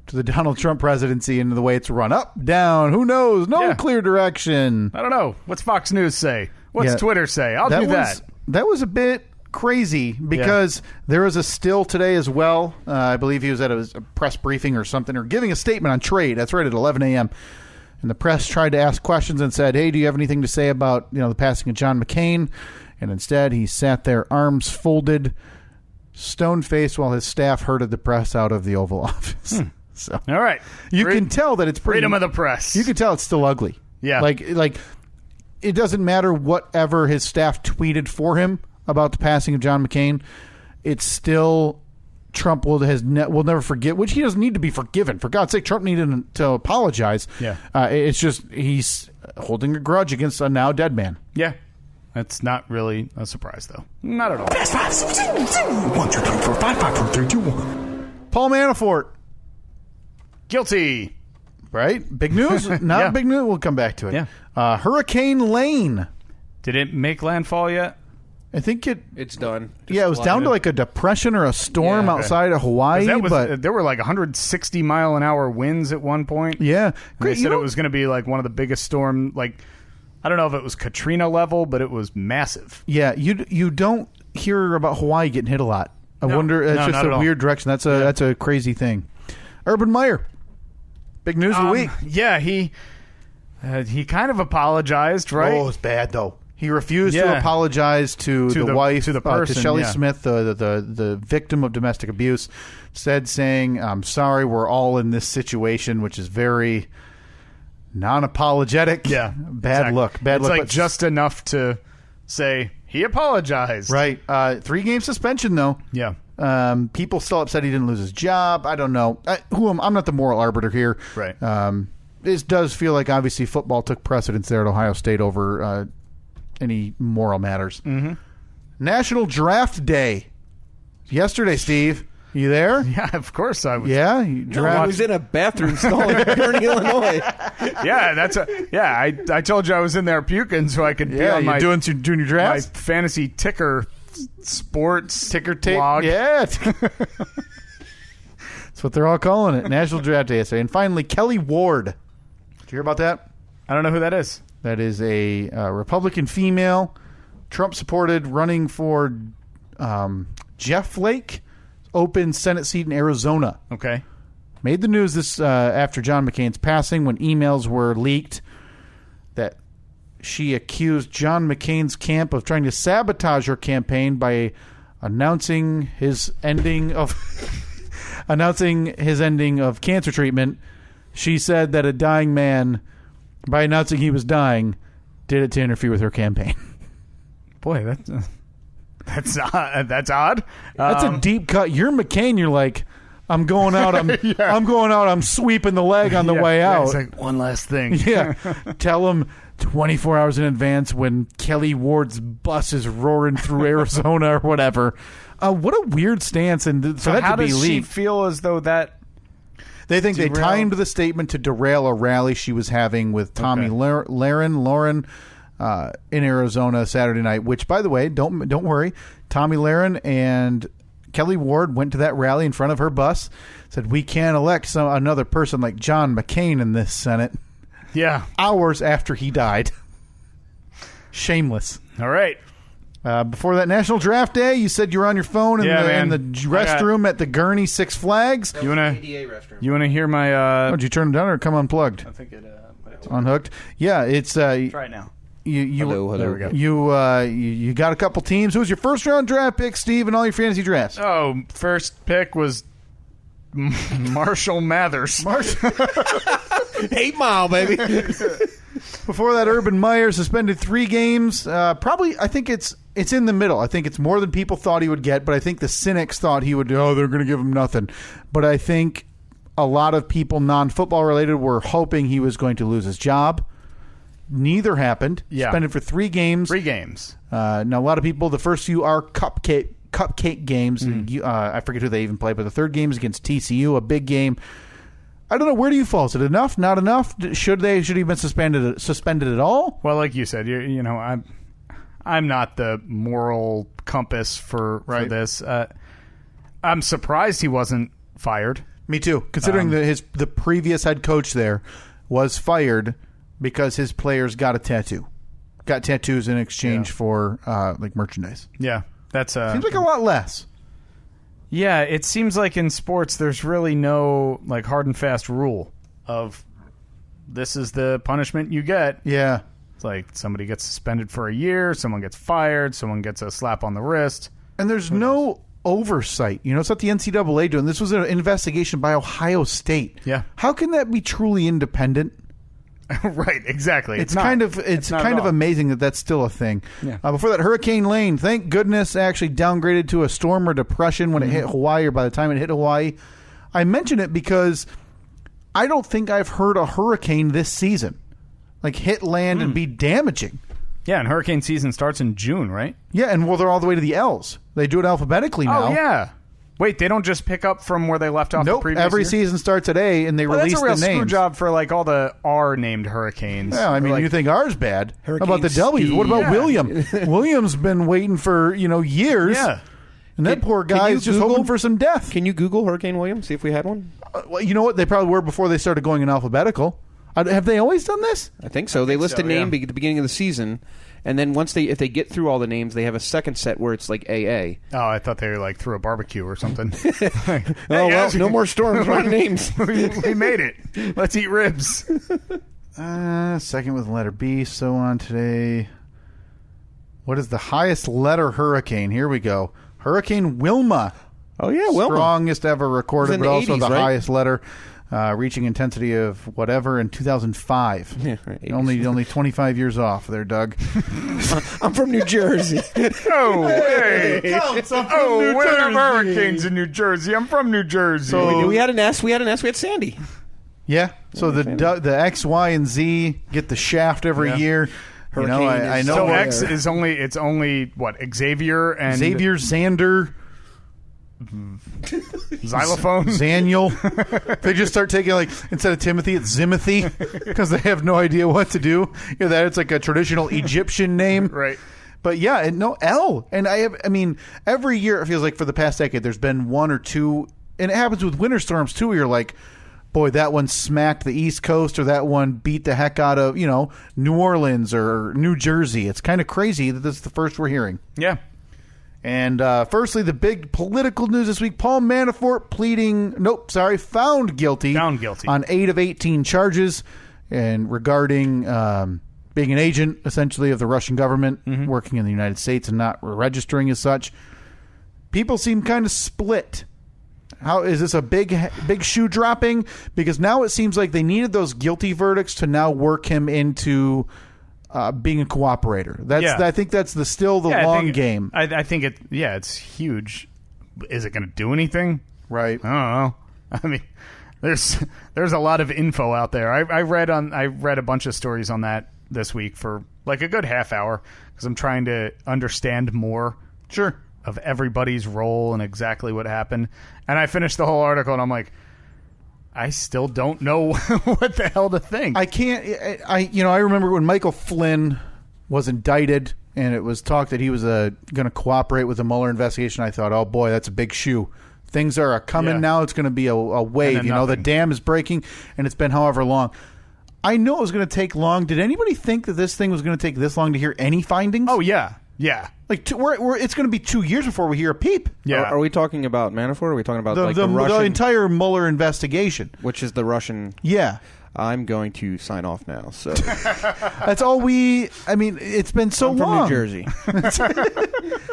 to the Donald Trump presidency and the way it's run up, down. Who knows? No Yeah. clear direction. I don't know. What's Fox News say? What's Yeah. Twitter say? I'll do that. That was a bit crazy because there was a still today as well. I believe he was at a press briefing or something, or giving a statement on trade. That's right, at 11 a.m. And the press tried to ask questions and said, "Hey, do you have anything to say about the passing of John McCain?" And instead, he sat there, arms folded, stone-faced, while his staff herded the press out of the Oval Office. So All right. you can tell that it's pretty, freedom of the press. You can tell it's still ugly. Yeah. Like it doesn't matter whatever his staff tweeted for him about the passing of John McCain. It's still Trump will never forget, which he doesn't need to be forgiven. For God's sake, Trump needed to apologize. Yeah. It's just he's holding a grudge against a now dead man. Yeah. That's not really a surprise, though. Not at all. Fast 5, 1, 2, 3, 4, 5, 4, 3, 2, 1. Paul Manafort, Guilty. right? Big news? Not Yeah. big news. We'll come back to it. Yeah. Hurricane Lane. Did it make landfall yet? I think It's done. it was down to like a depression or a storm Yeah. outside of Hawaii. But There were like 160 mile an hour winds at one point. yeah, And they said it was going to be like one of the biggest storm. Like, I don't know if it was Katrina level, but it was massive. Yeah, you don't hear about Hawaii getting hit a lot. I wonder. It's just not at a all. weird direction. That's a crazy thing. Urban Meyer, big news of the week. Yeah, he kind of apologized, right? Oh, it's bad though. He refused to apologize to the wife, to the person, to Shelley Smith, the victim of domestic abuse. Instead, saying, "I'm sorry, we're all in this situation," which is very non-apologetic. Yeah, bad look. Bad it's look. like just enough to say he apologized. Right. 3-game suspension though. Yeah. People still upset he didn't lose his job. I don't know. I'm not the moral arbiter here. Right. This does feel like obviously football took precedence there at Ohio State over any moral matters. Mm-hmm. National Draft Day. Yesterday, Steve. You there? Yeah, of course I was. Yeah, I was in a bathroom stall in Kearney, Illinois. Yeah, I told you I was in there puking so I could be on my doing your drafts. My fantasy ticker sports Ticker tape. blog. Yeah. That's what they're all calling it. National Draft Day yesterday. And finally, Kelly Ward. Did you hear about that? I don't know who that is. That is a Republican female, Trump-supported, running for Jeff Flake, open Senate seat in Arizona. Okay. Made the news this after John McCain's passing when emails were leaked that she accused John McCain's camp of trying to sabotage her campaign by announcing his ending of cancer treatment. She said that a dying man, by announcing he was dying, did it to interfere with her campaign. Boy, that's odd. That's odd. That's a deep cut. You're McCain. You're like, I'm going out. I'm going out. I'm sweeping the leg on the way out. It's like one last thing. Yeah. Tell him 24 hours in advance when Kelly Ward's bus is roaring through Arizona or whatever. What a weird stance, and for that how to be does she leaked. feel as though that? They think they derail? timed the statement to derail a rally she was having with Tommy Lauren in Arizona Saturday night. Which, by the way, don't worry, Tommy Lauren and Kelly Ward went to that rally in front of her bus. Said we can't elect another person like John McCain in this Senate. Yeah. Hours after he died. Shameless. All right. Before that National Draft Day, you said you were on your phone in the restroom at the Gurney Six Flags. You want to hear my? Did you turn it down or come unplugged? I think it Unhooked. Yeah, it's try it now. Hello. There we go. You got a couple teams. Who was your first round draft pick, Steve, in all your fantasy drafts? Oh, first pick was Marshall Mathers. 8 Mile, baby. Before that, Urban Meyer suspended 3 games. Probably, I think it's in the middle. I think it's more than people thought he would get, but I think the cynics thought he would. Oh, they're going to give him nothing. But I think a lot of people, non-football related, were hoping he was going to lose his job. Neither happened. Yeah. Suspended for 3 games. 3 games. Now, a lot of people, the first few are cupcake games. I forget who they even play, but the third game is against TCU, a big game. I don't know. Where do you fall? Is it enough? Not enough? Should he have been suspended at all? Well, like you said, you know, I'm not the moral compass for this. I'm surprised he wasn't fired. Me too. Considering the previous head coach there was fired because his players got a tattoo, got tattoos in exchange for like merchandise. Yeah, that's seems like a lot less. Yeah, it seems like in sports there's really no like hard and fast rule of this is the punishment you get. Yeah. It's like somebody gets suspended for a year, someone gets fired, someone gets a slap on the wrist. And there's no oversight. You know, it's not the NCAA doing this. Was an investigation by Ohio State. Yeah. How can that be truly independent? Right, exactly. It's kind of amazing that that's still a thing. Yeah. Before that, Hurricane Lane, thank goodness, actually downgraded to a storm or depression when it hit Hawaii, or by the time it hit Hawaii. I mention it because I don't think I've heard a hurricane this season like hit land and be damaging. Yeah, and hurricane season starts in June, right? Yeah, and they're all the way to the L's. They do it alphabetically now. Oh, yeah. Wait, they don't just pick up from where they left off the previous every year? season starts at A, and they release the names. That's a real screw job for like all the R-named hurricanes. Yeah, I mean, like, you think R's bad. How about the Hurricane W's? Steve. What about Yeah. William? William's been waiting for, years. Yeah. And that poor guy you is just Google- hoping for some death. Can you Google Hurricane William, see if we had one? Well, you know what? They probably were before they started going in alphabetical. Have they always done this? I think so. They list a name yeah. at the beginning of the season, and then if they get through all the names, they have a second set where it's like AA. Oh, I thought they were like threw a barbecue or something. No more storms, wrong names. we made it. Let's eat ribs. Second with the letter B. So on today. What is the highest letter hurricane? Here we go. Hurricane Wilma. Oh, yeah, Wilma. Strongest ever recorded, in but the also 80s, the right? highest letter, reaching intensity of whatever in 2005. Yeah, right, 80s. Only 25 years off there, Doug. I'm from New Jersey. Oh, hey. New we have Jersey. hurricanes in New Jersey. I'm from New Jersey. So- we had an S. We had Sandy. Yeah. So the X, Y, and Z get the shaft every year. You know, Hurricane I is- know. so what- X is only what, Xavier and Xavier, Xander, xylophone. Zaniel. They just start taking, like, instead of Timothy, it's Zimothy because they have no idea what to do. You know, that it's like a traditional Egyptian name. Right. But yeah, and no, L. And I mean, every year it feels like for the past decade there's been one or two, and it happens with winter storms too, where you're like, boy, that one smacked the East Coast, or that one beat the heck out of, New Orleans or New Jersey. It's kind of crazy that this is the first we're hearing. Yeah. And firstly, the big political news this week: Paul Manafort found guilty. Found guilty. On 8 of 18 charges, and regarding being an agent, essentially, of the Russian government, working in the United States and not registering as such. People seem kind of split. How is this a big shoe dropping? Because now it seems like they needed those guilty verdicts to now work him into being a cooperator. I think that's still the long game. I think it's huge. Is it going to do anything? Right. I don't know. I mean, there's a lot of info out there. I read a bunch of stories on that this week for like a good half hour because I'm trying to understand more. Sure. Of everybody's role and exactly what happened. And I finished the whole article and I'm like, I still don't know what the hell to think. I can't. I remember when Michael Flynn was indicted and it was talk that he was going to cooperate with the Mueller investigation. I thought, oh boy, that's a big shoe. Things are coming now. It's going to be a wave. The dam is breaking, and it's been however long. I know it was going to take long. Did anybody think that this thing was going to take this long to hear any findings? Oh yeah. Yeah. Like it's going to be 2 years before we hear a peep. Yeah. Are we talking about Manafort? Or are we talking about The Russian, entire Mueller investigation, which is the Russian? Yeah. I'm going to sign off now. So that's all we. I mean, it's been so I'm long. from New Jersey.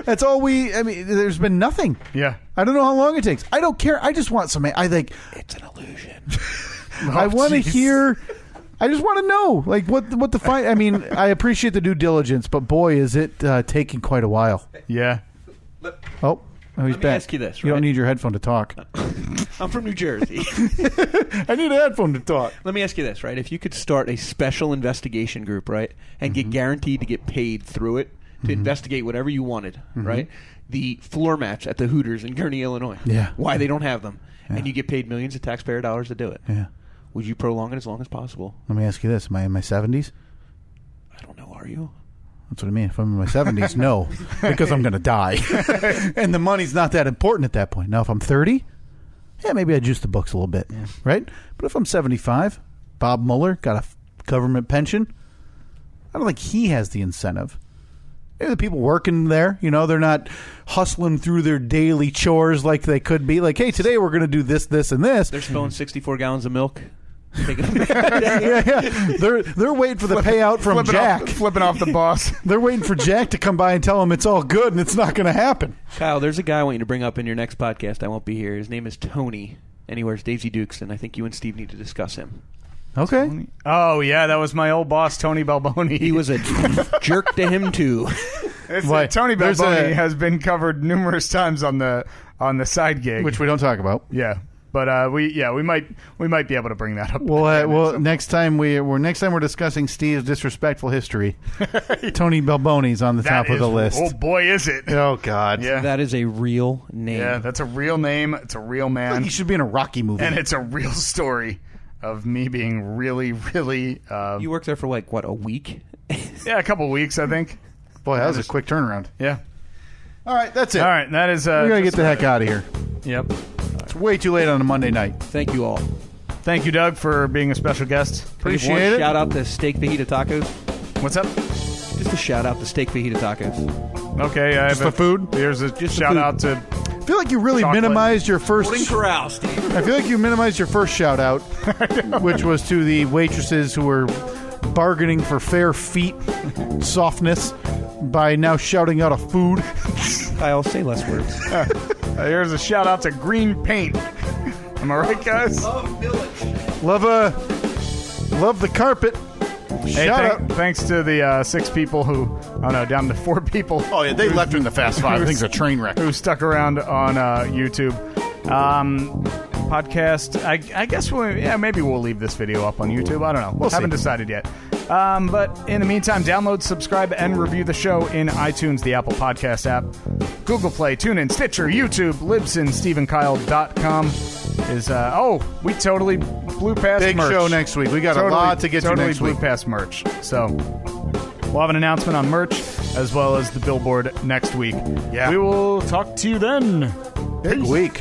That's all we. I mean, there's been nothing. Yeah. I don't know how long it takes. I don't care. I just want some. I think It's an illusion. I want to hear. I just want to know, like, what the fight. I mean, I appreciate the due diligence, but boy, is it taking quite a while. Yeah. Oh, he's me back. ask you this, You don't right? need your headphone to talk. I'm from New Jersey. I need a headphone to talk. Let me ask you this, right? If you could start a special investigation group, right, and get guaranteed to get paid through it to investigate whatever you wanted, right? The floor match at the Hooters in Gurnee, Illinois. Yeah. Why they don't have them. And you get paid millions of taxpayer dollars to do it. Yeah. Would you prolong it as long as possible? Let me ask you this: am I in my 70s? I don't know. Are you? That's what I mean. If I'm in my 70s, no, because I'm going to die, and the money's not that important at that point. Now, if I'm 30, yeah, maybe I juice the books a little bit, right? But if I'm 75, Bob Mueller got a government pension. I don't think he has the incentive. Maybe the people working there, they're not hustling through their daily chores like they could be. Like, hey, today we're going to do this, this, and this. They're spilling 64 gallons of milk. Yeah. They're waiting for the payout from Jack. Flipping off the boss. They're waiting for Jack to come by and tell them it's all good and it's not going to happen. Kyle, there's a guy I want you to bring up in your next podcast. I won't be here. His name is Tony, and he wears Daisy Dukes, and I think you and Steve need to discuss him. Okay. Oh yeah, that was my old boss, Tony Balboni. He was a jerk to him too. Why? Tony There's Balboni a- has been covered numerous times on the side gig, Which we don't talk about. yeah. But we might be able to bring that up. Well, next time we're discussing Steve's disrespectful history, Tony Balboni's on the top of the list. Oh boy, is it? Oh God. Yeah. That is a real name. Yeah, that's a real name. It's a real man, He should be in a Rocky movie. and it's a real story of me being really, really. You worked there for a week? Yeah, a couple weeks, I think. Boy, that was a quick turnaround. Yeah. All right, that's it. All right, that is. We gotta get the heck out of here. Yep. It's way too late on a Monday night. Thank you all. Thank you, Doug, for being a special guest. Appreciate it. Shout out to Steak Fajita Tacos. What's up? Just a shout out to Steak Fajita Tacos. Okay, I have the food? Here's a Just the shout food. out to. I feel like you really Chocolate. minimized your first. Corral, Steve. I feel like you minimized your first shout out, which was to the waitresses who were bargaining for fair feet softness. by now shouting out a food. I'll say less words. Here's a shout out to Green Paint. Am I right, guys? Love Village. Love the carpet. Hey, Shout out. thanks to the 6 people who, down to 4 people. Oh, yeah, they left in the Fast Five. I think it's a train wreck. Who stuck around on YouTube. Podcast, I guess maybe we'll leave this video up on YouTube. I don't know. We'll haven't see. decided yet. But in the meantime, download, subscribe, and review the show in iTunes, the Apple Podcast app, Google Play, TuneIn, Stitcher, YouTube, Libsyn, StephenKyle.com. We totally blew past Big merch. show next week. We got a lot to get to next Totally week. blew past merch. So we'll have an announcement on merch as well as the billboard next week. Yeah. We will talk to you then. Big week.